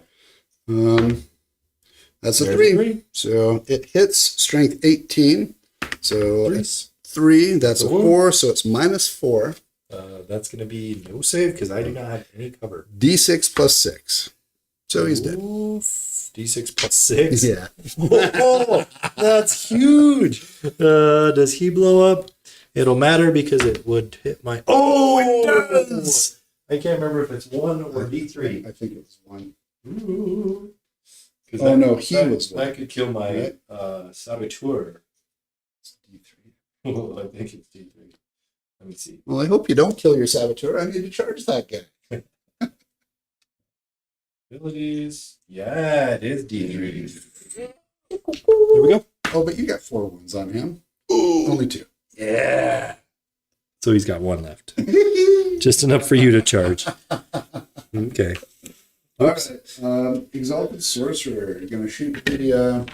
S1: That's a
S2: There's
S1: 3.
S2: a 3.
S1: So it hits strength 18. So it's 3. That's a 4, so it's -4.
S2: That's going to be no save because I do not have any cover.
S1: D6 plus 6. So he's dead.
S2: D6 plus 6?
S1: Yeah.
S2: Oh, that's huge. Does he blow up? It'll matter because it would hit my... Oh, it does! I can't remember if it's 1 or D3.
S1: I think it was 1.
S2: Ooh.
S1: Oh, no, he was 1.
S2: That could kill my saboteur.
S1: It's D3.
S2: Oh, I think it's D3. Let me see.
S1: Well, I hope you don't kill your saboteur. I need to charge that guy.
S2: Abilities. Yeah, it is D3.
S1: Here
S2: we go.
S1: Oh, but you got 4 wounds on him. Only 2.
S2: Yeah. So he's got one left. Just enough for you to charge. Okay.
S1: All right. Exalted Sorcerer. You're going to shoot the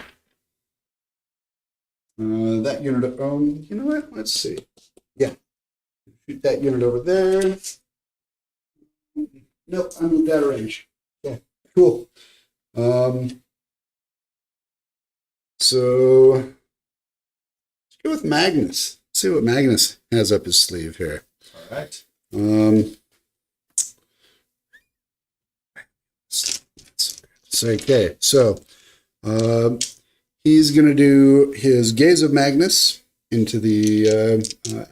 S1: that unit. You know what? Let's see. Yeah. Shoot that unit over there. Nope, I moved out of range. Yeah, cool. So let's go with Magnus. Let's see what Magnus has up his sleeve here.
S2: All right.
S1: So, okay, so he's going to do his Gaze of Magnus into the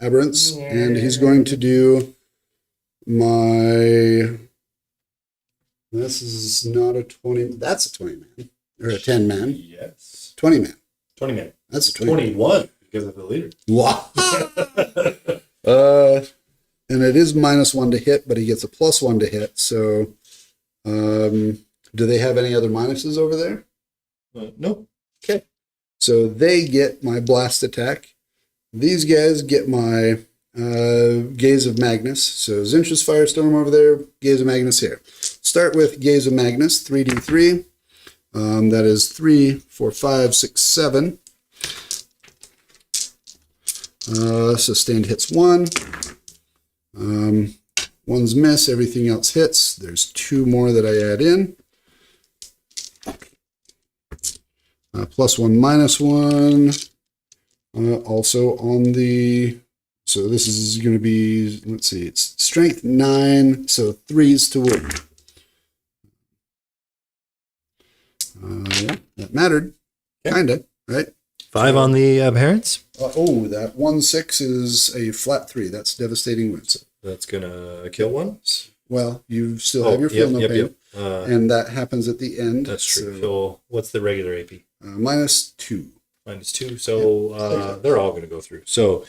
S1: aberrants, and he's going to do my... This is not a 20... That's a 20 man. Or a 10 man.
S2: Yes.
S1: 20 man.
S2: 20 man.
S1: That's a 20 man.
S2: 21 because of the leader.
S1: Wow. And it is -1 to hit, but he gets a +1 to hit. So, do they have any other minuses over there?
S2: Nope.
S1: Okay. So they get my blast attack. These guys get my Gaze of Magnus. So Tzeentch's Firestorm over there, Gaze of Magnus here. Start with Gaze of Magnus, 3d3. That is 3, 4, 5, 6, 7. Sustained hits 1. One's miss, everything else hits. There's 2 more that I add in. +1, -1. Also on the... So this is going to be, let's see, it's strength 9, so 3s to wound. Yeah, that mattered.
S2: Okay.
S1: Kinda, right?
S2: 5 on the parents.
S1: That 1/6 is a flat 3. That's devastating wounds.
S2: That's gonna kill one.
S1: Well, you still have your feel no pain, and that happens at the end.
S2: That's true.
S1: So,
S2: So what's the regular AP?
S1: -2.
S2: -2. So they're all gonna go through. So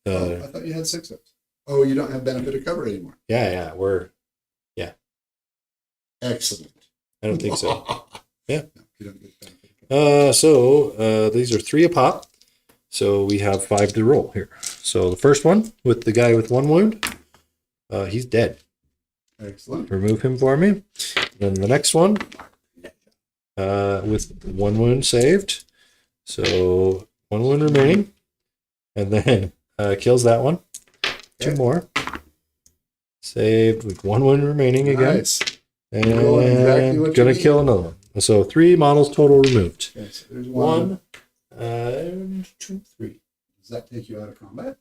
S1: I thought you had 6 ups. Oh, you don't have benefit of cover anymore.
S2: yeah, we're
S1: Excellent.
S2: I don't think so. Yeah.
S1: No, you don't get benefit of cover.
S2: So these are 3 a pop. So we have 5 to roll here. So the first one with the guy with 1 wound, he's dead.
S1: Excellent.
S2: Remove him for me. Then the next one with 1 wound saved. So 1 wound remaining. And then kills that one. 2 more. Saved with 1 wound remaining again.
S1: Nice.
S2: And
S1: Exactly what you
S2: gonna
S1: need.
S2: kill another one. So 3 models total removed.
S1: Okay, so there's
S2: 1, and 2, 3.
S1: Does that take you out of combat?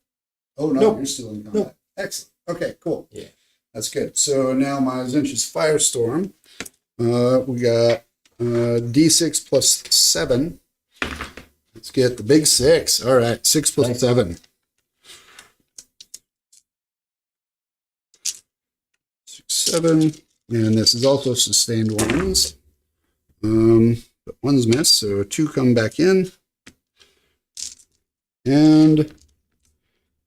S1: Oh, no,
S2: Nope.
S1: you're still in combat.
S2: Nope.
S1: Excellent. Okay, cool.
S2: Yeah.
S1: That's good. So now my Tzeentch's Firestorm. We got D6 plus 7. Let's get the big 6. All right, 6 plus
S2: Nice.
S1: 7. 6, 7. And this is also sustained ones. But one's missed, so 2 come back in. And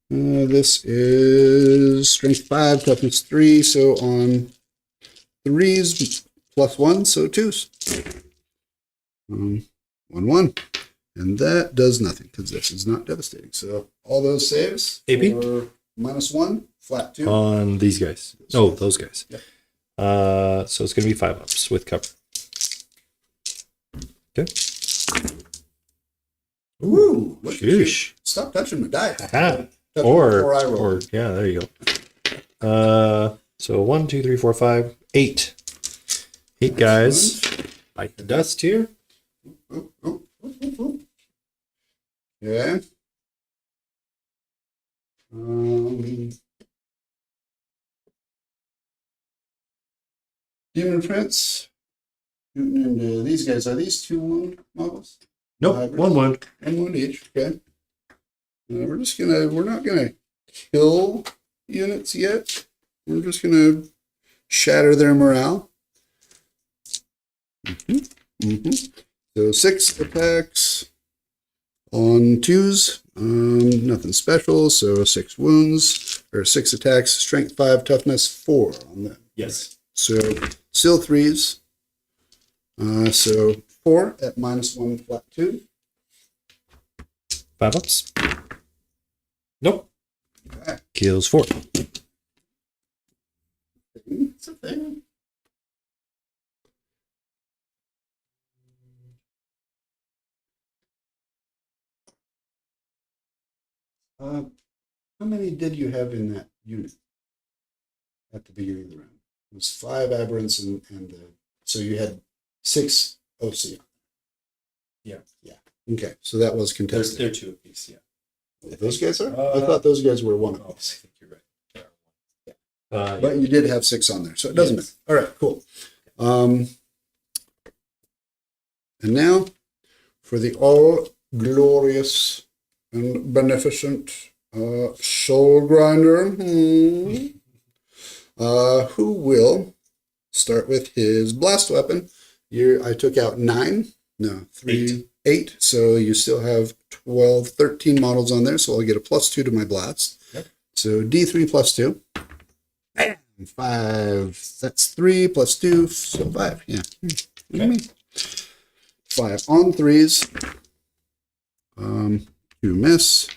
S1: this is strength 5, toughness 3. So on 3s plus 1, so 2s. 1, 1. And that does nothing because this is not devastating. So all those saves
S2: AP?
S1: for -1, flat 2.
S2: On these guys. Oh, those guys.
S1: Yep.
S2: So it's going to be 5 ups with cover. Okay.
S1: Ooh, look at you.
S2: Sheesh.
S1: Stop touching my dice.
S2: Aha.
S1: Touch
S2: Or,
S1: before I roll.
S2: or, yeah, there you go. So 1, 2, 3, 4, 5, 8. 8 guys. Bite the dust here.
S1: Oop, oop, oop, oop, oop. Yeah. Demon Prince. Shooting into these guys. Are these 2 wound models?
S2: Nope, 1 wound.
S1: 1 wound each. Okay. We're not gonna kill units yet. We're just gonna shatter their morale. So 6 attacks on 2s. Nothing special. So 6 wounds or 6 attacks. Strength 5, toughness 4 on them.
S2: Yes.
S1: So still 3s. So 4 at -1 flat 2.
S2: 5 ups. Nope.
S1: Okay.
S4: Kills 4.
S1: It's a thing. How many did you have in that unit at the beginning of the round? It was 5 aberrants so you had 6 OC.
S2: Yeah.
S1: Okay, so that was contested.
S2: They're 2 apiece, yeah.
S1: Those guys are? I thought those guys were 1
S2: Oh, I
S1: apiece.
S2: think you're right.
S1: But you did have 6 on there, so it doesn't matter. All right, cool. And now for the all glorious and beneficent Soul Grinder, who will start with his blast weapon. I took out 9, no, 3, 8. So you still have 12, 13 models on there. So I'll get a +2 to my blast.
S2: Yep.
S1: So D3 +2. Bam! 5. That's 3 +2, so 5. Yeah.
S2: Okay.
S1: 5 on 3s. 2 miss.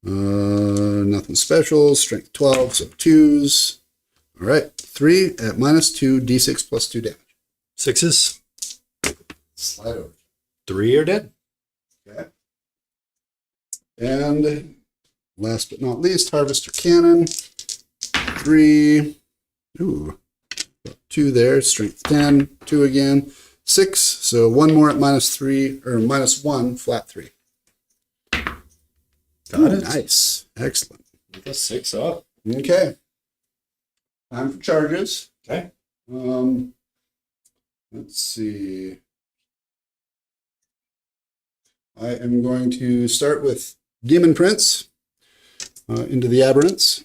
S1: Nothing special. Strength 12, so 2s. All right. 3 at -2, D6 +2 damage.
S4: 6s.
S1: Slide over.
S4: 3 are dead.
S1: Okay. And last but not least, Harvester Cannon. 3. Ooh. 2 there. Strength 10. 2 again. 6. So 1 more at -3 or -1, flat 3.
S4: Got it.
S1: Nice. Excellent.
S4: With a 6 up.
S1: Okay. Time for charges.
S4: Okay.
S1: Let's see. I am going to start with Demon Prince into the Aberrants.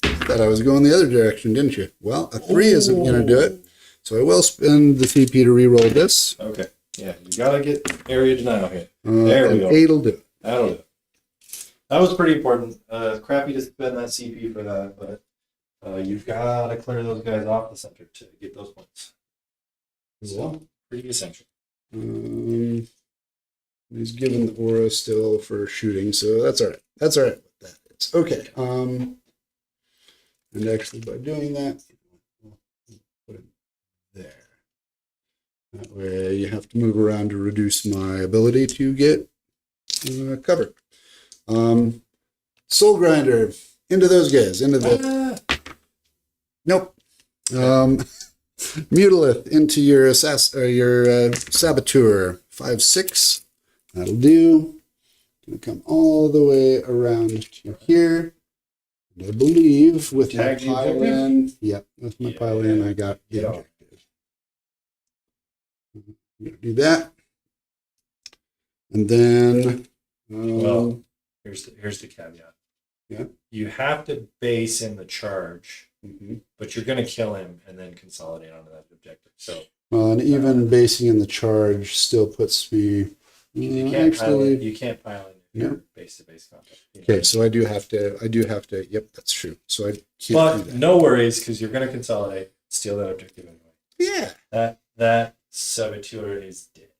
S1: Thought I was going the other direction, didn't you? Well, a 3 isn't going to do it. So I will spend the CP to reroll this.
S2: Okay. Yeah, you gotta get area denial hit. There we go.
S1: 8 will do it.
S2: That'll do it. That was pretty important. Crappy to spend that CP for that, but you've gotta clear those guys off the center to get those points. So, pretty essential.
S1: He's given the aura still for shooting, so that's all right. That's all right. That is okay. And actually, by doing that, we'll put it there. That way, you have to move around to reduce my ability to get covered. Soul Grinder into those guys. Into the nope. Mutilith into your Saboteur. 5/6. That'll do. Gonna come all the way around to here. And I believe with my
S2: Tag the
S1: pile
S2: objective?
S1: in. Yep, with my pile in, I got the
S2: Yeah.
S1: objective. I'm gonna do that. And then
S2: Well, here's the caveat.
S1: Yeah.
S2: You have to base in the charge,
S1: mhm.
S2: but you're gonna kill him and then consolidate onto that objective. So
S1: And even basing in the charge still puts me
S2: you can't pile
S1: actually.
S2: in. You can't pile in
S1: Yeah.
S2: base to base contact.
S1: Okay, so I do have to. Yep, that's true. So I can't
S2: But
S1: do that.
S2: no worries, because you're gonna consolidate, steal that objective anyway.
S1: Yeah,
S2: That saboteur is dead.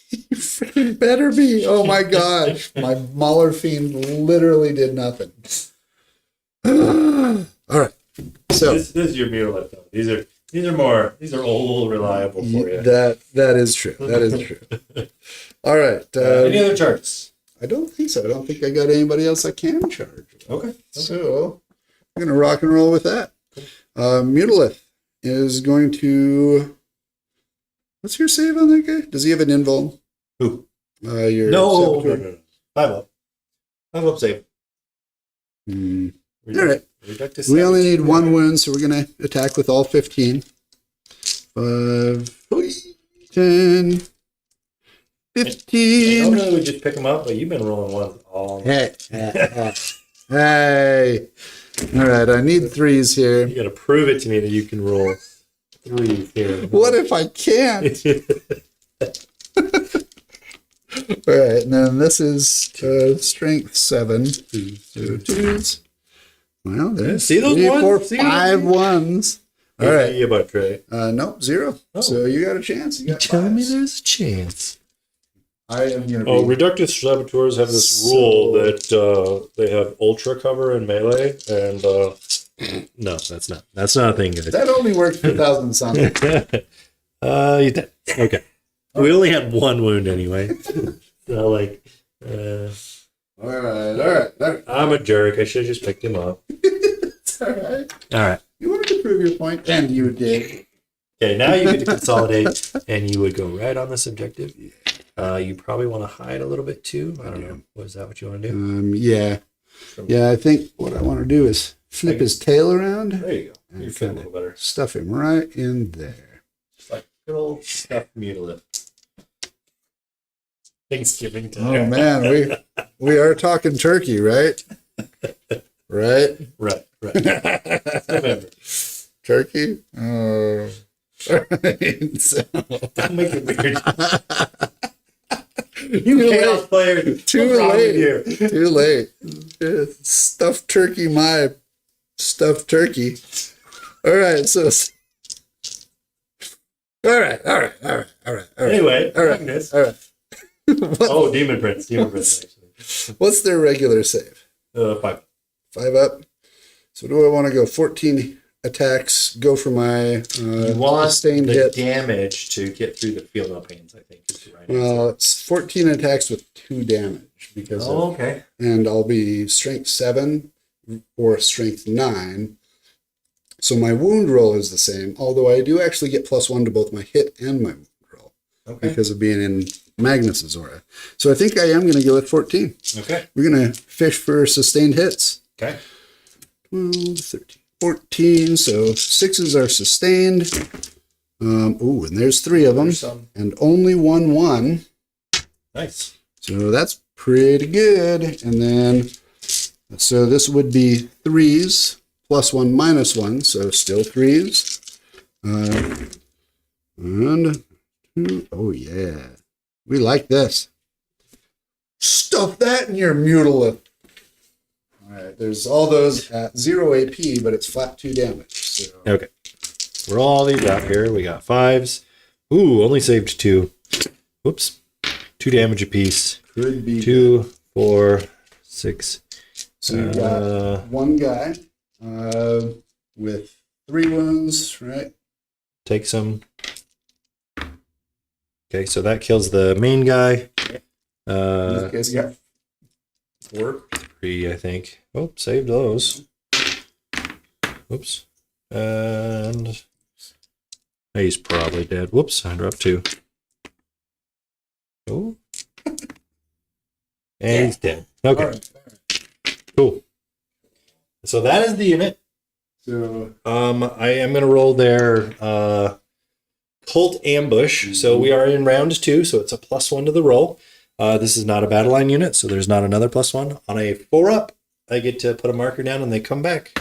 S1: you freaking better be. Oh my gosh, my Mauler Fiend literally did nothing. All right, so
S2: This is your mutilate though. These are old reliable for you.
S1: that is true. That is true. All right.
S2: Any other charts?
S1: I don't think so. I don't think I got anybody else I can charge.
S2: Okay.
S1: So I'm going to rock and roll with that. Mutilith is going to. What's your save on that guy? Does he have an invuln?
S2: Who?
S1: Your
S2: No.
S1: Saboteur?
S2: 5 up. 5 up save.
S1: All right.
S2: Reject
S1: We only need 1 wound, so we're going to attack with all 15. 5, 10, 15.
S2: Normally we just pick them up, but you've been rolling ones all night.
S1: Hey. All right, I need 3s here.
S2: You gotta prove it to me that you can roll 3 here.
S1: What if I can't? All right, and then this is strength 7. So 2s. Well, there's
S2: See those
S1: 3,
S2: ones?
S1: 4,
S2: See those
S1: 5 1s. All right.
S2: You about Trey.
S1: Nope, 0.
S2: Oh.
S1: So you got a chance. You got
S4: Tell me
S1: 5s.
S4: there's a chance.
S1: I am going to
S4: Oh,
S1: be...
S4: reductive saboteurs have this rule that they have ultra cover and melee, and no, that's not a thing, guys.
S1: That only works for 1,000 suns.
S4: You did. Okay. We only had one wound anyway. So, like,
S1: All right.
S4: I'm a jerk. I should have just picked him up.
S1: It's all right.
S4: All right.
S1: You wanted to prove your point, and you did.
S4: Okay, now you get to consolidate, and you would go right on this objective. You probably want to hide a little bit too. I don't know. Was that what you want to do?
S1: Yeah. Yeah, I think what I want to do is flip his tail around.
S4: There you go.
S1: And
S4: You're feeling a little better.
S1: Stuff him right in there.
S4: Just like good old stuffed mutilate. Thanksgiving
S1: Oh
S4: dinner.
S1: man, we are talking turkey, right? Right?
S4: Right. November.
S1: Turkey? Oh. Right. So,
S4: Don't make it weird.
S1: Too
S4: Chaos
S1: late.
S4: player.
S1: Too
S4: What's wrong with
S1: late.
S4: you?
S1: Too late. Stuffed turkey, my stuffed turkey. All right, so. All right.
S4: Anyway,
S1: All right.
S4: Magnus.
S1: All right.
S4: Oh, Demon Prince. Actually.
S1: What's their regular save?
S4: 5.
S1: 5 up. So do I want to go 14 attacks? Go for my
S4: You want
S1: sustained
S4: the
S1: hit.
S4: damage to get through the feel no pains, I think. Is the right
S1: Well, it's 14 attacks with 2 damage because of,
S4: okay.
S1: and I'll be strength 7 or strength 9. So my wound roll is the same, although I do actually get +1 to both my hit and my wound roll because of being in Magnus's aura. So I think I am going to go with 14.
S4: Okay.
S1: We're going to fish for sustained hits.
S4: Okay.
S1: 12, 13, 14. So 6s are sustained. And there's 3 of them. And only 1/1.
S4: Nice.
S1: So that's pretty good. And then, so this would be 3s, +1, -1. So still 3s. And 2. Oh, yeah. We like this. Stuff that in your mutilate. All right, there's all those at 0 AP, but it's flat 2 damage. So.
S4: Okay. We're all these out here. We got 5s. Ooh, only saved 2. Whoops. 2 damage apiece.
S1: Could be
S4: 2, 4, 6.
S1: So you've got one guy with 3 wounds, right?
S4: Take some. Okay, so that kills the main guy.
S1: This guy's got 4.
S4: 3, I think. Oh, saved those. Whoops. And he's probably dead. Whoops, I dropped 2. Oh. And he's dead. Okay,
S1: All right.
S4: cool. So that is the unit.
S1: So
S4: I am going to roll their Cult Ambush. So we are in round 2, so it's a +1 to the roll. This is not a battle line unit, so there's not another +1. On a 4-up, I get to put a marker down and they come back.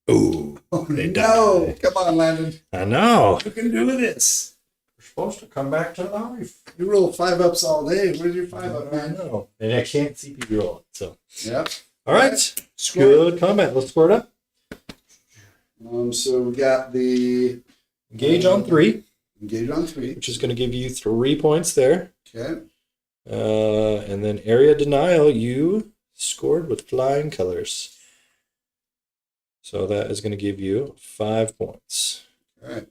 S4: Ooh, they
S1: no,
S4: die.
S1: come on, Landon.
S4: I know.
S1: You can do this.
S4: We're supposed to come back to life.
S1: You roll 5-ups all day. Where's your 5-up,
S4: I
S1: man?
S4: know. And I can't CP roll it, so.
S1: Yep.
S4: All right.
S1: Score.
S4: Good combat. Let's score it up.
S1: So we got the
S4: Engage on 3,
S1: engage on 3.
S4: which is going to give you 3 points there.
S1: Okay.
S4: And then area denial, you scored with flying colors. So that is going to give you 5 points.
S1: All right.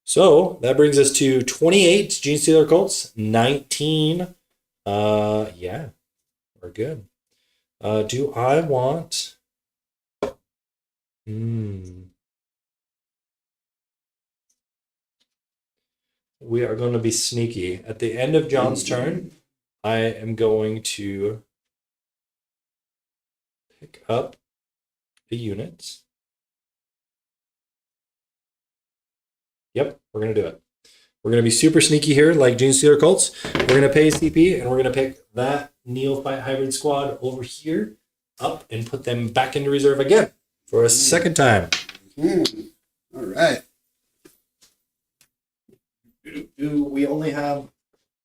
S4: So that brings us to 28 Genestealer Cults, 19. Yeah, we're good. Do I want... We are going to be sneaky. At the end of John's turn, I am going to pick up the units. Yep, we're going to do it. We're going to be super sneaky here, like Genestealer Cults. We're going to pay CP, and we're going to pick that Neophyte Hybrid Squad over here up and put them back into reserve again for a second time.
S1: All right.
S4: We only have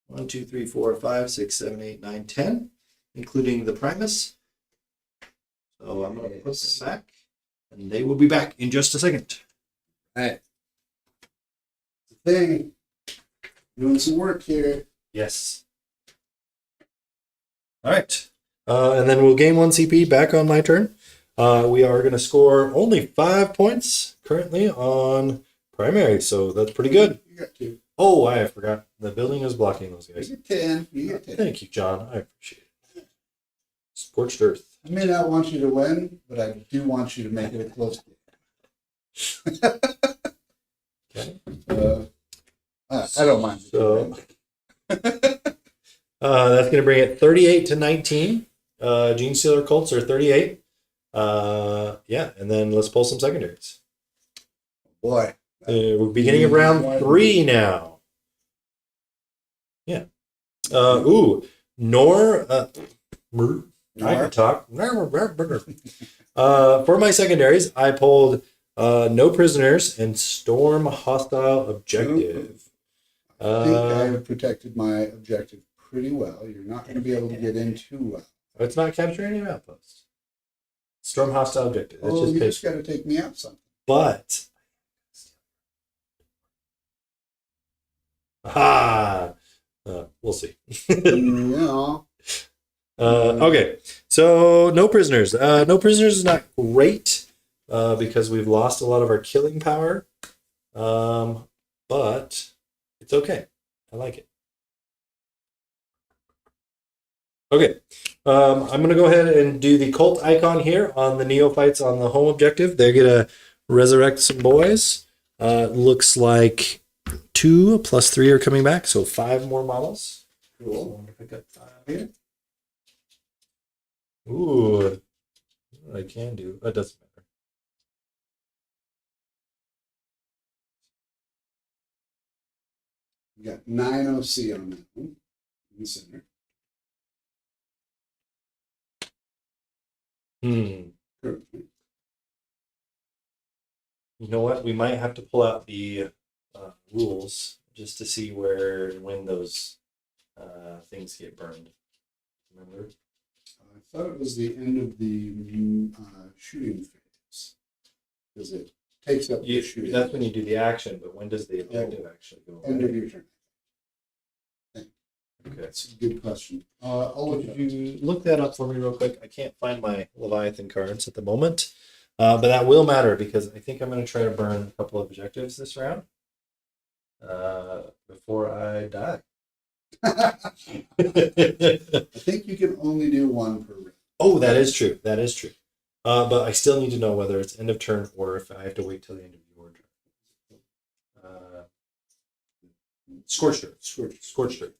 S4: 1, 2, 3, 4, 5, 6, 7, 8, 9, 10, including the Primus. So I'm going to put them back, and they will be back in just a second.
S1: All right. Thing. Doing some work here.
S4: Yes. All right. And then we'll gain 1 CP back on my turn. We are going to score only 5 points currently on primary, so that's pretty good.
S1: You got 2.
S4: Oh, I forgot. The building is blocking those guys.
S1: You get 10. You get 10.
S4: Thank you, John. I appreciate it. Scorched Earth.
S1: I may not want you to win, but I do want you to make it a close game.
S4: Okay.
S1: I don't mind.
S4: So, that's going to bring it 38 to 19. Genestealer Cults are 38. Yeah, and then let's pull some secondaries.
S1: Boy.
S4: We're beginning of round 3 now. Yeah. Nor. I can talk. For my secondaries, I pulled no prisoners and storm hostile objective.
S1: I think I have protected my objective pretty well. You're not going to be able to get in too well.
S4: It's not capturing any outposts. Storm hostile objective. That's
S1: You
S4: just
S1: just got to take me out something.
S4: But we'll see.
S1: Yeah.
S4: Okay, so no prisoners. No prisoners is not great because we've lost a lot of our killing power, but it's okay. I like it. Okay, I'm going to go ahead and do the cult icon here on the neophytes on the home objective. They're going to resurrect some boys. Looks like 2 plus 3 are coming back, so 5 more models.
S1: Cool.
S4: I'm going to pick up 5 here. Ooh, what I can do. That doesn't matter.
S1: You got 9 OC on that one in the center.
S4: You know what? We might have to pull out the rules just to see where and when those things get burned. Remember?
S1: I thought it was the end of the shooting phase. Because it takes up the shooting.
S4: That's when you do the action, but when does the objective actually go away?
S1: End of your turn.
S4: Okay.
S1: That's a good question. I'll look
S4: Could you look that up for me real quick? I can't find my Leviathan cards at the moment. But that will matter because I think I'm going to try to burn a couple of objectives this round before I die.
S1: I think you can only do 1 per round.
S4: Oh, that is true. That is true. But I still need to know whether it's end of turn or if I have to wait till the end of your turn. Scorched Earth. Scorched Earth.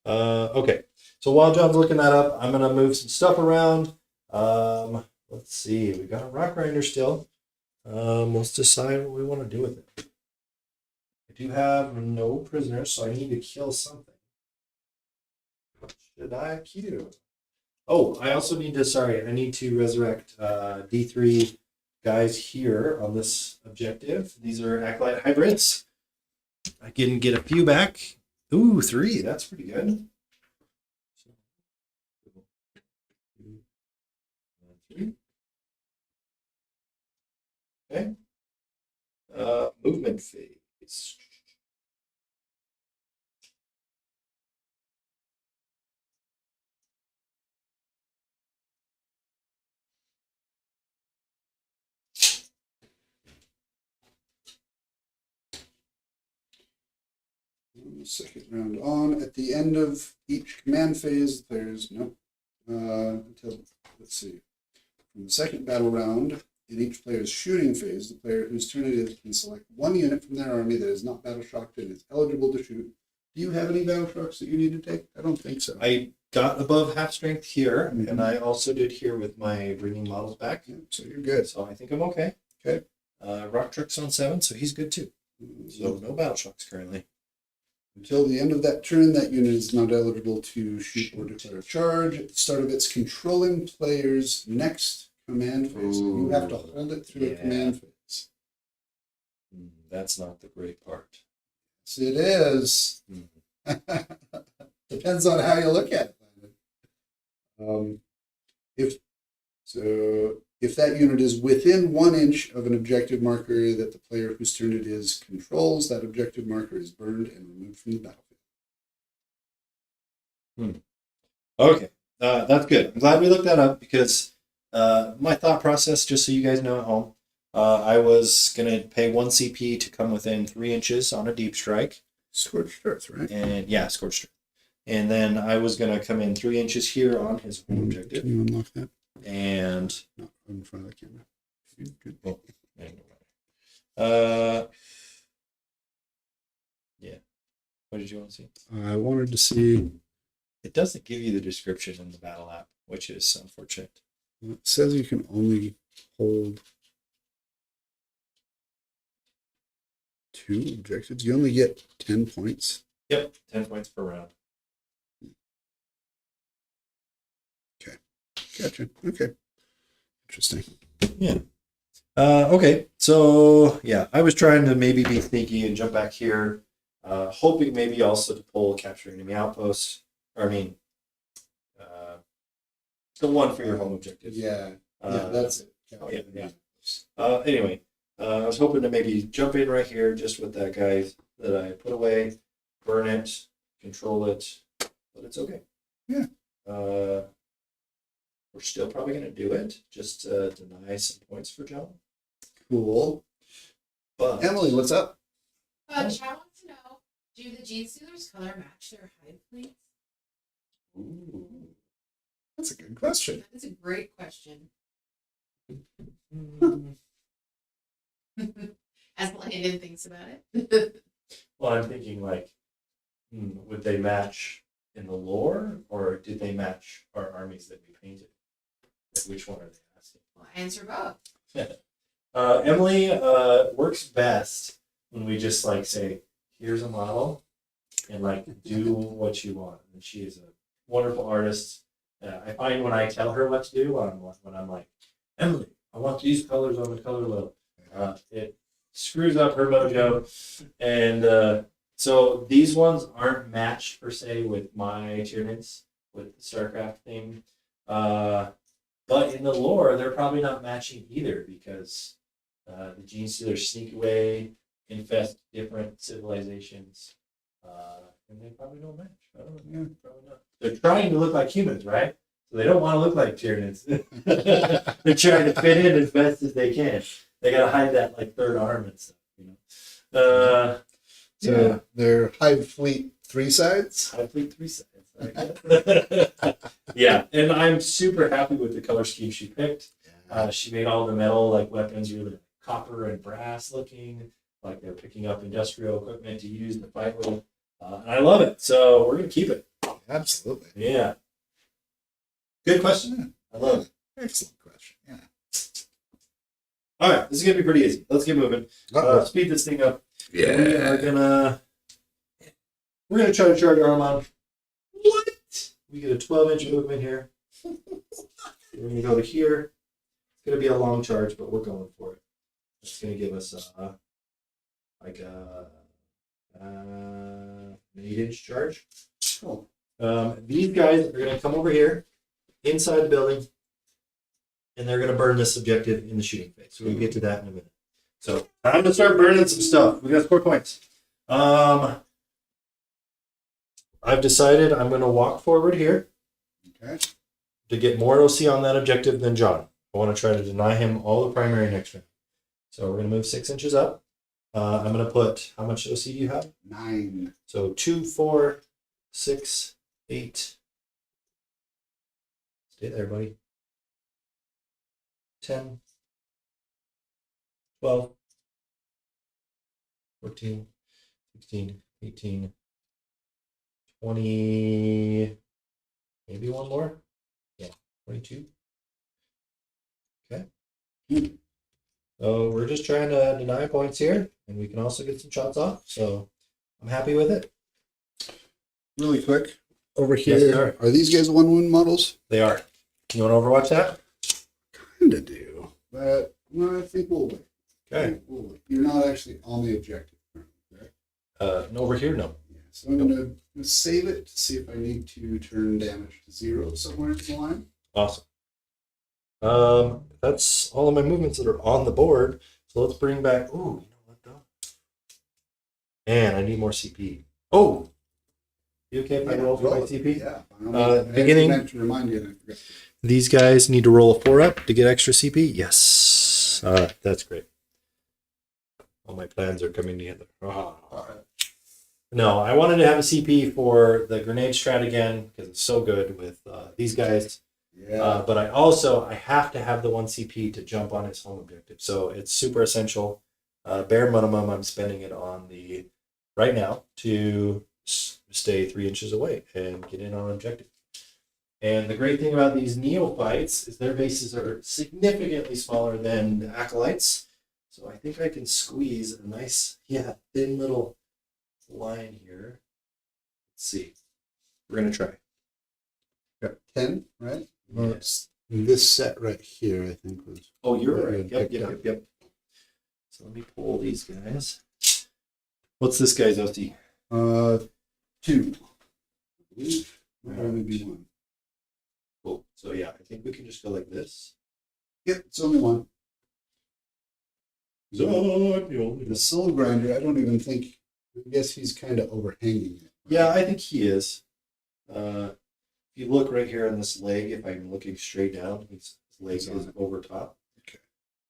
S4: Okay. So while John's looking that up, I'm going to move some stuff around. Let's see. We got a Rock Grinder still. Let's decide what we want to do with it. I do have no prisoners, so I need to kill something. What should I kill? Oh, I also need to, I need to resurrect D3 guys here on this objective. These are Acolyte Hybrids. I can get a few back. Ooh, 3. That's pretty good. 3. Okay. Movement phase.
S1: Second round on. At the end of each command phase, there's until, let's see. From the second battle round, in each player's shooting phase, the player whose turn it is can select 1 unit from their army that is not battle shocked and is eligible to shoot. Do you have any battle shocks that you need to take? I don't think so.
S4: I got above half strength here, and I also did here with my bringing models back.
S1: Yeah, so you're good.
S4: So I think I'm okay.
S1: Okay.
S4: Rock Truck's on 7, so he's good too. So no battle shocks currently.
S1: Until the end of that turn, that unit is not eligible to shoot or declare a charge. At the start of its controlling player's next command phase, so you have to hold it through a command phase.
S4: That's not the great part.
S1: Yes, it is. Depends on how you look at it. If that unit is within 1 inch of an objective marker that the player whose turn it is controls, that objective marker is burned and removed from the battlefield.
S4: Okay. That's good. I'm glad we looked that up because my thought process, just so you guys know at home, I was gonna pay 1 CP to come within 3 inches on a deep strike,
S1: Scorched Earth, right?
S4: and yeah, scorched earth. And then I was gonna come in 3 inches here on his home objective,
S1: Can you unlock that?
S4: and
S1: Not in front of the camera. Good.
S4: oh, yeah. What did you want to see?
S1: I wanted to see.
S4: It doesn't give you the description in the battle app, which is unfortunate.
S1: It says you can only hold 2 objectives. You only get 10 points.
S4: Yep, 10 points per round.
S1: Gotcha. Okay. Interesting.
S4: Yeah. Okay. So yeah, I was trying to maybe be sneaky and jump back here, hoping maybe also to pull capture enemy outpost. Or I mean, the one for your home objective.
S1: Yeah.
S4: That's
S1: it.
S4: yeah. Anyway, I was hoping to maybe jump in right here just with that guy that I put away, burn it, control it, but it's okay.
S1: Yeah.
S4: We're still probably going to do it, just to deny some points for John.
S1: Cool.
S4: But
S1: Emily, what's up?
S3: Chad wants to know, do the Genestealers color match their hide plates?
S4: Ooh.
S1: That's a good question.
S3: That's a great question. As Landon thinks about it.
S4: Well, I'm thinking like, would they match in the lore, or did they match our armies that we painted? Like, which one are they asking?
S3: Well, answer both.
S4: Emily works best when we just like say, here's a model, and like do what you want. And she is a wonderful artist. I find when I tell her what to do, when I'm like, Emily, I want these colors on the color wheel, it screws up her mojo. And so these ones aren't matched per se with my Tyranids, with the StarCraft theme. But in the lore, they're probably not matching either because the Genestealers sneak away, infest different civilizations, and they probably don't match. I don't know.
S1: Yeah.
S4: Probably not. They're trying to look like humans, right? So they don't want to look like Tyranids. They're trying to fit in as best as they can. They gotta hide that like third arm and stuff, you know.
S1: So they're Hive Fleet 3 sides.
S4: I played 3 sides. Yeah, and I'm super happy with the color scheme she picked. She made all the metal like weapons really copper and brass looking, like they're picking up industrial equipment to use in the fight with. And I love it, so we're gonna keep it.
S1: Absolutely.
S4: Yeah. Good question. I love it.
S1: Excellent question. Yeah.
S4: All right, this is gonna be pretty easy. Let's get moving. Speed this thing up.
S1: Yeah.
S4: We're gonna try to charge Armon. What? We get a 12-inch movement here. We're gonna go to here. It's gonna be a long charge, but we're going for it. It's gonna give us like an 8-inch charge.
S1: Cool.
S4: These guys are gonna come over here inside the building, and they're gonna burn this objective in the shooting phase. So we'll get to that in a minute. So time to start burning some stuff. We got score points. I've decided I'm going to walk forward here
S1: Okay.
S4: to get more OC on that objective than John. I want to try to deny him all the primary next round. So we're going to move 6 inches up. I'm going to put, how much OC do you have?
S1: 9.
S4: So 2, 4, 6, 8. Stay there, buddy. 10, 12, 14, 16, 18, 20, maybe one more? Yeah, 22. Okay. So we're just trying to deny points here, and we can also get some shots off, so I'm happy with it.
S1: Really quick. Over here,
S4: Yes, sir.
S1: are these guys 1 wound models?
S4: They are. You want to overwatch that?
S1: Kinda do. But no, I think we'll wait.
S4: Okay.
S1: We'll wait. You're not actually on the objective, correct?
S4: Over here, no.
S1: Yeah. So I'm gonna save it to see if I need to turn damage to 0 somewhere in the line.
S4: Awesome. That's all of my movements that are on the board. So let's bring back. Ooh, you know what though? And I need more CP. Oh, You okay if I roll for my CP?
S1: Yeah.
S4: Beginning-
S1: I meant to remind you, and I forgot.
S4: These guys need to roll a 4-up to get extra CP. Yes. All right, that's great. All my plans are coming together. No, I wanted to have a CP for the grenade strat again because it's so good with these guys.
S1: Yeah.
S4: But I have to have the 1 CP to jump on his home objective. So it's super essential. Bare minimum, I'm spending it on the right now to stay 3 inches away and get in on objective. And the great thing about these neophytes is their bases are significantly smaller than the acolytes. So I think I can squeeze a nice, thin little line here. Let's see. We're going to try.
S1: Got 10, right?
S4: Yes.
S1: This set right here, I think, was.
S4: Oh, you're
S1: Yeah,
S4: right.
S1: yeah,
S4: Yep. So let me pull these guys. What's this guy's OC?
S1: 2. I believe. Probably be 1.
S4: Cool. So yeah, I think we can just go like this.
S1: Yep, it's only 1. The Soul Grinder, I don't even think. I guess he's kind of overhanging it.
S4: Yeah, I think he is. If you look right here on this leg, if I'm looking straight down, his leg is over top.
S1: Okay.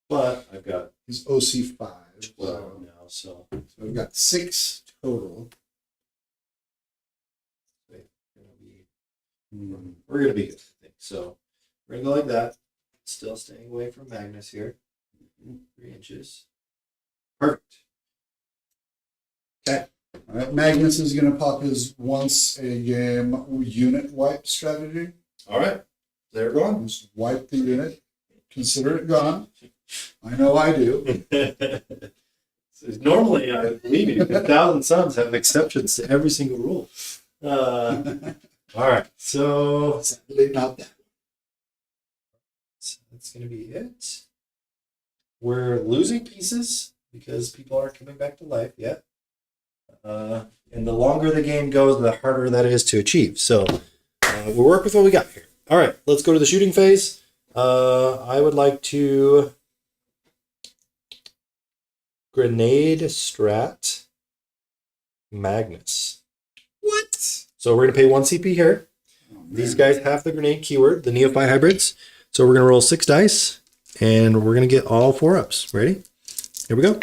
S4: But I've got
S1: He's OC 5.
S4: 12 now, so
S1: So I've got 6 total.
S4: we're gonna be good, I think. So we're gonna go like that. Still staying away from Magnus here. 3 inches. Perfect. Okay.
S1: All right, Magnus is going to pop his once a game unit wipe strategy.
S4: All right. They're gone.
S1: Just wipe the unit. Consider it gone. I know I do.
S4: So normally, I believe you, 1,000 Suns have exceptions to every single rule. All right. So
S1: Sadly, not that.
S4: that's going to be it. We're losing pieces because people aren't coming back to life yet. And the longer the game goes, the harder that is to achieve. So we'll work with what we got here. All right, let's go to the shooting phase. I would like to grenade strat Magnus.
S1: What?
S4: So we're going to pay 1 CP here. These guys have the grenade keyword, the neophyte hybrids. So we're going to roll 6 dice, and we're going to get all 4-ups. Ready? Here we go.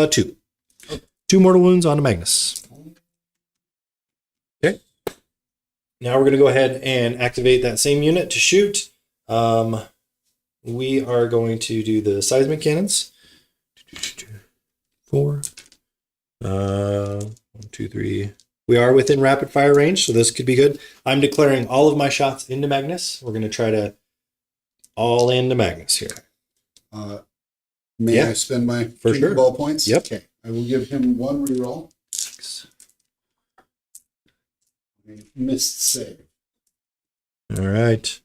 S4: 2. 2 mortal wounds onto Magnus. Okay. Now we're going to go ahead and activate that same unit to shoot. We are going to do the seismic cannons. 4. 1, 2, 3. We are within rapid fire range, so this could be good. I'm declaring all of my shots into Magnus. We're going to try to all into Magnus here.
S1: May
S4: Yeah.
S1: I spend my
S4: For sure.
S1: ball points?
S4: Yep.
S1: Okay. I will give him 1 reroll. Missed save.
S4: All right.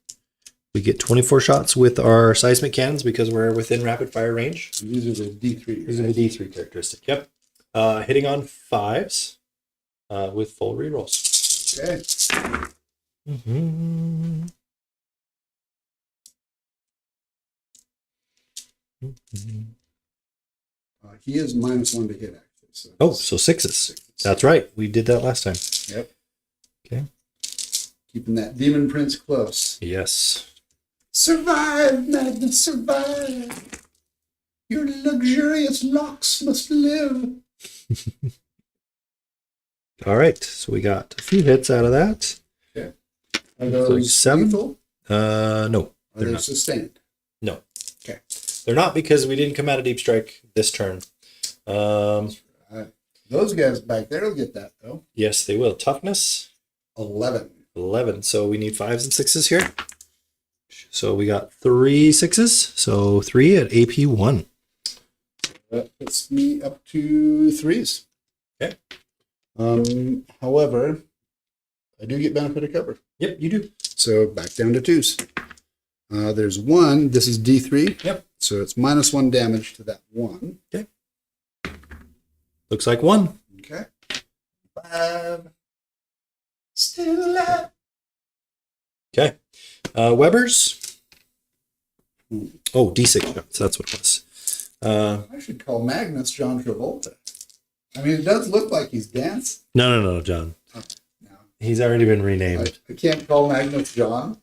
S4: We get 24 shots with our seismic cannons because we're within rapid fire range.
S1: And these are the D3.
S4: These are the D3 characteristic. Yep. Hitting on 5s with full rerolls.
S1: Okay.
S4: Mm-hmm.
S1: He is -1 to hit, actually. So
S4: Oh, so 6s. That's right. We did that last time.
S1: Yep.
S4: Okay.
S1: Keeping that Demon Prince close.
S4: Yes.
S1: Survive, Magnus, survive. Your luxurious locks must live.
S4: All right. So we got a few hits out of that.
S1: Are those
S4: 7?
S1: lethal?
S4: No.
S1: Are
S4: They're
S1: they
S4: not.
S1: sustained?
S4: No.
S1: Okay.
S4: They're not because we didn't come out of Deep Strike this turn.
S1: Those guys back there will get that, though.
S4: Yes, they will. Toughness,
S1: 11.
S4: 11. So we need 5s and 6s here. So we got 3 6s. So 3 at AP 1.
S1: That puts me up to 3s.
S4: Okay.
S1: However, I do get benefit of cover.
S4: Yep, you do.
S1: So back down to 2s. There's 1. This is D3.
S4: Yep.
S1: So it's -1 damage to that 1.
S4: Looks like 1.
S1: Okay. 5. Still alive.
S4: Okay. Webbers. Oh, D6 shots. That's what it was.
S1: I should call Magnus John Travolta. I mean, it does look like he's dancing.
S4: No, John.
S1: No.
S4: He's already been renamed.
S1: I can't call Magnus John.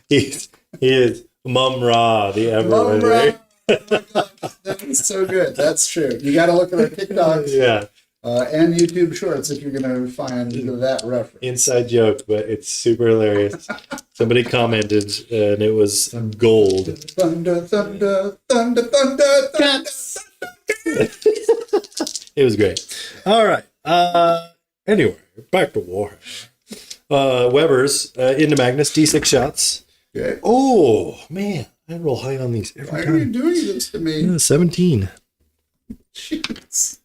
S4: He is Mum Ra, the ever
S1: Mum Ra.
S4: winner.
S1: Oh my gosh, that is so good. That's true. You got to look at our TikToks
S4: Yeah,
S1: and YouTube Shorts if you're going to find that reference.
S4: inside joke, but it's super hilarious. Somebody commented, and it was gold.
S1: Thunder, thunder, thunder, thunder, thunder.
S4: It was great. All right. Anyway, back to Warhammer. Weber's into Magnus, D6 shots.
S1: Okay.
S4: Oh, man. I roll high on these every
S1: Why
S4: time.
S1: are you doing this to me?
S4: 17.
S1: Jeez.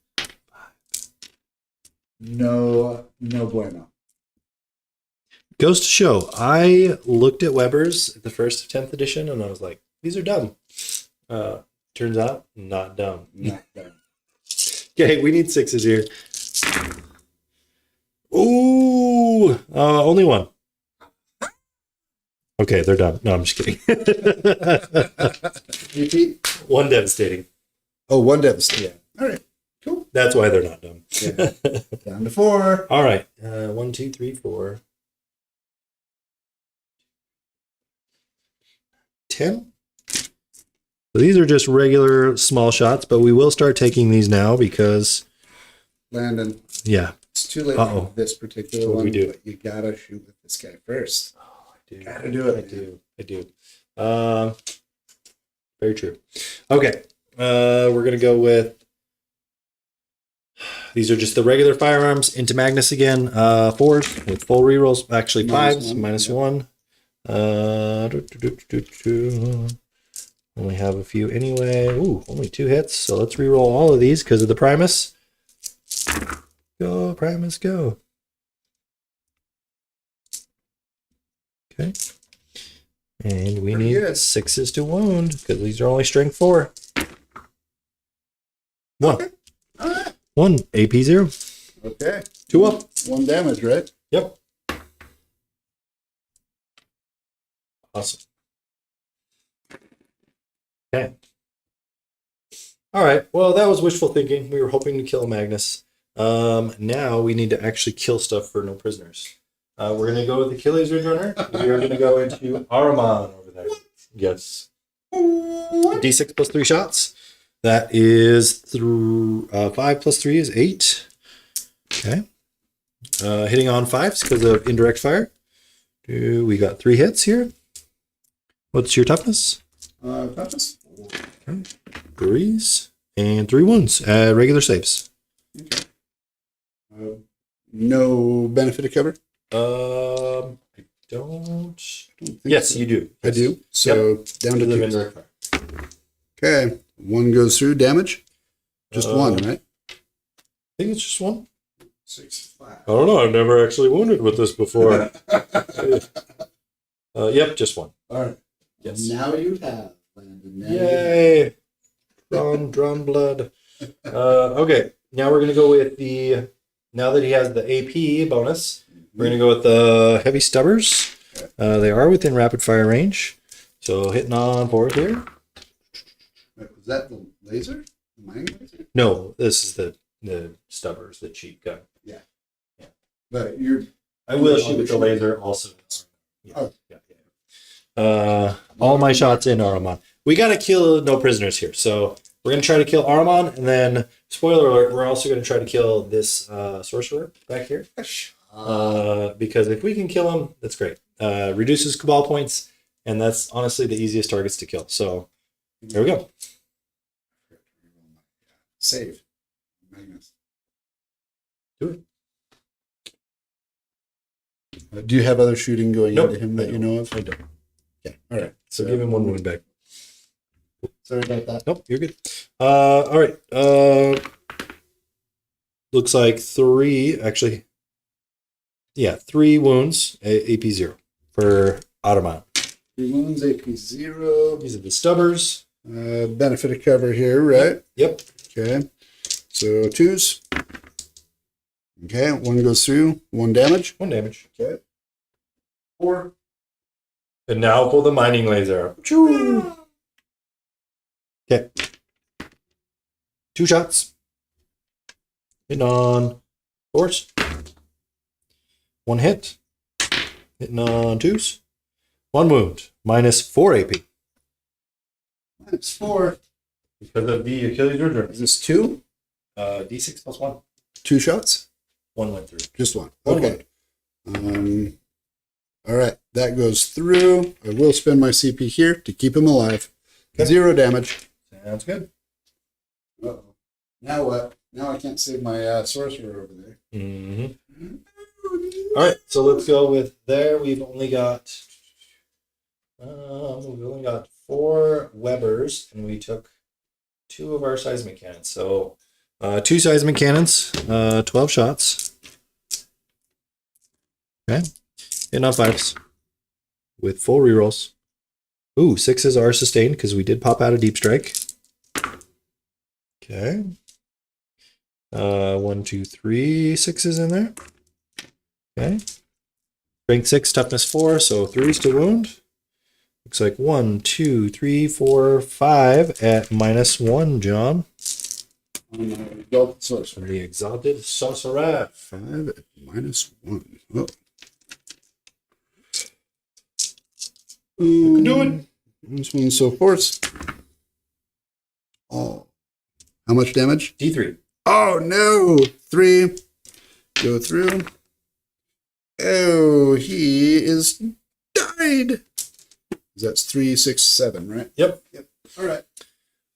S1: No bueno.
S4: Goes to show, I looked at Weber's at the first of 10th edition, and I was like, these are dumb. Turns out, not dumb.
S1: Not done.
S4: Okay, we need sixes here. Ooh, only one. Okay, they're done. No, I'm just kidding.
S1: Repeat.
S4: One devastating.
S1: Oh, one devastating. Yeah. All right. Cool.
S4: That's why they're not dumb.
S1: Yeah. Down to 4.
S4: All right. 1, 2, 3, 4. 10. So these are just regular small shots, but we will start taking these now because,
S1: Landon,
S4: yeah.
S1: it's too late
S4: Uh-oh.
S1: for this particular
S4: What do
S1: one.
S4: we do?
S1: But you gotta shoot with this guy first.
S4: Oh, I do.
S1: Gotta do it.
S4: I do. Very true. Okay. We're going to go with, these are just the regular firearms into Magnus again. 4s with full rerolls. Actually, 5s,
S1: -1,
S4: -1. Only have a few anyway. Ooh, only 2 hits. So let's reroll all of these because of the Primus. Go, Primus, go. Okay. And we
S1: Pretty
S4: need
S1: good.
S4: 6s to wound because these are only strength 4. 1.
S1: Okay. All right.
S4: 1, AP 0.
S1: Okay.
S4: 2 up.
S1: 1 damage, right?
S4: Yep. Awesome. Okay. All right. Well, that was wishful thinking. We were hoping to kill Magnus. Now we need to actually kill stuff for no prisoners. We're going to go with the Achilles Ridge Runner. We are going to go into Ahriman over there. Yes. D6 plus 3 shots. That is 5 plus 3 is 8. Okay. Hitting on 5s because of indirect fire. We got 3 hits here. What's your toughness?
S1: Toughness.
S4: Okay. 3s and 3 wounds. Regular saves.
S1: Okay. No benefit of cover?
S4: I don't.
S1: Think
S4: Yes,
S1: so.
S4: you do.
S1: I do. So down to
S4: Because of
S1: 2.
S4: indirect fire.
S1: Okay. 1 goes through. Damage? Just 1, right?
S4: I think it's just 1.
S1: 6 flat.
S4: I don't know. I've never actually wounded with this before. Yep, just 1.
S1: All right.
S4: Yes.
S1: Now you have, Landon. Now you
S4: Yay! Drawn blood. Okay, now we're gonna go with the. Now that he has the AP bonus, we're gonna go with the heavy stubbers. They are within rapid fire range, so hitting on 4 here.
S1: Wait, was that the laser? The mining laser?
S4: No, this is the stubbers, the cheap gun.
S1: But you're.
S4: I will shoot with the laser also. Yeah,
S1: Oh.
S4: yeah. All my shots in Ahriman. We gotta kill no prisoners here, so we're gonna try to kill Ahriman, and then spoiler alert, we're also gonna try to kill this sorcerer back here. Because if we can kill him, that's great. Reduces Cabal points, and that's honestly the easiest targets to kill. So there we go.
S1: Save. Magnus.
S4: Do it.
S1: Do you have other shooting going
S4: Nope,
S1: into him that
S4: I
S1: you
S4: don't.
S1: know of?
S4: I don't.
S1: Yeah. All right.
S4: So give him 1 wound back.
S1: Sorry about that.
S4: Nope, you're good. All right. Looks like 3, actually. Yeah, 3 wounds, AP 0 for Ahriman.
S1: 3 wounds, AP 0.
S4: These are the stubbers.
S1: Benefit of cover here, right?
S4: Yep.
S1: Okay. So 2s. Okay. 1 goes through. 1 damage.
S4: 1 damage.
S1: Okay.
S4: 4. And now for the mining laser. Okay. 2 shots. Hitting on fours. One hit. Hitting on twos. One wound. -4 AP.
S1: -4.
S2: Because of the Achilles River.
S1: Is this 2?
S4: D6 plus 1.
S1: 2 shots?
S4: 1 went through.
S1: Just 1.
S4: One
S1: Okay. All right. That goes through. I will spend my CP here to keep him alive.
S4: Okay.
S1: 0 damage.
S4: Sounds good.
S1: Uh-oh. Now what? Now I can't save my sorcerer over there.
S4: Mm-hmm. All right, so let's go with there. We've only got 4 Webbers, and we took 2 of our seismic cannons. So 2 seismic cannons, 12 shots. Okay, hitting on 5s with full rerolls. Ooh, 6s are sustained because we did pop out a deep strike. Okay. 1, 2, 3 6s in there. Okay. Strength 6, toughness 4, so 3s to wound. Looks like 1, 2, 3, 4, 5 at -1, John.
S1: On my Exalted Sorcerer.
S4: The Exalted Sorcerer.
S1: 5 at -1. Oh.
S4: You can do it.
S1: This one's so force. Oh. How much damage?
S4: D3.
S1: Oh no! 3. Go through. Oh, he is died. That's 3, 6, 7, right?
S4: Yep.
S1: All right.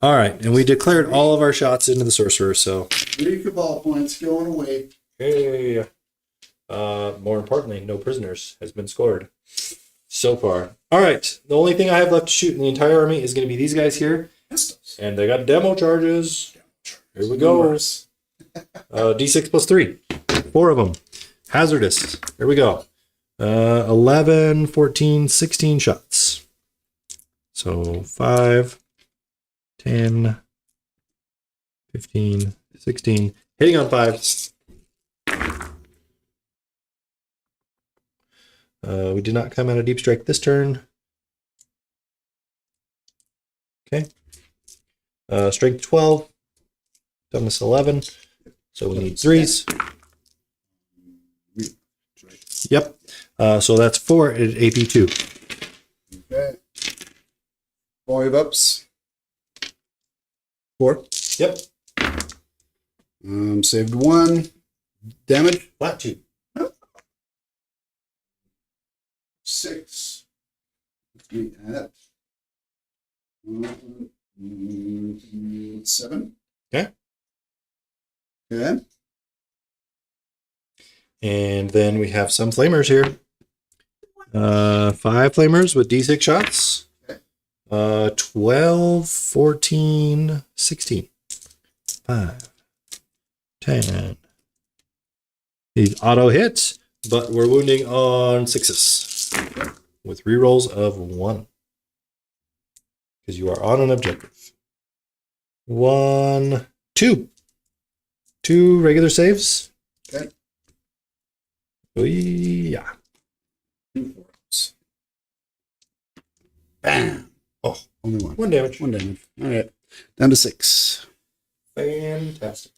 S4: All right, and we declared all of our shots into the Sorcerer, so.
S1: 3 Cabal points going away.
S4: Hey. More importantly, no prisoners has been scored so far. All right, the only thing I have left to shoot in the entire army is going to be these guys here. And they got demo charges. Here we go. D6 plus 3. 4 of them. Hazardous. Here we go. 11, 14, 16 shots. So 5, 10, 15, 16. Hitting on 5s. We did not come out of deep strike this turn. Okay. Strength 12. Toughness 11. So we need 3s. Yep. So that's 4 at AP2.
S1: Okay. 5 ups. 4.
S4: Yep.
S1: Saved 1. Damage.
S4: Flat 2.
S1: 6. Let's at 7.
S4: Okay.
S1: Okay.
S4: And then we have some flamers here. 5 flamers with D6 shots. 12, 14, 16. 5, 10. These auto hits, but we're wounding on 6s with rerolls of 1. Because you are on an objective. 1, 2. 2 regular saves.
S1: Okay.
S4: Yeah.
S1: 2 4s. Bam.
S4: Oh,
S1: Only 1.
S4: 1 damage.
S1: 1 damage. All right. Down to 6.
S4: Fantastic.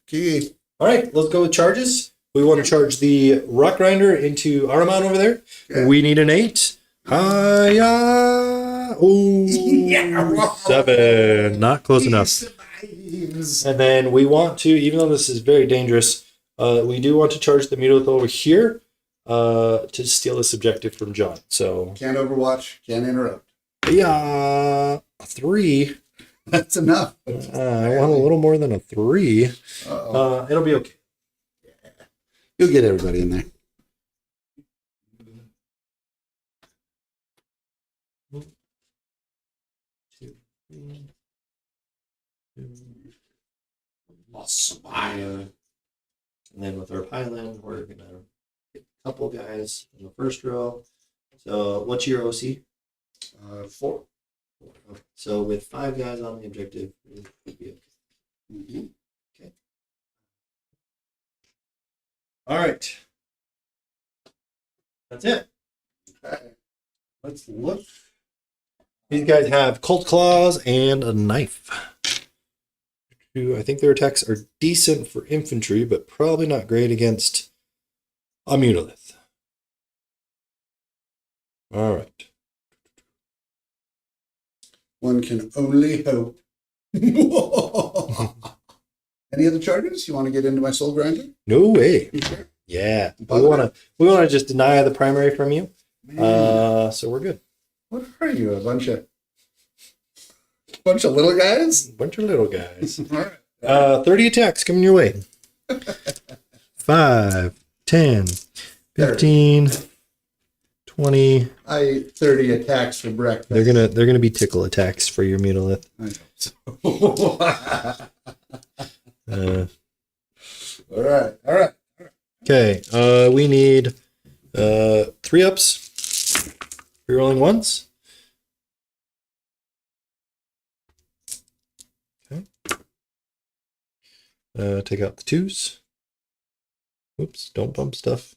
S1: Okay.
S4: All right, let's go with charges. We want to charge the Rock Grinder into Ahriman over there.
S1: Okay.
S4: We need an 8. Hiya! Ooh,
S1: Yeah.
S4: 7. Not close enough.
S1: Survives.
S4: And then we want to, even though this is very dangerous, we do want to charge the Mutilith over here to steal this objective from John. So,
S1: Can't overwatch. Can't interrupt.
S4: yeah, a 3.
S1: That's enough.
S4: I want a little more than a 3.
S1: Uh-oh.
S4: It'll be okay.
S1: You'll get everybody in there.
S4: And then with our pylon, we're gonna get a couple guys in the first row. So what's your OC?
S1: 4.
S4: Okay. So with 5 guys on the objective, it would be okay.
S1: Mm-hmm.
S4: Okay. All right. That's it.
S1: Okay. Let's look.
S4: These guys have Cult Claws and a knife. I think their attacks are decent for infantry, but probably not great against a Mutolith. All right.
S1: One can only hope. Any other charges? You want to get into my soul grinder?
S4: No way.
S1: You sure?
S4: Yeah. We wanna just deny the primary from you.
S1: Man,
S4: So we're good.
S1: what are you? A bunch of little guys?
S4: Bunch of little guys.
S1: All right.
S4: 30 attacks coming your way. 5, 10, 15, 20.
S1: 30 attacks for breakfast.
S4: They're gonna be tickle attacks for your Mutolith.
S1: I hope so. All right.
S4: Okay. We need 3 ups. Rerolling ones. Okay. Take out the 2s. Oops, don't bump stuff.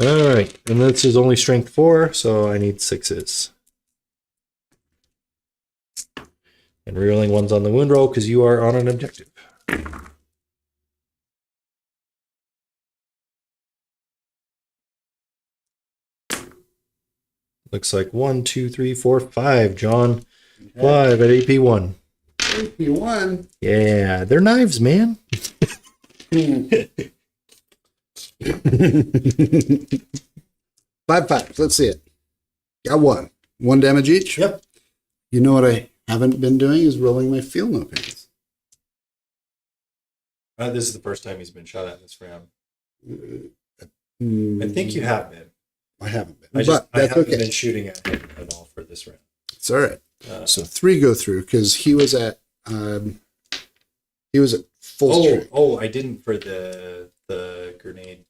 S4: All right, and this is only strength 4, so I need 6s. And rerolling ones on the wound roll because you are on an objective. Looks like 1, 2, 3, 4, 5. John, 5 at AP 1.
S1: AP 1.
S4: Yeah, they're knives, man.
S1: 5/5. Let's see it. Got 1. 1 damage each.
S4: Yep.
S1: You know what I haven't been doing is rolling my feel no pains.
S4: This is the first time he's been shot at this round.
S1: I
S4: I think you have been.
S1: I haven't been.
S4: I
S1: But that's
S4: haven't
S1: okay.
S4: been shooting at him at all for this round.
S1: It's all right.
S4: So
S1: So 3 go through because he was at full strength.
S4: I didn't for the grenade.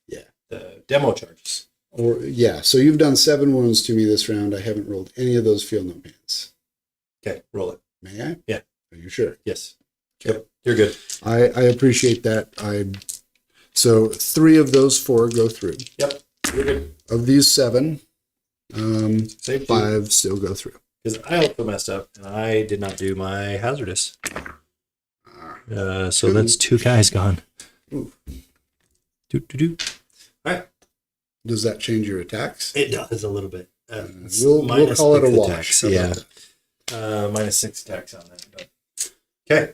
S1: Yeah.
S4: The demo charges.
S1: So you've done 7 wounds to me this round. I haven't rolled any of those feel no pains.
S4: Okay, roll it.
S1: May I?
S4: Yeah.
S1: Are you sure?
S4: Yes.
S1: Okay.
S4: Yep, you're good.
S1: I appreciate that. So 3 of those 4 go through.
S4: Yep, you're good.
S1: Of these 7,
S4: Save
S1: 5 still go through.
S4: because I also messed up and I did not do my hazardous. So that's 2 guys gone.
S1: Ooh.
S4: Do. All right.
S1: Does that change your attacks?
S4: It does a little bit. It's
S1: We'll
S4: minus
S1: call it a
S4: 6
S1: wash.
S4: attacks,
S1: How about
S4: yeah. Minus 6 attacks on that. But. Okay.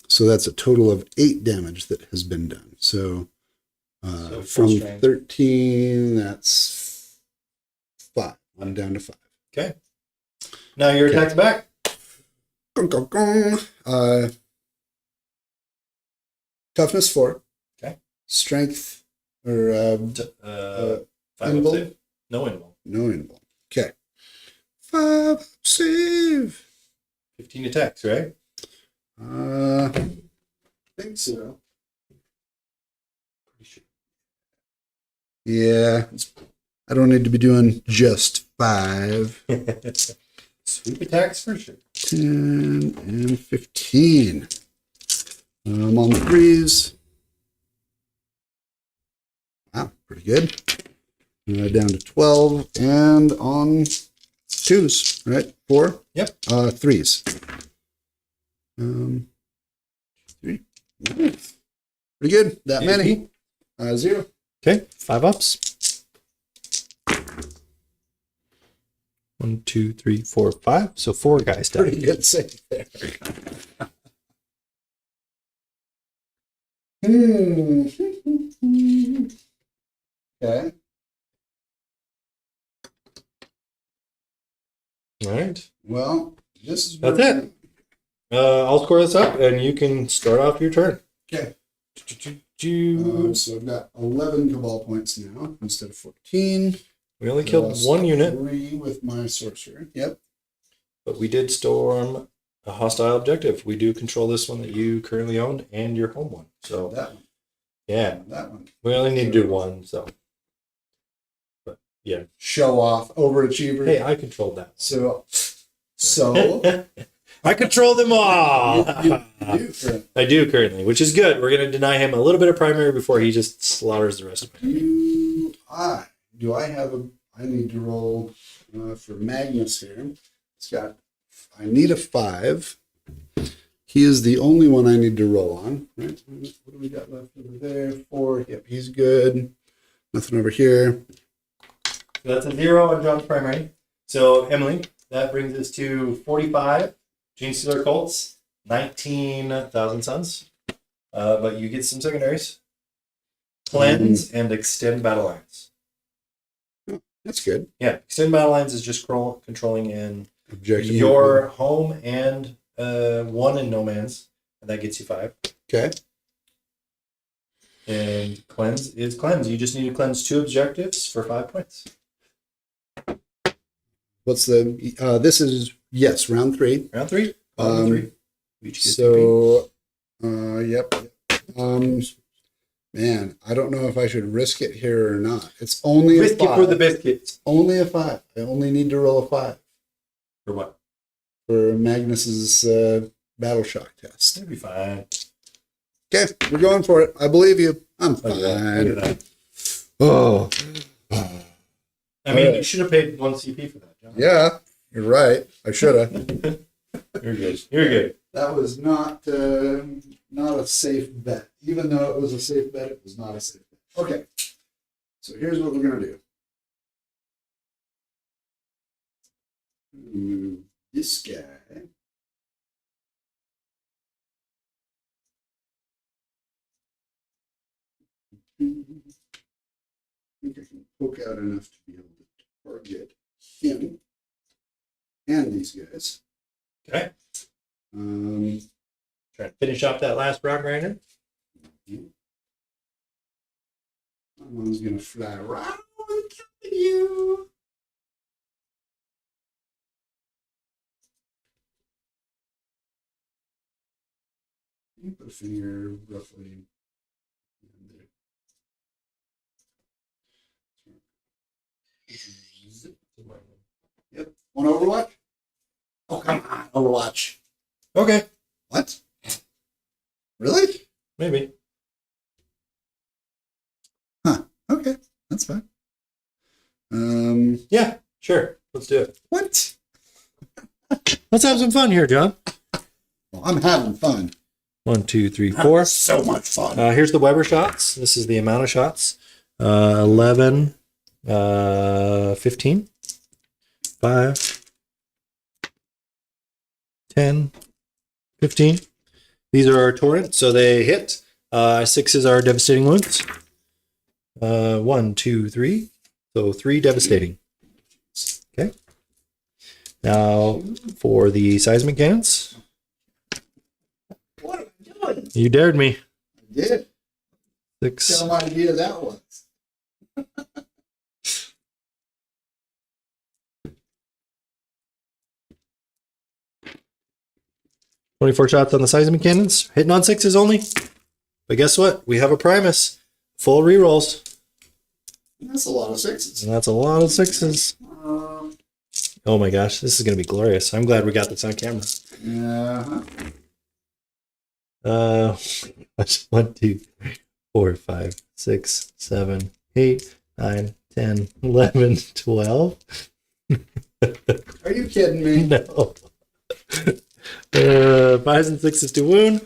S1: So that's a total of 8 damage that has been done. So,
S4: So full
S1: from
S4: strength.
S1: 13, that's 5. I'm down to 5.
S4: Okay. Now your
S1: Okay.
S4: attack's back.
S1: Gong, gong, gong. Toughness 4.
S4: Okay.
S1: Strength or
S4: 5
S1: invul?
S4: up save. No invul.
S1: no invul. Okay. 5 save.
S4: 15 attacks, right?
S1: I think so.
S4: Pretty sure.
S1: Yeah. I don't need to be doing just 5.
S4: Sweep attacks for sure.
S1: 10 and 15. I'm on the 3s. Wow, pretty good. Down to 12 and on 2s, right? 4?
S4: Yep.
S1: 3s. 3. Nice. Pretty good. That many. 0.
S4: Okay, 5 ups. 1, 2, 3, 4, 5. So 4 guys died.
S1: Pretty good save there. Okay.
S4: All right.
S1: Well, this is
S4: That's it. I'll score this up, and you can start off your turn.
S1: Okay.
S4: We
S1: So I've got 11 Cabal points now instead of 14.
S4: only killed
S1: Lost
S4: 1 unit,
S1: 3 with my sorcerer. Yep.
S4: but we did storm a hostile objective. We do control this one that you currently own and your home one. So,
S1: That one.
S4: yeah,
S1: That one.
S4: we only need to do 1. So, but yeah.
S1: Show off. Overachiever.
S4: Hey, I controlled that.
S1: So
S4: I control them all.
S1: you do,
S4: I do currently, which is good. We're going to deny him a little bit of primary before he just slaughters the rest of it.
S1: I need to roll for Magnus here. It's got I need a 5. He is the only one I need to roll on. Right? What do we got left over there? 4. Yep, he's good. Nothing over here.
S2: So that's a 0 on John's primary. So Emily, that brings us to 45. Genestealer Cults, 19,000 suns. But you get some secondaries. Cleanse and extend battle lines.
S1: That's good.
S2: Yeah, extend battle lines is just controlling in
S1: Objective.
S2: your home and 1 in no man's, and that gets you 5.
S1: Okay.
S2: And cleanse is cleanse. You just need to cleanse 2 objectives for 5 points.
S1: What's the? This is yes, round 3.
S2: Round 3. Round 3.
S1: So, yep. Man, I don't know if I should risk it here or not. It's only
S2: risk
S1: a 5.
S2: it for the biscuits.
S1: Only a 5. I only need to roll a 5
S2: For what?
S1: for Magnus's battle shock test.
S2: It'll be fine.
S1: Okay, we're going for it. I believe you. I'm
S2: Look at that. Look
S1: fine.
S2: at that.
S1: Oh,
S2: I mean,
S1: Alright.
S2: you should have paid 1 CP for that, John.
S1: yeah, you're right. I should have.
S2: You're good. You're good.
S1: That was not a safe bet. Even though it was a safe bet, it was not a safe bet. Okay, so here's what we're gonna do. Move this guy. I think I can poke out enough to be able to target him and these guys.
S2: Okay.
S1: Um,
S2: Trying to finish off that last round, Brandon.
S1: Someone's gonna fly around and kill you. You put a finger roughly in there. Yep. Want Overwatch? Oh, come on, Overwatch.
S2: Okay.
S1: What? Really?
S2: Maybe.
S1: Huh. Okay, that's fine.
S2: Yeah, sure. Let's do it.
S1: What?
S4: Let's have some fun here, John.
S1: Well, I'm having fun.
S4: 1, 2, 3, 4.
S1: So much fun.
S4: Here's the Weber shots. This is the amount of shots. 11, 15, 5, 10, 15. These are our torrent, so they hit. 6s are devastating wounds. 1, 2, 3. So 3 devastating. Okay. Now for the seismic cannons.
S1: What am I doing?
S4: You dared me.
S1: I did.
S4: 6.
S1: Tell my idea that was.
S4: 24 shots on the seismic cannons. Hitting on 6s only. But guess what? We have a Primus. Full rerolls.
S1: That's a lot of 6s.
S4: And that's a lot of 6s. Oh my gosh, this is going to be glorious. I'm glad we got this on camera.
S1: Yeah.
S4: 1, 2, 3, 4, 5, 6, 7, 8, 9, 10, 11, 12.
S1: Are you kidding me?
S4: No. 5s and 6s to wound.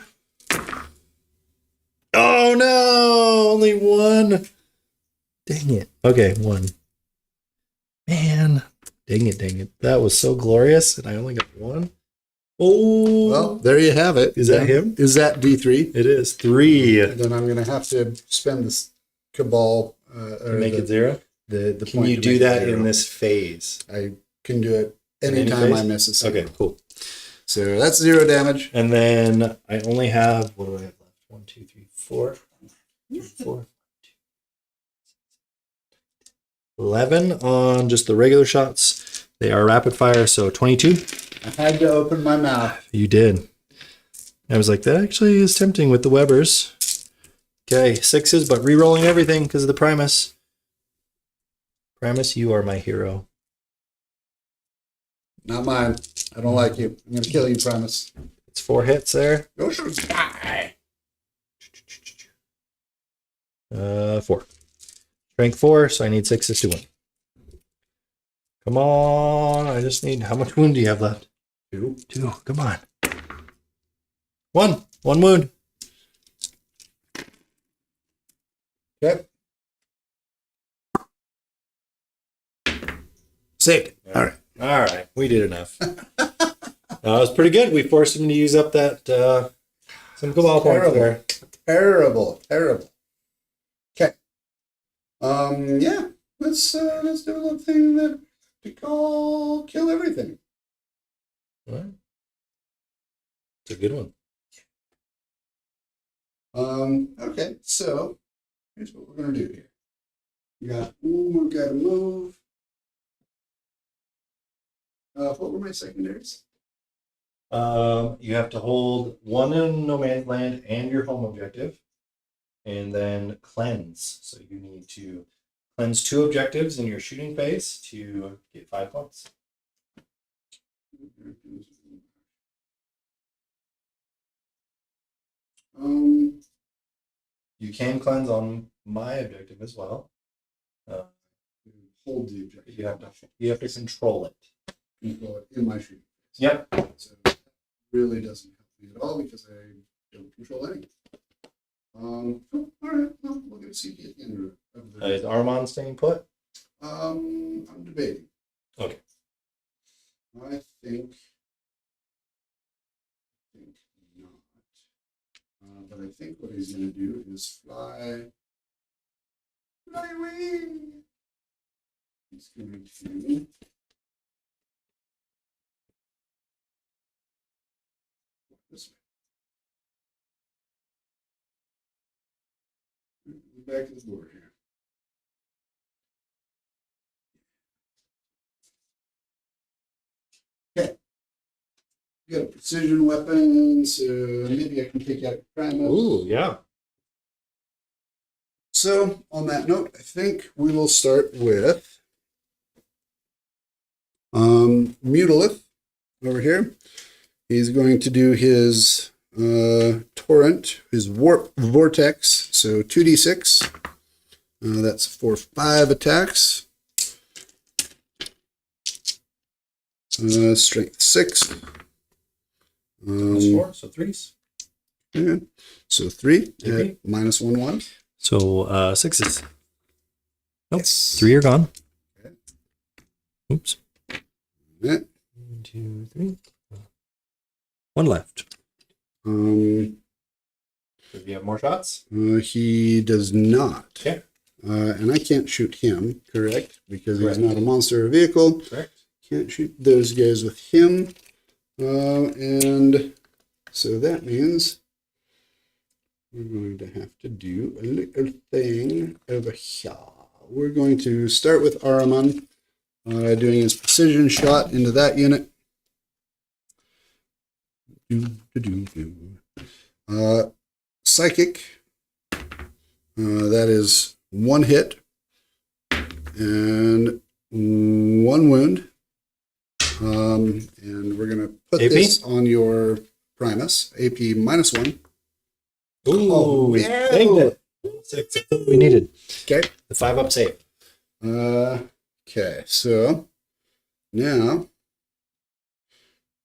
S4: Oh no! Only 1. Dang it. Okay, 1. Man. Dang it. That was so glorious, and I only got 1. Oh.
S1: Well, there you have it.
S4: Is that him?
S1: Is that D3?
S4: It is 3.
S1: Then I'm going to have to spend this cabal.
S2: To make it 0?
S1: The
S2: Can
S1: point
S2: you
S1: to
S2: do
S1: make it
S2: that
S1: 0.
S2: in this phase?
S1: I can do it
S2: any
S1: anytime
S2: phase?
S1: I miss a second.
S2: Okay, cool.
S1: So that's 0 damage.
S2: And then I only have, what do I have left? 1, 2, 3, 4. 4. 11 on just the regular shots. They are rapid fire, so 22.
S1: I had to open my mouth.
S4: You did. I was like, that actually is tempting with the Webers. Okay, 6s, but re-rolling everything because of the Primus. Primus, you are my hero.
S1: Not mine. I don't like you. I'm going to kill you, promise.
S4: It's 4 hits there.
S1: Go shoot. Die.
S4: 4. Strength 4, so I need 6s to win. Come on, I just need, how much wound do you have left?
S1: 2.
S4: 2. Come on. 1. 1 wound.
S1: Okay.
S4: Saved it.
S1: All right.
S4: All right. We did enough. That was pretty good. We forced him to use up that some cabal points there.
S1: Terrible. Okay. Yeah. Let's do a little thing that we call kill everything.
S4: All right. It's a good one.
S1: Okay, so here's what we're gonna do here. We've got to move. What were my secondaries?
S4: You have to hold 1 in no man's land and your home objective, and then cleanse. So you need to cleanse 2 objectives in your shooting phase to get 5 points. You can cleanse on my objective as well.
S1: Hold the objective.
S4: You have to control it.
S1: Control it in my shooting.
S4: Yep.
S1: So that really doesn't help me at all because I don't control anything. All right. Well, we'll get a CP at the end of the.
S4: Is Armand staying put?
S1: I'm debating.
S4: Okay.
S1: I think not. But I think what he's going to do is fly away. He's going to this way. Back to the board here. Okay. You got a precision weapon, so maybe I can take out Primus.
S4: Ooh, yeah.
S1: So, on that note, I think we will start with Mutalith over here. He's going to do his Torrent, his Warp Vortex, so 2d6. That's for 5 attacks. Strength 6.
S4: Plus 4, so 3s.
S1: Yeah. So 3
S4: Okay.
S1: at -1/1.
S4: So 6s. Nope.
S1: Yes.
S4: 3 are gone.
S1: Okay.
S4: Oops.
S1: Yeah.
S4: 1, 2, 3. 1 left.
S1: Um,
S4: Do you have more shots?
S1: he does not.
S4: Okay.
S1: And I can't shoot him, correct? Because
S4: Correct.
S1: he's not a monster or vehicle.
S4: Correct.
S1: Can't shoot those guys with him. And so that means we're going to have to do a little thing over here. We're going to start with Ahriman, doing his precision shot into that unit. Psychic. That is 1 hit and 1 wound. And we're going to put
S4: AP?
S1: this on your Primus. AP -1.
S4: Ooh,
S1: Oh,
S4: we
S1: yeah.
S4: banged it. 6. That's what we needed.
S1: Okay.
S4: The 5 up save.
S1: Okay, so now,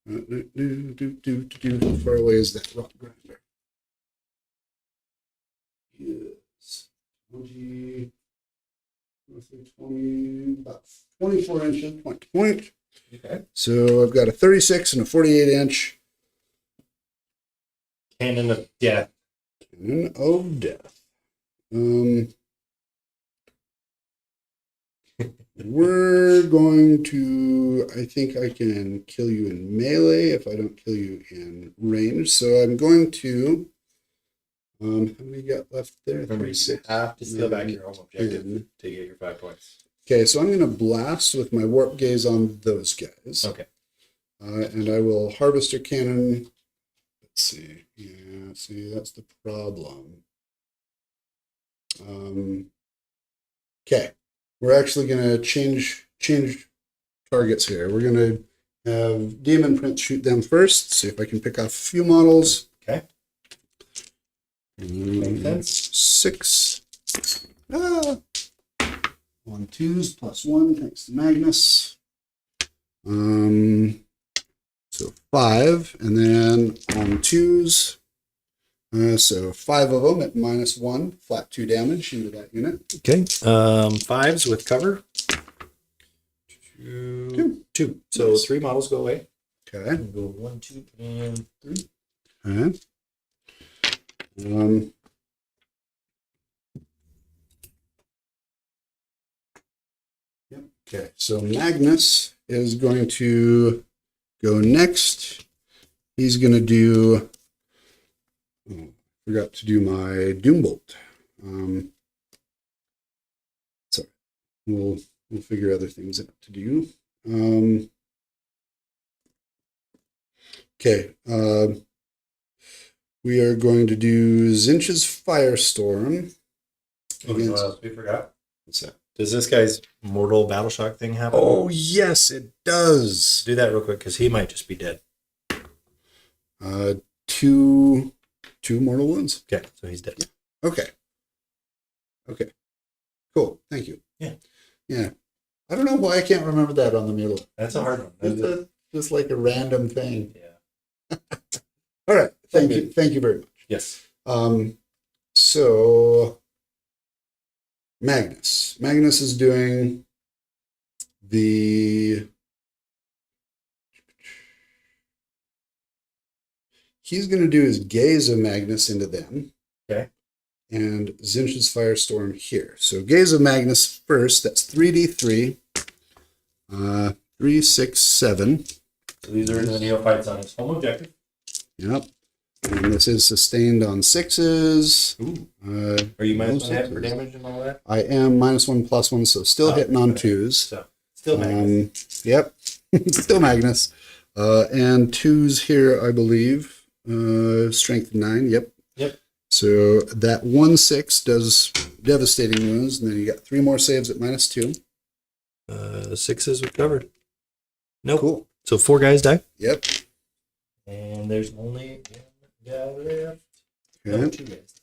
S1: how far away is that rock grinder? Yes, 20, about 24 inches, point to point.
S4: Okay.
S1: So I've got a 36 and a 48 inch
S4: Cannon of death.
S1: cannon of death. We're going to, I think I can kill you in melee if I don't kill you in range. So I'm going to, how many got left there?
S4: Remember, you
S1: 36.
S4: have to steal back your home objective
S1: 10.
S4: to get your 5 points.
S1: Okay, so I'm going to blast with my warp gaze on those guys.
S4: Okay.
S1: And I will harvester cannon. Let's see. Yeah, see, that's the problem. Okay. We're actually going to change targets here. We're going to have Demon Prince shoot them first. See if I can pick off a few models.
S4: Okay. Makes sense.
S1: 6. 1 2s +1 thanks to Magnus. So So 5, and then on 2s, so 5 of them at -1, flat 2 damage into that unit.
S4: Okay. 5s with cover. 2. So
S1: Nice.
S4: 3 models go away.
S1: Okay.
S4: We'll go 1, 2, and 3.
S1: Okay. Yep. Okay. So Magnus is going to go next. He's going to do. Oh, forgot to do my Doombolt. Sorry. We'll figure other things out to do. Okay. We are going to do Tzeentch's Firestorm.
S2: Oh, you know what else we forgot?
S1: What's that?
S2: Does this guy's mortal battle shock thing happen?
S1: Oh, yes, it does.
S2: Do that real quick because he might just be dead.
S1: 2 mortal wounds.
S2: Okay, so he's dead.
S1: Okay. Cool. Thank you. Yeah. I don't know why I can't remember that on the mule.
S2: That's a hard one.
S1: It's just like a random thing.
S2: Yeah.
S1: All right. Thank you. Thank you very much.
S2: Yes.
S1: So Magnus. Magnus is doing the. He's going to do his Gaze of Magnus into them.
S2: Okay.
S1: And Tzeentch's Firestorm here. So Gaze of Magnus first. That's 3d3. 3, 6, 7.
S2: So these are the neophytes on his home objective.
S1: Yep. And this is sustained on 6s.
S2: Ooh. Are
S1: no
S2: you minus 1 hit for
S1: 6s.
S2: damage and all that?
S1: I am -1/+1, so still hitting on
S2: okay.
S1: 2s.
S2: So still Magnus.
S1: Yep. Still Magnus. And 2s here, I believe. Strength 9. Yep.
S2: Yep.
S1: So that 1/6 does devastating wounds, and then you got 3 more saves at -2.
S4: 6s with covered. Nope.
S1: Cool.
S4: So 4 guys die.
S1: Yep.
S2: And there's only one guy left. No,
S1: Okay.
S2: 2 guys.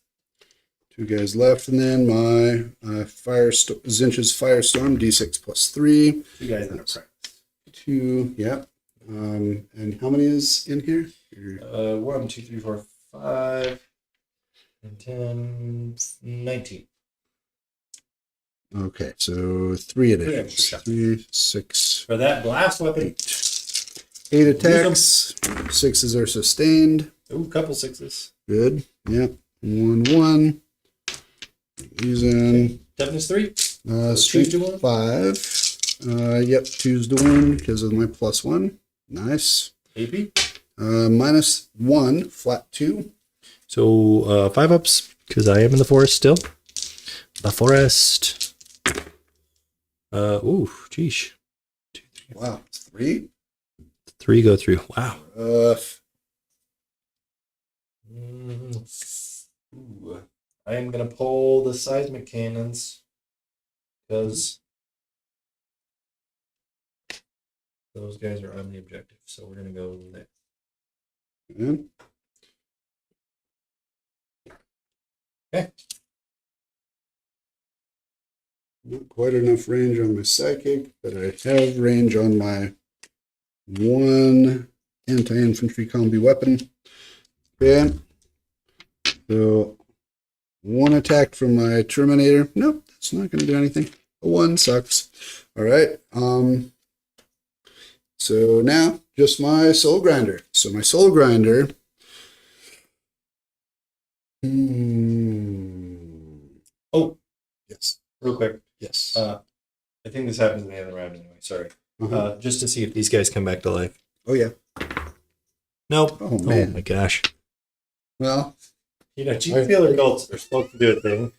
S1: 2 guys left, and then my Tzeentch's Firestorm, D6 +3.
S2: 2 guys in a practice.
S1: 2. Yep. And how many is in here?
S2: 1, 2, 3, 4, 5, and 10, 19.
S1: Okay, so 3 additions.
S2: extra shots.
S1: 3, 6,
S2: For that blast weapon.
S1: 8 attacks. 6s are sustained.
S2: Ooh, couple 6s.
S1: Good. Yep. 1, 1. Using
S2: Toughness 3.
S1: strength
S2: to wound?
S1: 5. Yep, 2's to wound because of my +1. Nice.
S2: AP.
S1: -1, flat 2.
S4: So 5 ups because I am in the forest still. The forest. Geesh. 2, 3.
S1: Wow, 3.
S4: 3 go through. Wow.
S2: Ooh. I am going to pull the seismic cannons because those guys are on the objective. So we're going to go there. Okay.
S1: Not quite enough range on my psychic, but I have range on my 1 anti-infantry combi weapon. Okay. So 1 attack from my Terminator. Nope, that's not going to do anything. A 1 sucks. All right. So now just my Soul Grinder. So my Soul Grinder.
S2: Oh,
S1: Yes.
S2: real quick.
S1: Yes.
S2: I think this happens in the other round anyway. Sorry.
S1: Uh-huh.
S2: Just to see if
S4: These guys come back to life.
S1: Oh yeah.
S4: Nope.
S1: Oh
S4: Oh
S1: man.
S4: my gosh.
S1: Well,
S2: Genestealer cults are supposed to do a thing.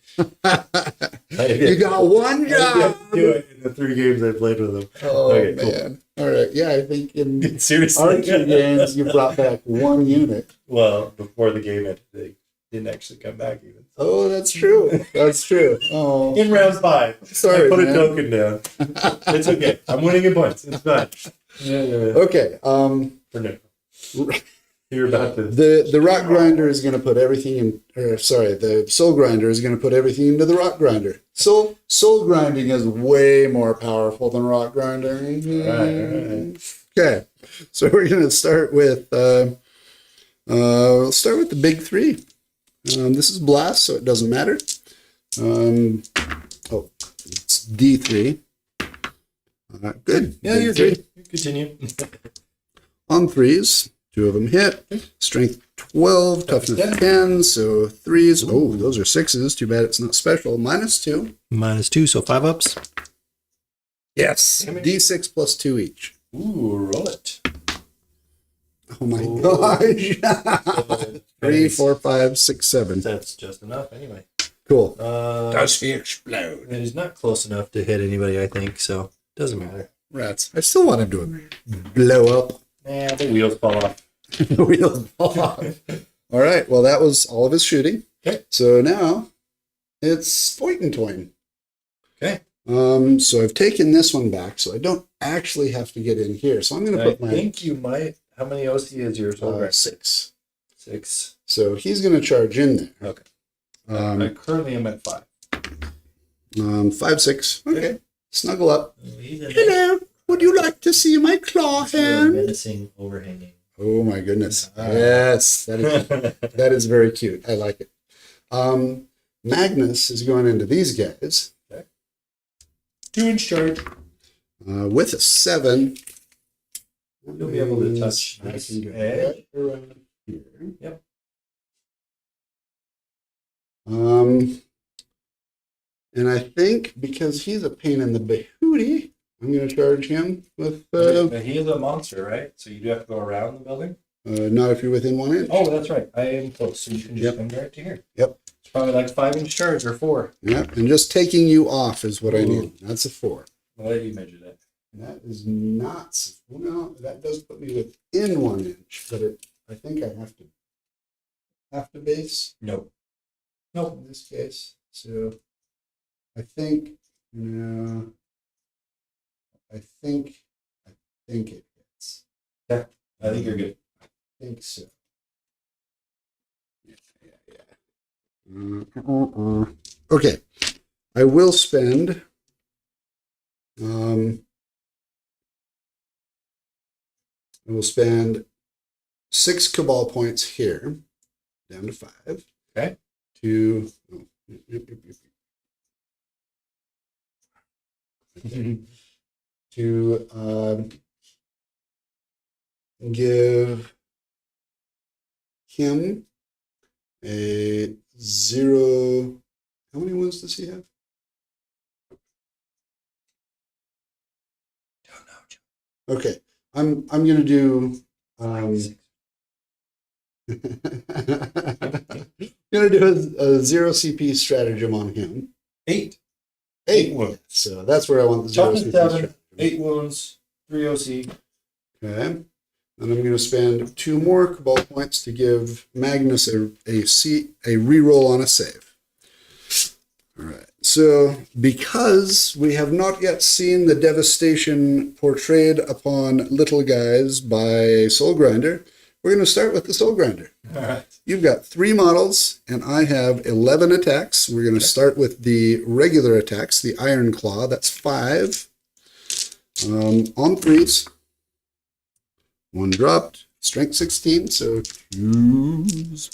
S1: you got one
S2: I
S1: job.
S2: didn't do it in the 3 games I played with them.
S1: Oh
S2: Okay, cool.
S1: man. All right. Yeah, I think in
S2: Seriously.
S1: Arcane games you brought back 1 unit.
S2: Well, before the game ended, they didn't actually come back even.
S1: Oh, that's true. That's true. Oh,
S2: In round 5,
S1: sorry.
S2: I put
S1: man.
S2: a token down. It's okay. I'm winning a bunch. It's fine. Yeah.
S1: Okay.
S2: For now. You're about to.
S1: The rock grinder is going to put everything in. The soul grinder is going to put everything into the rock grinder. Soul grinding is way more powerful than rock grinding.
S2: Right.
S1: Okay, so we're going to start with we'll start with the big three. This is blast, so it doesn't matter. It's D3. Good.
S4: Yeah, you're good. Continue.
S1: On threes, 2 of them hit. Strength 12, toughness 10, so threes. Oh, those are 6s. Too bad it's not special. -2.
S4: -2, so 5 ups.
S1: Yes. D6 plus 2 each.
S4: Ooh, roll it.
S1: Oh my gosh. 3, 4, 5, 6, 7.
S4: That's just enough anyway.
S1: Cool.
S4: Does he explode? It is not close enough to hit anybody, I think, so it doesn't matter.
S1: Rats. I still want him to blow up.
S4: Yeah, the wheels fall off.
S1: The wheels fall off. All right. Well, that was all of his shooting.
S4: Okay.
S1: So now it's Toin.
S4: Okay.
S1: So I've taken this one back, so I don't actually have to get in here. So I'm going to put
S4: I think you might. How many OC is yours?
S1: 6.
S4: 6.
S1: So he's going to charge in there.
S4: Okay. I currently am at 5.
S1: 5, 6. Okay. Snuggle up.
S4: Hello.
S1: Hello. Would you like to see my claw hand?
S4: Menacing overhanging.
S1: Oh my goodness. Yes. That is very cute. I like it. Magnus is going into these guys.
S4: Okay. 2-inch charge.
S1: With a 7.
S4: You'll be able to touch
S1: I
S4: this
S1: can go
S4: edge.
S1: right around here.
S4: Yep.
S1: And I think because he's a pain in the behooty, I'm going to charge him with
S4: But he is a monster, right? So you do have to go around the building?
S1: not if you're within 1 inch.
S4: Oh, that's right. I am close, so you can just come right to here.
S1: Yep.
S4: It's probably like 5-inch charge or 4.
S1: Yep. And just taking you off is what I need. That's a 4.
S4: I'll let you measure that.
S1: That is not. Well, that does put me within 1 inch, but I think I have to base.
S4: Nope.
S1: In this case, so I think I think it hits.
S4: Yeah, I think you're good.
S1: I think so. Yeah. Okay, I will spend. I will spend 6 Cabal points here, down to 5.
S4: Okay.
S1: To give him a 0. How many wounds does he have?
S4: Don't know.
S1: Okay, I'm gonna do. Gonna do a 0 CP stratagem on him.
S4: 8.
S1: 8
S4: wounds.
S1: So that's where I want the 0
S4: Toughness
S1: CP
S4: 7,
S1: stratagem.
S4: 8 wounds, 3 OC.
S1: Okay. And I'm going to spend 2 more Cabal points to give Magnus a reroll on a save. All right. So because we have not yet seen the devastation portrayed upon little guys by Soul Grinder, we're going to start with the Soul Grinder.
S4: All right.
S1: You've got 3 models, and I have 11 attacks. We're going to start with the regular attacks, the Iron Claw. That's 5. On threes. 1 dropped. Strength 16, so choose.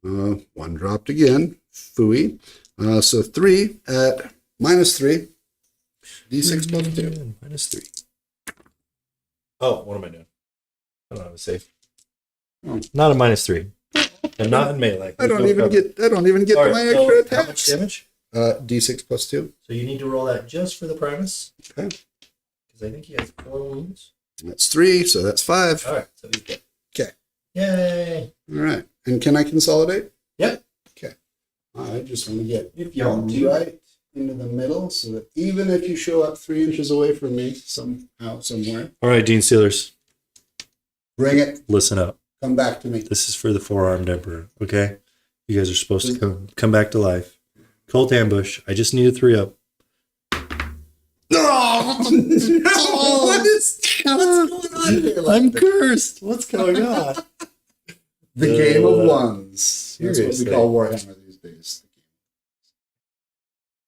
S1: 1 dropped again. Phooey. So 3 at -3. D6 plus 2.
S4: -3. Oh, what am I doing? I don't have a save.
S1: Oh.
S4: Not a -3. And not in melee.
S1: I don't even get
S4: All
S1: my
S4: right,
S1: extra
S4: so how much
S1: attacks.
S4: damage?
S1: D6 plus 2.
S4: So you need to roll that just for the Primus.
S1: Okay.
S4: Because I think he has 4 wounds.
S1: That's 3, so that's 5.
S4: All right, so he's dead.
S1: Okay.
S4: Yay!
S1: All right. And can I consolidate?
S4: Yep.
S1: Okay. I just want to get
S4: If you want to.
S1: right into the middle so that even if you show up 3 inches away from me somehow, somewhere,
S4: All right, Genestealers,
S1: bring it.
S4: listen up.
S1: Come back to me.
S4: This is for the 4-armed Emperor, okay? You guys are supposed to come back to life. Cult ambush. I just need a 3-up.
S1: Oh, no! What's going on here?
S4: I'm cursed. What's going on?
S1: The game of ones. That's what we
S4: Seriously.
S1: call Warhammer these days.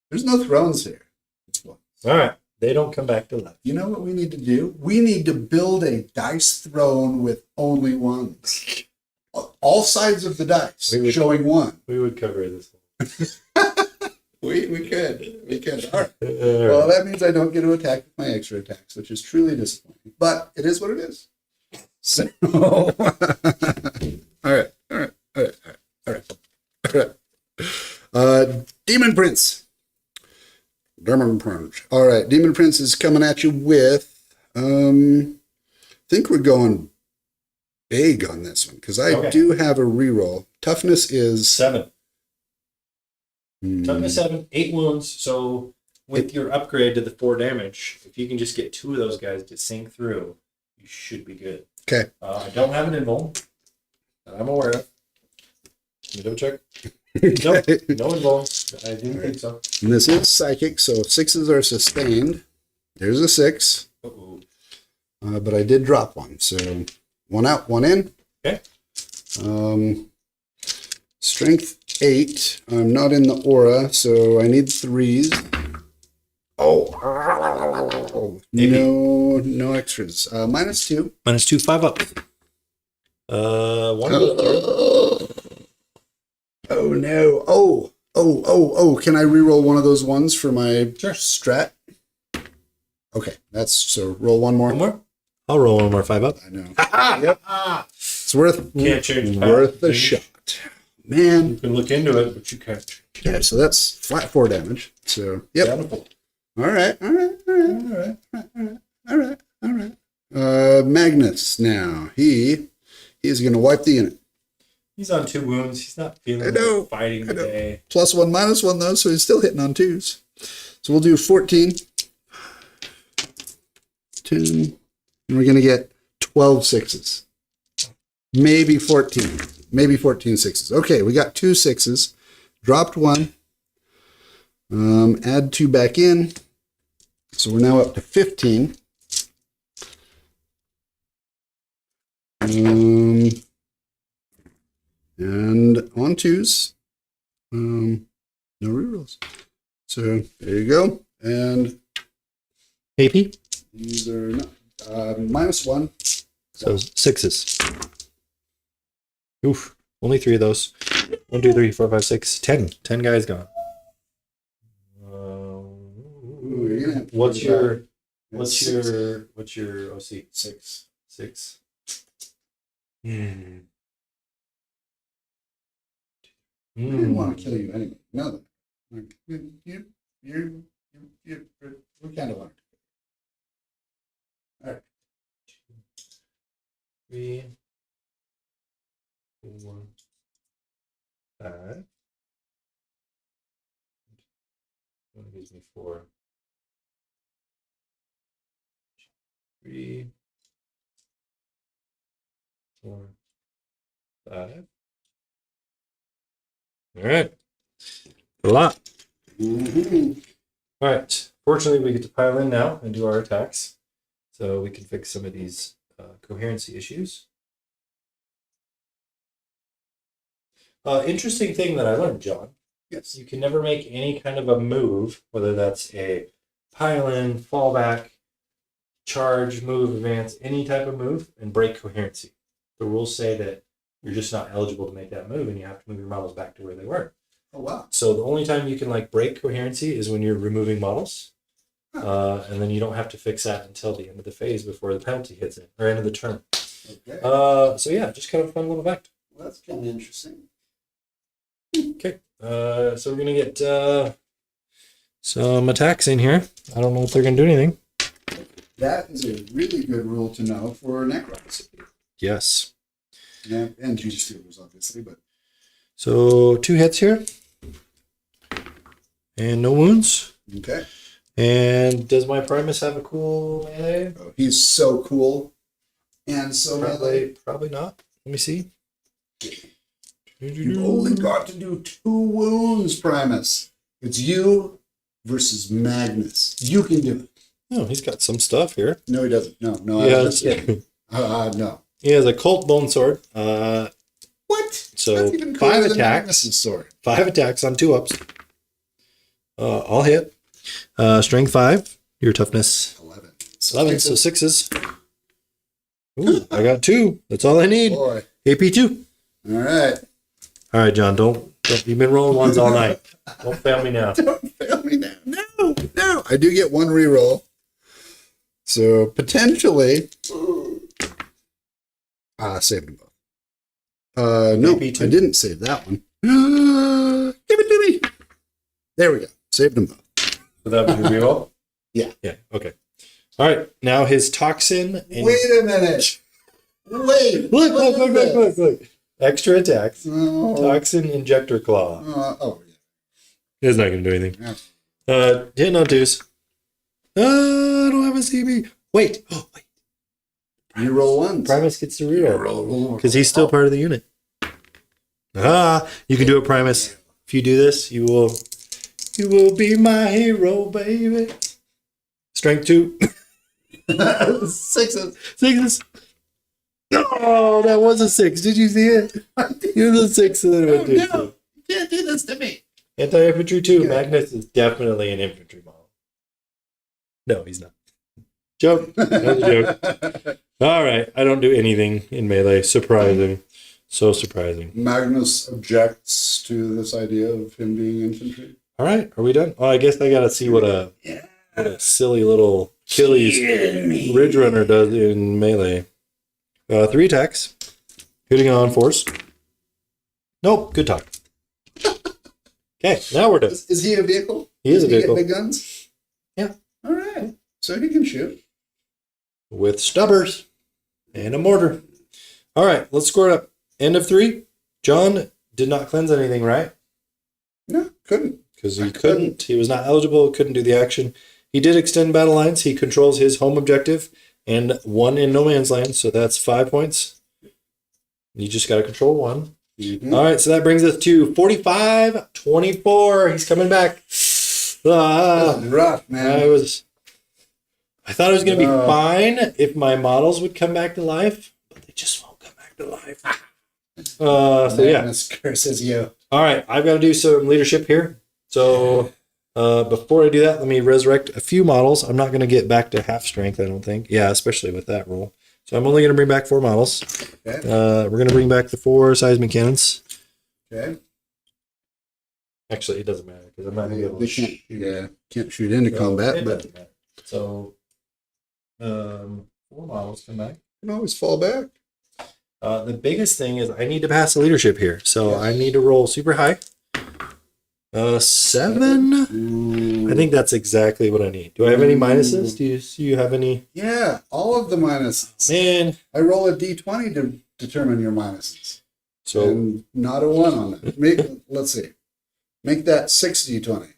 S1: There's no thrones here. It's one.
S4: All right. They don't come back to life.
S1: You know what we need to do? We need to build a dice throne with only ones. All sides of the dice showing one.
S4: We would cover this.
S1: We could. All right. Well, that means I don't get to attack with my extra attacks, which is truly disappointing. But it is what it is. So, all right. Demon Prince. All right, Demon Prince is coming at you with. I think we're going big on this one because I do have a reroll. Toughness is
S4: 7. Toughness 7, 8 wounds. So with your upgrade to the 4 damage, if you can just get 2 of those guys to sink through, you should be good.
S1: Okay.
S4: I don't have an invul that I'm aware of. Let me double check. Nope, no invul. I didn't think so.
S1: And this is psychic, so 6s are sustained. There's a 6. But I did drop one, so 1 out, 1 in.
S4: Okay.
S1: Strength 8. I'm not in the aura, so I need 3s. Oh, no extras. -2.
S4: -2, 5 up. 1
S1: Oh no. Oh. Can I reroll one of those ones for my strat? Okay, that's so roll one more.
S4: One more? I'll roll 1 more 5 up.
S1: I know. Yep. It's worth a shot. Man.
S4: You can look into it, but you can't.
S1: Yeah, so that's flat 4 damage. So yep.
S4: Beautiful.
S1: All right. Magnus now. He is gonna wipe the unit.
S4: He's on 2 wounds. He's not feeling like fighting today.
S1: +1, -1 though, so he's still hitting on 2s. So we'll do 14. 10. And we're going to get 12 6s. Maybe 14. Maybe 14 6s. Okay, we got 2 6s. Dropped 1. Add 2 back in. So we're now up to 15. And on 2s. No rerolls. So there you go. And
S4: AP?
S1: these are not, -1.
S4: So 6s. Oof. Only 3 of those. 1, 2, 3, 4, 5, 6, 10. 10 guys gone. What's your OC? 6. 6.
S1: I didn't want to kill you anyway. No, we kind of want to. All right.
S4: 3, 4, 5. One gives me 4. 3, 4, 5. All right. A lot.
S1: Mm-hmm.
S4: All right. Fortunately, we get to pile in now and do our attacks, so we can fix some of these coherency issues. Interesting thing that I learned, John.
S1: Yes.
S4: You can never make any kind of a move, whether that's a pile in, fallback, charge, move, advance, any type of move, and break coherency. The rules say that you're just not eligible to make that move, and you have to move your models back to where they were.
S1: Oh, wow.
S4: So the only time you can break coherency is when you're removing models, and then you don't have to fix that until the end of the phase before the penalty hits it, or end of the turn.
S1: Okay.
S4: So yeah, just kind of a fun little fact.
S1: Well, that's kind of interesting.
S4: Okay, so we're gonna get some attacks in here. I don't know if they're gonna do anything.
S1: That is a really good rule to know for Necrons.
S4: Yes.
S1: Yeah, and Genestealers, obviously, but
S4: So 2 hits here, and no wounds.
S1: okay.
S4: And does my Primus have a cool melee?
S1: Oh, he's so cool, and so melee.
S4: Probably not. Let me see.
S1: You've only got to do 2 wounds, Primus. It's you versus Magnus. You can do it.
S4: Oh, he's got some stuff here.
S1: No, he doesn't. No,
S4: He
S1: I
S4: has,
S1: was just kidding. No.
S4: he has a Cult Bone Sword.
S1: What?
S4: So
S1: That's even cooler
S4: 5
S1: than
S4: attacks.
S1: Magnus's sword.
S4: 5 attacks on 2 ups. I'll hit. Strength 5. Your toughness.
S1: 11.
S4: 11, so 6s. Ooh, I got 2. That's all I need.
S1: Boy.
S4: AP 2.
S1: All right.
S4: All right, John, don't you've been rolling ones all night. Don't fail me now.
S1: Don't fail me now. No. I do get 1 reroll. So potentially, saved them both. No,
S4: Maybe 2.
S1: I didn't save that one. Give it to me. There we go. Saved them both.
S4: So that was your reroll?
S1: Yeah.
S4: Yeah, okay. All right, now his toxin.
S1: Wait a minute. Wait.
S4: Look. Extra attacks.
S1: Oh.
S4: Toxin injector claw.
S1: Yeah.
S4: It's not going to do anything.
S1: Yeah.
S4: Hitting on 2s. I don't have a CB. Wait. Oh, wait.
S1: You roll 1s.
S4: Primus gets to reroll.
S1: Roll.
S4: Because he's still part of the unit. You can do it, Primus. If you do this, you will be my hero, baby. Strength 2.
S1: 6s.
S4: 6s. Oh, that was a 6. Did you see it? It was a 6 and then it went to
S1: No.
S4: 2.
S1: You can't do this to me.
S4: Anti-infantry 2.
S1: Yeah.
S4: Magnus is definitely an infantry model. No, he's not. Joke. That was a joke. All right. I don't do anything in melee. Surprising. So surprising.
S1: Magnus objects to this idea of him being infantry.
S4: All right. Are we done? Oh, I guess I got to see what a silly little Achilles Ridge Runner does in melee. 3 attacks. Hitting on force. Nope. Good talk. Okay. Now we're done.
S1: Is he a vehicle?
S4: He is a
S1: Does
S4: vehicle.
S1: He get big guns?
S4: Yeah.
S1: All right. So he can shoot.
S4: With stubbers and a mortar. All right, let's score it up. End of 3. John did not cleanse anything, right?
S1: No, couldn't.
S4: Because he couldn't. He was not eligible, couldn't do the action. He did extend battle lines. He controls his home objective and 1 in no man's land, so that's 5 points. You just got to control 1.
S1: Mm-hmm.
S4: All right, so that brings us to 45-24. He's coming back.
S1: That was rough, man.
S4: I thought it was going to be fine if my models would come back to life, but they just won't come back to life. So yeah.
S1: Magnus curses you.
S4: All right, I've got to do some leadership here. So before I do that, let me resurrect a few models. I'm not going to get back to half strength, I don't think. Yeah, especially with that roll. So I'm only going to bring back 4 models.
S1: Okay.
S4: We're going to bring back the 4 seismic cannons.
S1: Okay.
S4: Actually, it doesn't matter because I'm not going to be able
S1: They
S4: to
S1: can't shoot into combat,
S4: it
S1: but
S4: doesn't matter. So 4 models come back.
S1: you can always fall back.
S4: The biggest thing is I need to pass the leadership here. So I need to roll super high. 7?
S1: Ooh.
S4: I think that's exactly what I need. Do I have any minuses? Do you have any?
S1: Yeah, all of the minuses.
S4: Man.
S1: I roll a d20 to determine your minuses.
S4: So
S1: And not a 1 on that. Let's see. Make that 6 d20.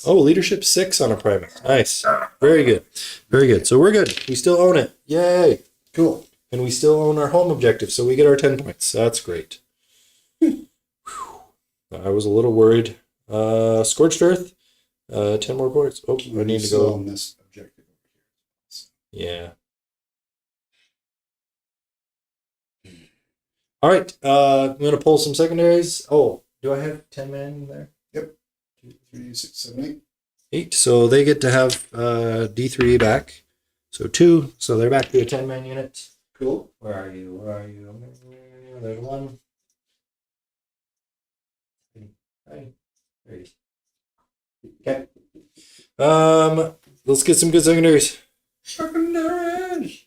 S4: leadership 6 on a primate. Nice. Very good. Very good. So we're good. We still own it. Yay.
S1: Cool.
S4: And we still own our home objective. So we get our 10 points. That's great. I was a little worried. Scorched Earth. 10 more points. Oh, I need to
S1: Still
S4: go.
S1: on this objective over
S4: Yeah. All right. I'm going to pull some secondaries. Oh, do I have 10 men in there?
S1: here. 2, 3, 6, 7, 8.
S4: 8. So they get to have D3 back. So 2. So they're back to a 10-man unit.
S1: Cool.
S4: Where are you? There's 1. Hey, there he is. Okay. Let's get some good secondaries.
S1: Secondaries.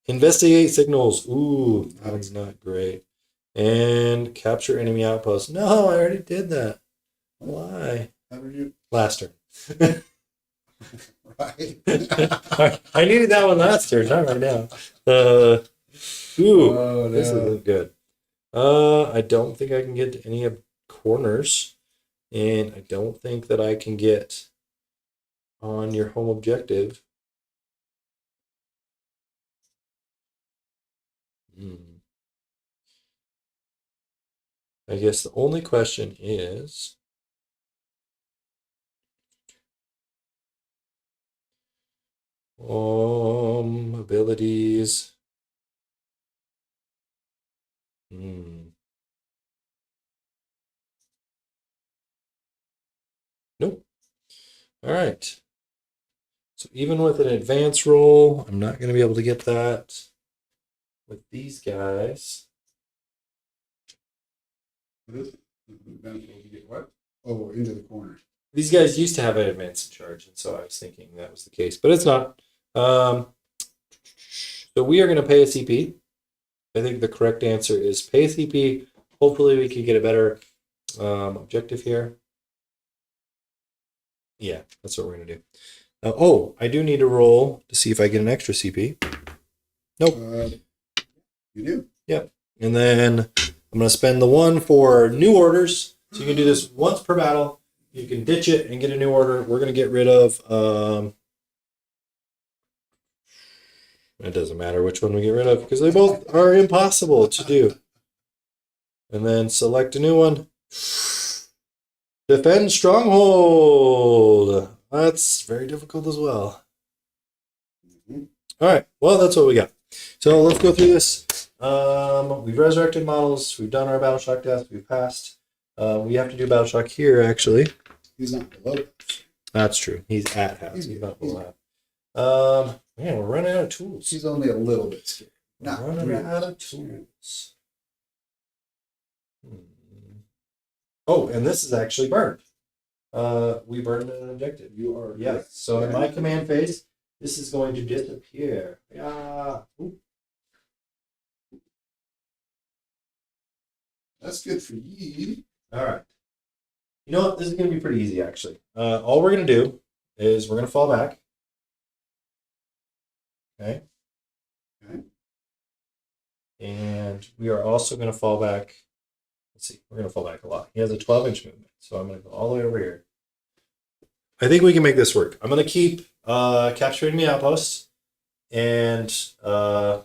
S4: Investigate signals. Ooh, that one's not great. And capture enemy outposts. No, I already did that. Why?
S1: How did you?
S4: Last turn.
S1: Right.
S4: I needed that one last turn, not right now. This isn't good. I don't think I can get to any of corners, and I don't think that I can get on your home objective. I guess the only question is, abilities. Nope. All right. So even with an advance roll, I'm not going to be able to get that with these guys.
S1: What is it? What? Oh, into the corner.
S4: These guys used to have an advance charge, and so I was thinking that was the case, but it's not. So we are going to pay a CP. I think the correct answer is pay a CP. Hopefully we can get a better objective here. Yeah, that's what we're going to do. I do need to roll to see if I get an extra CP. Nope.
S1: You do?
S4: Yep. And then I'm going to spend the one for new orders. So you can do this once per battle. You can ditch it and get a new order. We're going to get rid of... it doesn't matter which one we get rid of because they both are impossible to do. And then select a new one. Defend Stronghold. That's very difficult as well. All right. Well, that's what we got. So let's go through this. We've resurrected models. We've done our battle shock test. We've passed. We have to do battle shock here, actually.
S1: He's not below.
S4: That's true. He's at half. He's not below half. Man, we're running out of tools.
S1: She's only a little bit scared. Not
S4: Running
S1: really.
S4: out of tools. Oh, and this is actually burned. We burned an objective.
S1: You are.
S4: Yes.
S1: correct.
S4: So in my command phase, this is going to disappear. Yeah. Ooh.
S1: That's good for you.
S4: All right. You know what? This is going to be pretty easy, actually. All we're going to do is we're going to fall back. Okay.
S1: Okay.
S4: And we are also going to fall back. Let's see. We're going to fall back a lot. He has a 12-inch movement. So I'm going to go all the way over here. I think we can make this work. I'm going to keep capturing the outposts. And I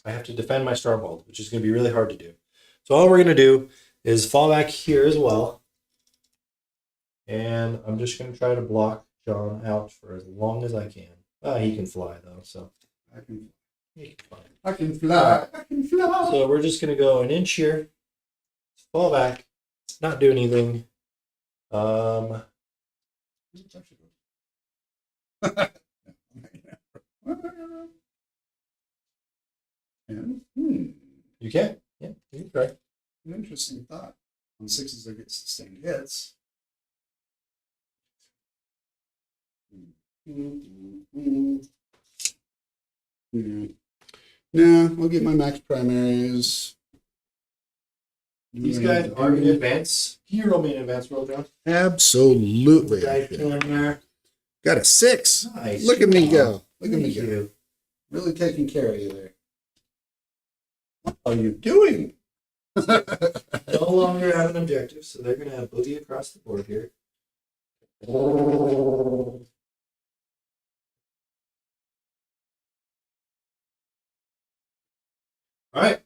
S4: have to defend my stronghold, which is going to be really hard to do. So all we're going to do is fall back here as well. And I'm just going to try to block John out for as long as I can. He can fly, though, so. He can fly.
S1: I can fly. I can fly.
S4: So we're just going to go an inch here. Fall back. Not do anything.
S1: And,
S4: You can. Yeah, you can try.
S1: an interesting thought. On sixes, I get sustained hits. Nah, I'll get my max primaries.
S4: These guys are in advance. Can you roll me an advance roll, John?
S1: Absolutely.
S4: Guys in there.
S1: Got a 6.
S4: Nice.
S1: Look at me go. Look at me
S4: Thank
S1: go.
S4: you.
S1: Really taking care of you there. What are you doing?
S4: No longer have an objective, so they're going to have boogie across the board here. All right.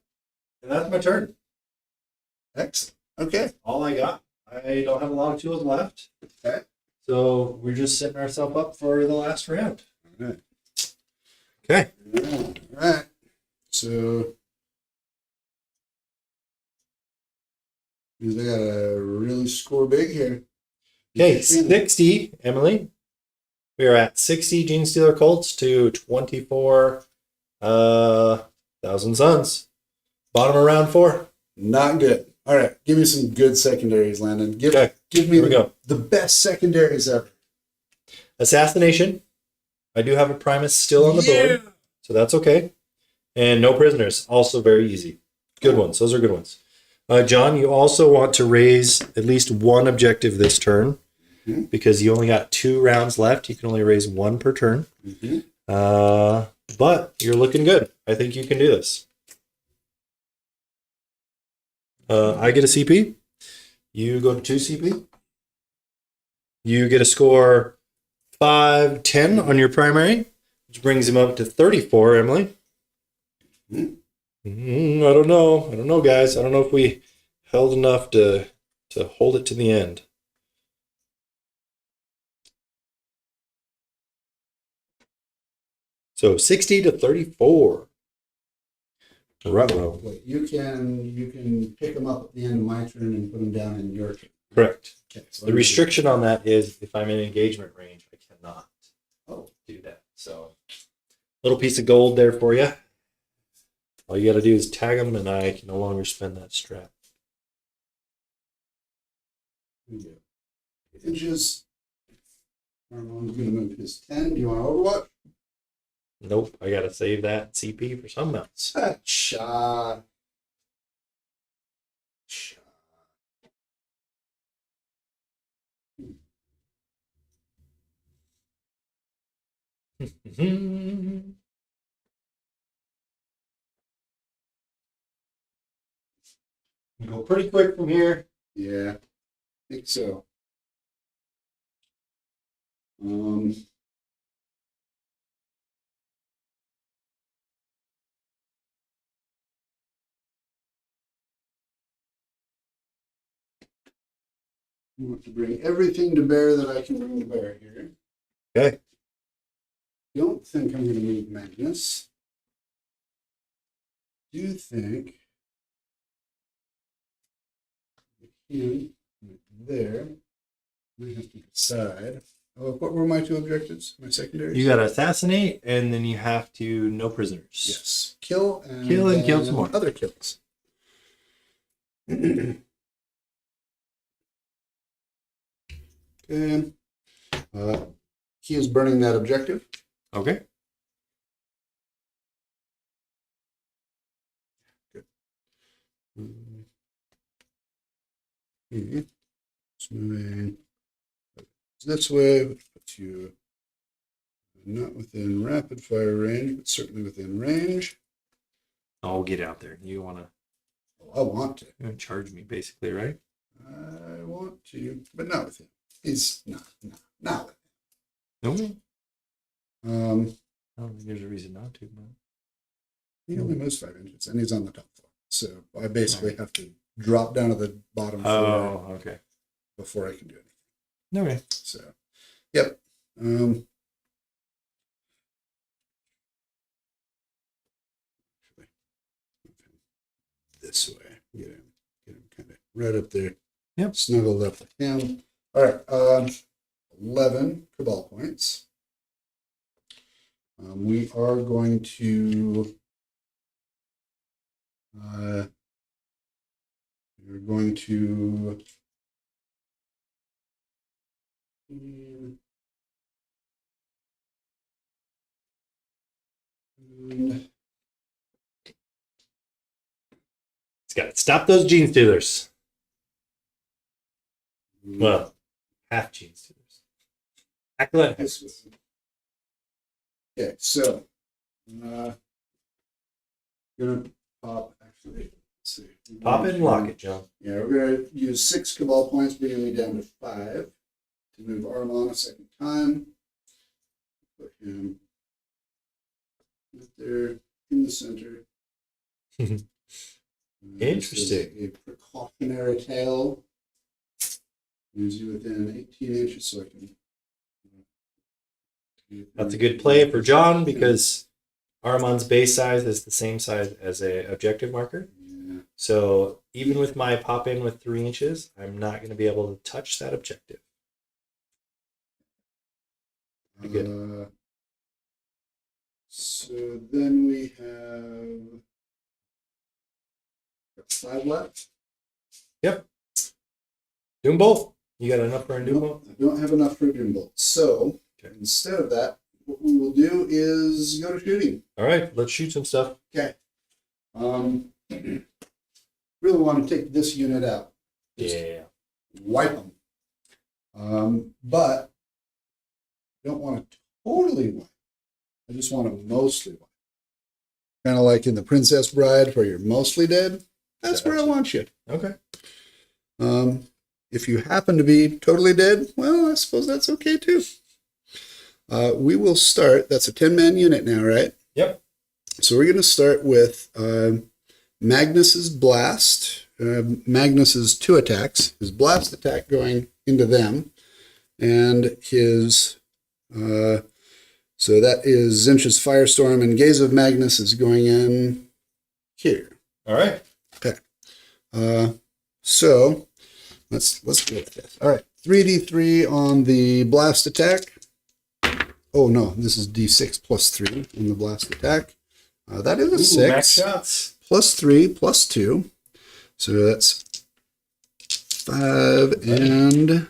S4: And that's my turn.
S1: Excellent. Okay.
S4: All I got. I don't have a lot of tools left.
S1: Okay.
S4: So we're just setting ourselves up for the last round.
S1: All right.
S4: Okay.
S1: All right. So they got to really score big here.
S4: Okay, 60, Emily. We are at 60 Genestealer Colts to 24,000 Suns. Bottom of round 4.
S1: Not good. All right. Give me some good secondaries, Landon. Give
S4: Okay,
S1: me
S4: here we go.
S1: the best secondaries ever.
S4: Assassination. I do have a Primus still on the board, so that's okay. And no prisoners. Also very easy. Good ones. Those are good ones. John, you also want to raise at least one objective this turn because you only got 2 rounds left. You can only raise 1 per turn. But you're looking good. I think you can do this. I get a CP. You go to 2 CP. You get a score 5, 10 on your primary, which brings him up to 34, Emily. I don't know. I don't know, guys. I don't know if we held enough to hold it to the end. So 60 to 34. Ruh-roh.
S1: Wait, you can pick them up at the end of my turn and put them down in your turn.
S4: Correct.
S1: Okay, so
S4: The restriction on that is if I'm in engagement range, I cannot do that. So, little piece of gold there for you. All you got to do is tag them, and I can no longer spend that strap.
S1: Inches. Armon's going to move his 10. Do you want to overwatch?
S4: Nope, I got to save that CP for something else.
S1: Cha.
S2: Go pretty quick from here.
S1: Yeah, I think so. I want to bring everything to bear that I can bring to bear here.
S4: Okay.
S1: Don't think I'm going to move Magnus. Do think him right there. We have to decide. Oh, what were my two objectives? My secondaries?
S4: You got to assassinate, and then you have to no prisoners.
S1: Yes. Kill and
S4: Kill some more.
S1: Other kills. Okay. He is burning that objective.
S4: Okay.
S1: It's moving this way, which puts you not within rapid fire range, but certainly within range.
S4: I'll get out there. You want to
S1: I want to.
S4: charge me, basically, right?
S1: I want to, but not with him. He's not with
S4: No.
S1: him.
S4: I don't think there's a reason not to. But...
S1: He only moves 5 inches, and he's on the top floor. So I basically have to drop down to the bottom floor
S4: Oh, okay.
S1: before I can do anything.
S4: Okay.
S1: So, yep. This way. Get him kind of right up there.
S4: Yep.
S1: Snuggled up with him. All right. 11 Cabal points. We are going to. We're going to.
S4: It's got to stop those Genestealers. Well, half Genestealers. Acolyte.
S1: Okay, so gonna pop actually. Let's see.
S4: Pop it and lock it, John.
S1: Yeah, we're gonna use 6 Cabal points, bringing me down to 5 to move Armon a second time. Put him right there in the center.
S4: Interesting.
S1: A precautionary tail. Moves you within 18 inches, so I can.
S4: That's a good play for John because Armon's base size is the same size as a objective marker.
S1: Yeah.
S4: So even with my pop in with 3 inches, I'm not going to be able to touch that objective. Good.
S1: So then we have 5 left.
S4: Yep. Doom both. You got enough for a Doom bolt?
S1: I don't have enough for a Doom Bolt. So instead of that, what we will do is go to shooting.
S4: All right, let's shoot some stuff.
S1: Okay. Really want to take this unit out. Just
S4: Yeah.
S1: wipe them. But I don't want to totally wipe. I just want to mostly wipe. Kind of like in The Princess Bride, where you're mostly dead. That's where I want you.
S4: Okay.
S1: If you happen to be totally dead, well, I suppose that's okay too. We will start. That's a 10-man unit now, right?
S4: Yep.
S1: So we're going to start with Magnus's Blast. Magnus's 2 attacks. His Blast attack going into them. And his... so that is Tzeentch's Firestorm, and Gaze of Magnus is going in here.
S4: All right.
S1: Okay. So Let's go with this. All right, 3d3 on the blast attack. Oh no, this is d6 plus 3 on the blast attack. That is a 6.
S2: Max shots.
S1: Plus 3 plus 2. So that's 5 and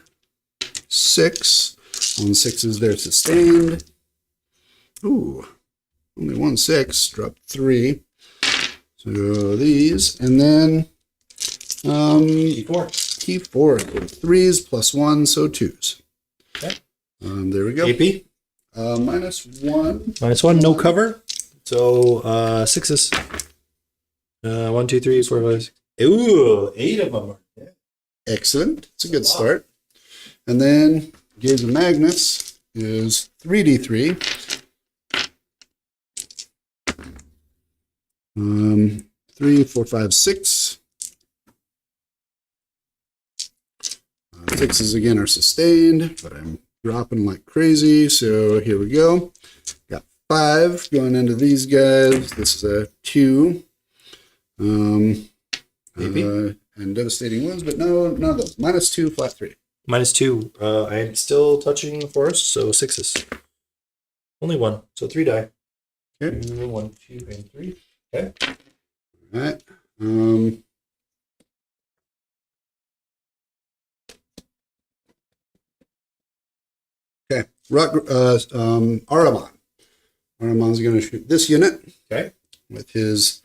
S1: 6. On 6s, they're sustained. Ooh, only 1 6. Drop 3. So these, and then
S2: T4.
S1: T4. 3s plus 1, so 2s.
S4: Okay.
S1: There we go.
S4: AP.
S1: -1.
S4: -1, no cover. So 6s. 1, 2, 3, 4, 5, 6.
S2: Ooh, 8 of them. Yeah.
S1: Excellent. It's a good start. And then Gaze of Magnus is 3d3. 3, 4, 5, 6. 6s again are sustained, but I'm dropping like crazy. So here we go. Got 5 going into these guys. This is a 2. And devastating wounds, but none of those. -2, flat 3.
S4: -2. I am still touching the forest, so 6s. Only 1, so 3 die.
S1: Okay.
S4: 1, 2, and 3. Okay.
S1: All right. Okay. Ahriman. Ahriman's going to shoot this unit.
S4: Okay.
S1: With his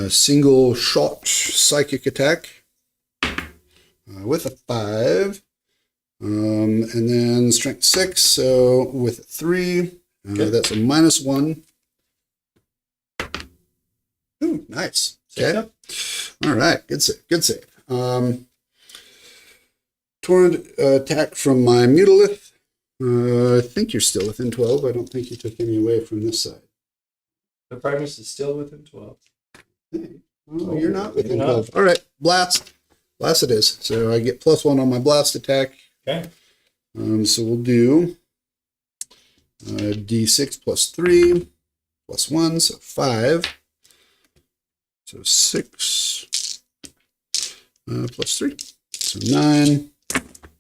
S1: single shot psychic attack with a 5. And then strength 6. So with a 3,
S4: Okay.
S1: that's a -1. Ooh, nice. Okay. All right. Good save. Good save. Torrent attack from my Mutilith. I think you're still within 12. I don't think you took any away from this side.
S2: The Primus is still within 12.
S1: Hey. Oh, you're not within
S2: You're not.
S1: 12. All right. Blast. Blast it is. So I get +1 on my blast attack.
S2: Okay.
S1: So we'll do d6 plus 3 plus 1, so 5. So 6 plus 3. So 9.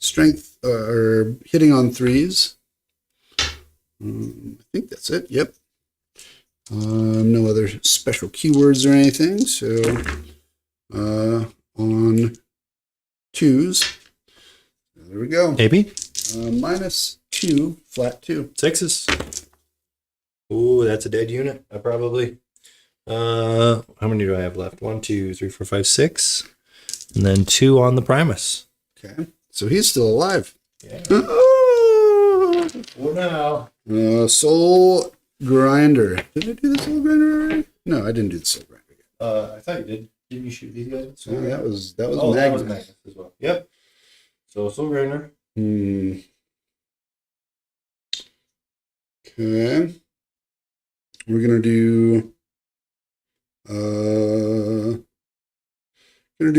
S1: Strength, or hitting on 3s. I think that's it. Yep. No other special keywords or anything. So on 2s. There we go.
S4: AP.
S1: -2, flat 2.
S4: 6s. Ooh, that's a dead unit. I probably. How many do I have left? 1, 2, 3, 4, 5, 6. And then 2 on the Primus.
S1: Okay. So he's still alive.
S2: Yeah.
S1: Oh!
S2: Well, now.
S1: Soul Grinder. Did I do the Soul Grinder already? No, I didn't do the Soul Grinder yet.
S2: I thought you did. Didn't you shoot these guys?
S1: So that was
S2: That was
S1: Magnus.
S2: Magnus as well. Yep. So Soul Grinder.
S1: Okay. We're gonna do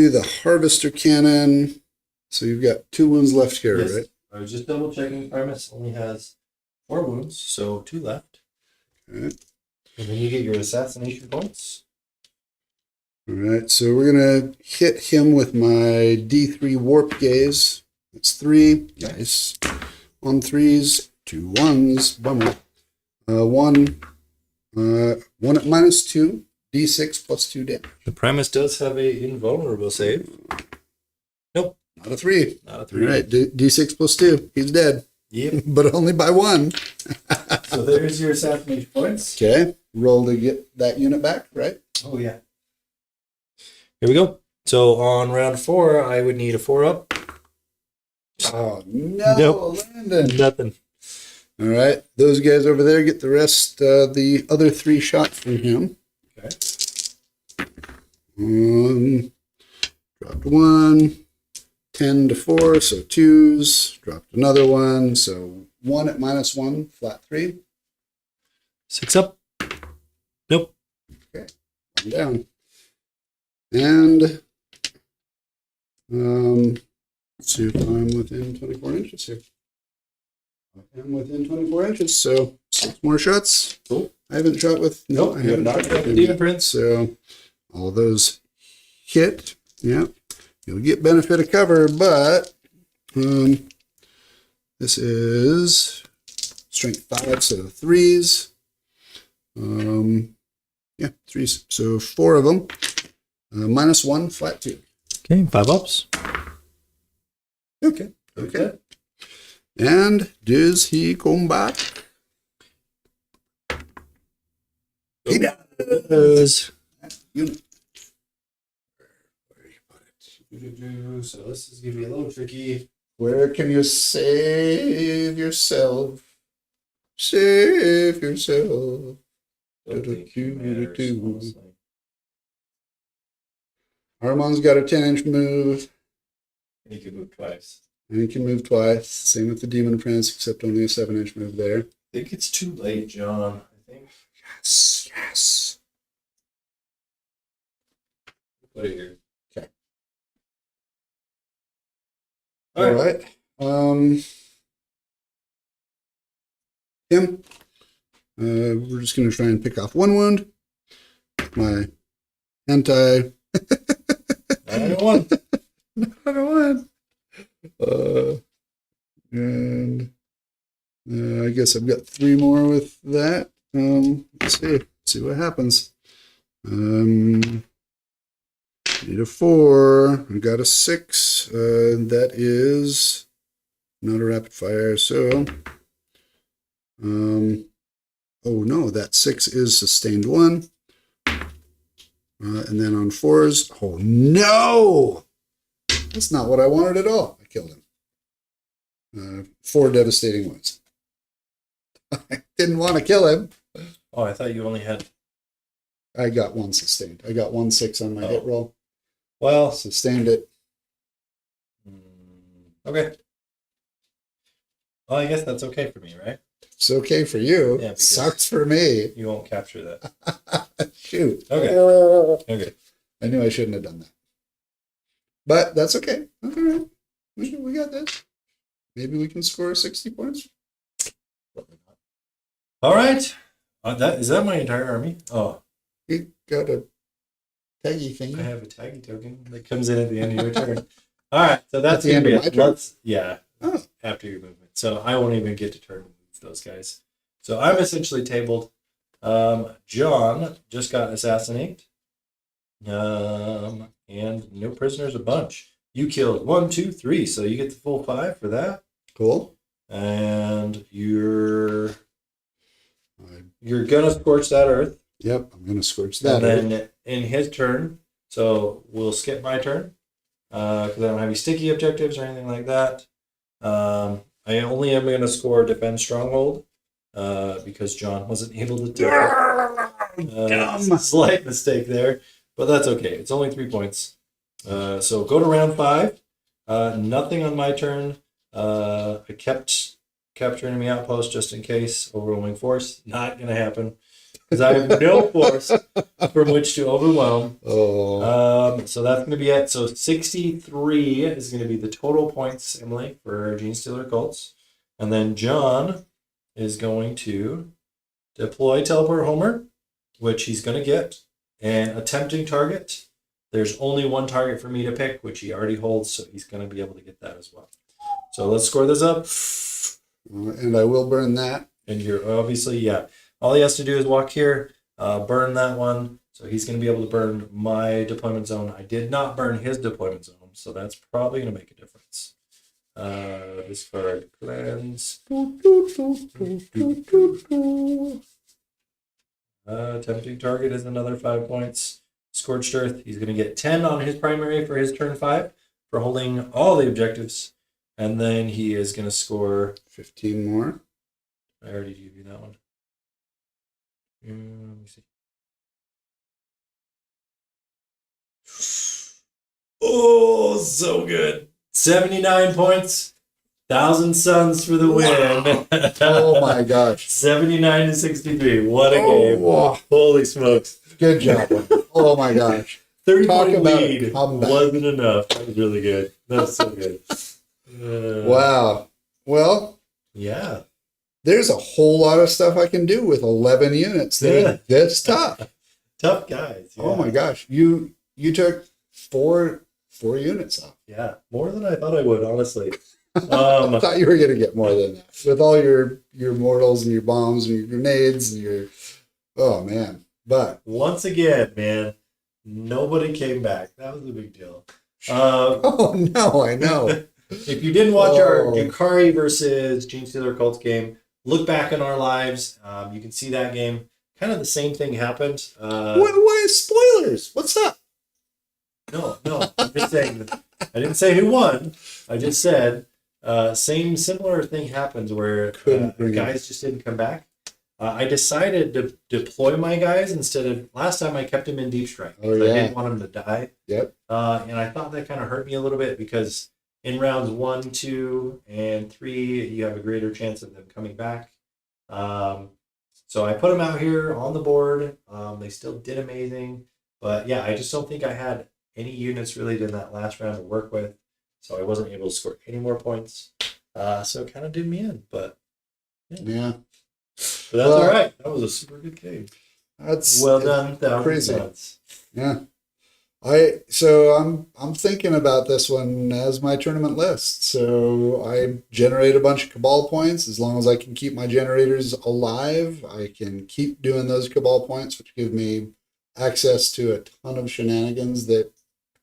S1: the Harvester Cannon. So you've got 2 wounds left here,
S2: Yes.
S1: right?
S2: I was just double checking. Primus only has 4 wounds, so 2 left.
S1: Okay.
S2: And then you get your assassination points.
S1: All right. So we're gonna hit him with my D3 Warp Gaze. That's 3. Nice. On 3s, 2 1s. Bummer. 1 at -2. D6 plus 2 damage.
S4: The Primus does have a invulnerable save. Nope.
S1: Not a 3.
S4: Not a
S1: All
S4: 3.
S1: right. D6 plus 2. He's dead.
S4: Yep.
S1: But only by 1.
S2: So there's your assassination points.
S1: Okay. Roll to get that unit back, right?
S2: Oh, yeah.
S4: Here we go. So on round 4, I would need a 4 up.
S1: Oh, no.
S4: Nope.
S1: Landon.
S4: Nothing.
S1: All right. Those guys over there get the rest, the other 3 shots from him.
S2: Okay.
S1: Dropped 1. 10 to 4, so 2s. Dropped another 1, so 1 at -1, flat 3.
S4: 6 up. Nope.
S1: Okay. 1 down. And let's see if I'm within 24 inches here. I am within 24 inches, so 6 more shots.
S2: Cool.
S1: I haven't shot with. No, I
S2: you have
S1: haven't
S2: not
S1: shot
S2: shot
S1: with
S2: with
S1: him
S2: the
S1: yet. So all those hit. Yeah. you'll get benefit of cover, but this is strength 5, so 3s. Yeah, 3s. So 4 of them. -1, flat 2.
S4: Okay, 5 ups.
S1: Okay. Okay. And does he come back? He does. Unit. Where you put it?
S2: So this is gonna be a little tricky.
S1: Where can you save yourself? Save yourself.
S2: Don't think it matters, honestly.
S1: Ahriman's got a 10-inch move,
S2: And you can move twice.
S1: and he can move twice. Same with the Demon Prince, except only a 7-inch move there.
S2: I think it's too late, John. I think.
S1: Yes, yes.
S2: Put it here.
S1: Okay.
S2: All
S1: All right. Him. We're just going to try and pick off 1 wound. My anti.
S2: I don't want.
S1: I don't want. And I guess I've got 3 more with that. Let's see what happens. Need a 4. I got a 6. That is not a rapid fire. So, oh no, that 6 is sustained 1. And then on 4s, oh no! That's not what I wanted at all. I killed him. 4 devastating wounds. I didn't want to kill him.
S2: Oh, I thought you only had.
S1: I got 1 sustained. I got 1 6 on my hit roll.
S2: Well,
S1: Sustained it.
S2: okay. Well, I guess that's okay for me, right?
S1: It's okay for you.
S2: Yeah, because-
S1: Sucks for me.
S2: You won't capture that.
S1: Shoot.
S2: Okay. Okay.
S1: I knew I shouldn't have done that. But that's okay. That's all right. We got this. Maybe we can score 60 points.
S2: All right. Is that my entire army? Oh,
S1: You got a taggy thing.
S2: I have a taggy token that comes in at the end of your turn. All right. So that's
S1: At the end
S2: gonna
S1: of
S2: be
S1: my turn?
S2: Yeah.
S1: Oh.
S2: After your movement. So I won't even get to turn to move those guys. So I'm essentially tabled. John just got assassinated. And no prisoners a bunch. You killed 1, 2, 3, so you get the full 5 for that.
S1: Cool.
S2: And you're gonna scorch that earth.
S1: Yep, I'm going to scorch that.
S2: And then in his turn, so we'll skip my turn because I don't have any sticky objectives or anything like that. I only am going to score defend stronghold because John wasn't able to do it. Slight mistake there, but that's okay. It's only 3 points. So go to round 5. Nothing on my turn. I kept capture enemy outpost just in case. Overwhelming force, not going to happen. Because I have no force from which to overwhelm.
S1: Oh.
S2: So that's going to be it. So 63 is going to be the total points, Emily, for Genestealer cults. And then John is going to deploy Teleport Homer, which he's going to get. And attempting target. There's only 1 target for me to pick, which he already holds, so he's going to be able to get that as well. So let's score this up.
S1: And I will burn that.
S2: And you're obviously, yeah. All he has to do is walk here, burn that one. So he's going to be able to burn my deployment zone. I did not burn his deployment zone, so that's probably going to make a difference. Discard cleanse. Tempting target is another 5 points. Scorched Earth, he's going to get 10 on his primary for his turn 5 for holding all the objectives. And then he is going to score
S1: 15 more.
S2: I already gave you that one. Let me see. Oh, so good. 79 points. 1,000 suns for the win.
S1: Oh my gosh.
S2: 79 to 63. What a game.
S1: Oh,
S2: Holy smokes.
S1: good job. Oh my gosh.
S2: 30
S1: Talk
S2: point
S1: about
S2: lead
S1: comeback.
S2: wasn't enough. That was really good. That's so good.
S1: Wow. Well,
S2: Yeah.
S1: there's a whole lot of stuff I can do with 11 units. That's tough.
S2: Tough guys. Yeah.
S1: Oh my gosh. You took 4 4 units off.
S2: Yeah, more than I thought I would, honestly.
S1: I thought you were going to get more than that. With all your mortals and your bombs and your grenades and your... Oh, man. But...
S2: Once again, man, nobody came back. That was a big deal.
S1: Oh, no, I know.
S2: If you didn't watch our Yukari versus Genestealer Cults game, look back in our lives. You can see that game. Kind of the same thing happened.
S1: What spoilers? What's up?
S2: No. I'm just saying. I didn't say who won. I just said similar thing happens where guys just didn't come back. I decided to deploy my guys instead of last time I kept him in deep strike. I didn't want him to die.
S1: Yep.
S2: And I thought that kind of hurt me a little bit because in rounds 1, 2, and 3, you have a greater chance of them coming back. So I put them out here on the board. They still did amazing. But yeah, I just don't think I had any units really in that last round to work with. So I wasn't able to score any more points. So it kind of did me in. But
S1: yeah.
S2: But that's all right. That was a super good game.
S1: That's
S2: well done.
S1: Crazy.
S2: Cents.
S1: Yeah. I'm thinking about this one as my tournament list. So I generate a bunch of Cabal points. As long as I can keep my generators alive, I can keep doing those Cabal points, which give me access to a ton of shenanigans that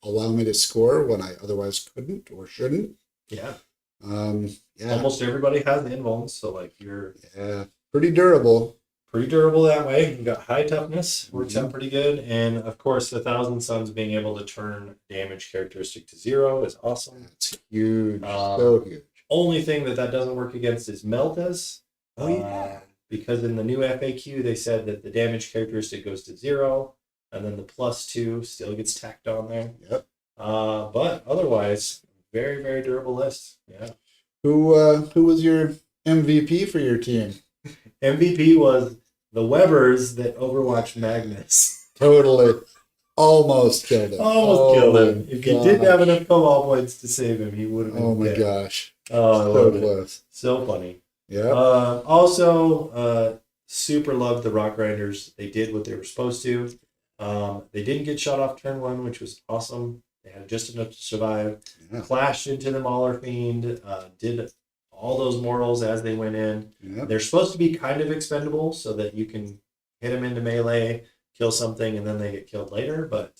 S1: allow me to score when I otherwise couldn't or shouldn't.
S2: Yeah.
S1: Yeah.
S2: Almost everybody has invulns, so like you're
S1: pretty durable.
S2: Pretty durable that way. You got high toughness, works out pretty good, and of course, the Thousand Suns being able to turn damage characteristic to 0 is awesome.
S1: That's huge, so huge.
S2: Only thing that doesn't work against is Meltas.
S1: Oh yeah.
S2: Because in the new FAQ they said that the damage characteristic goes to 0, and then the +2 still gets tacked on there.
S1: Yep.
S2: But otherwise, very very durable list. Yeah.
S1: Who was your MVP for your team?
S2: MVP was the Webbers that overwatched Magnus.
S1: Totally. Almost killed him.
S2: Almost killed him. If you didn't have enough Cabal points to save him, he would have been
S1: Oh my
S2: dead.
S1: gosh.
S2: Oh, I
S1: So
S2: love
S1: close.
S2: it. So funny.
S1: Yeah.
S2: Also, super loved the Rock Grinders. They did what they were supposed to. They didn't get shot off turn 1, which was awesome. They had just enough to survive.
S1: Yeah.
S2: Clashed into the Mauler Fiend. Did all those mortals as they went in.
S1: Yep.
S2: They're supposed to be kind of expendable so that you can hit them into melee, kill something, and then they get killed later. But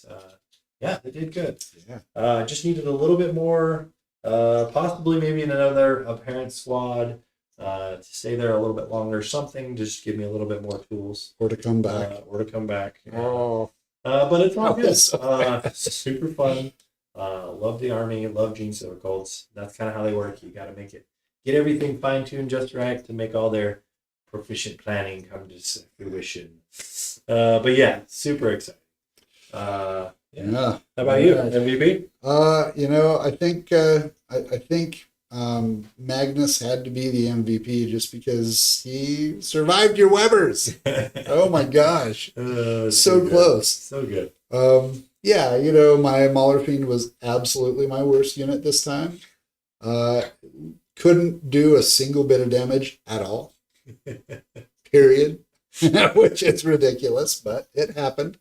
S2: yeah, they did good.
S1: Yeah.
S2: Just needed a little bit more, possibly maybe in another apparent squad to stay there a little bit longer. Something just give me a little bit more tools.
S1: Or to come back.
S2: Oh. But it's all good.
S1: So
S2: Super fun. Love the army. Love Genestealer Cults. That's kind of how they work. You got to get everything fine-tuned just right to make all their proficient planning come to fruition. But yeah, super exciting. Yeah.
S1: yeah.
S2: How about you, MVP?
S1: I think Magnus had to be the MVP just because he survived your Webbers. Oh my gosh. So
S2: good.
S1: close.
S2: So good.
S1: Yeah, my Mauler Fiend was absolutely my worst unit this time. Couldn't do a single bit of damage at all. Period. Which is ridiculous, but it happened.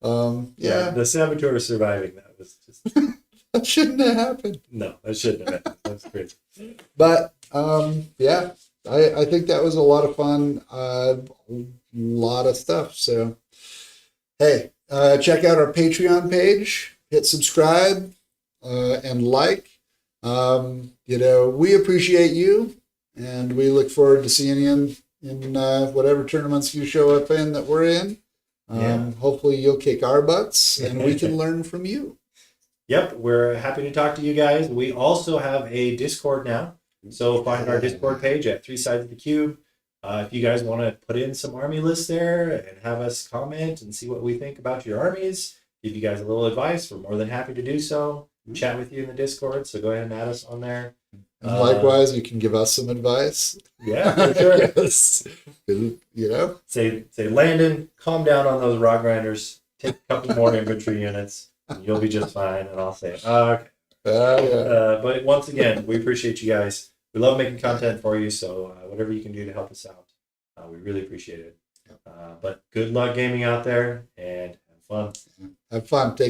S1: Yeah.
S2: The Saboteur surviving that was just
S1: That shouldn't have happened.
S2: no, that shouldn't have happened. That's crazy.
S1: But yeah, I think that was a lot of fun. A lot of stuff. So hey, check out our Patreon page, hit subscribe, and like. We appreciate you, and we look forward to seeing you in whatever tournaments you show up in that we're in. Hopefully you'll kick our butts, and we can learn from you.
S2: Yep, we're happy to talk to you guys. We also have a Discord now, so find our Discord page at 3 Sides of the Cube. If you guys want to put in some army lists there and have us comment and see what we think about your armies, give you guys a little advice, we're more than happy to do so. Chat with you in the Discord, so go ahead and add us on there.
S1: And likewise, you can give us some advice.
S2: Yeah, for sure.
S1: Yes.
S2: Say, Landon, calm down on those Rock Grinders. Take a couple more infantry units, and you'll be just fine. And I'll say, okay.
S1: Yeah.
S2: But once again, we appreciate you guys. We love making content for you, so whatever you can do to help us out, we really appreciate it. But good luck gaming out there, and have fun.
S1: Have fun. Take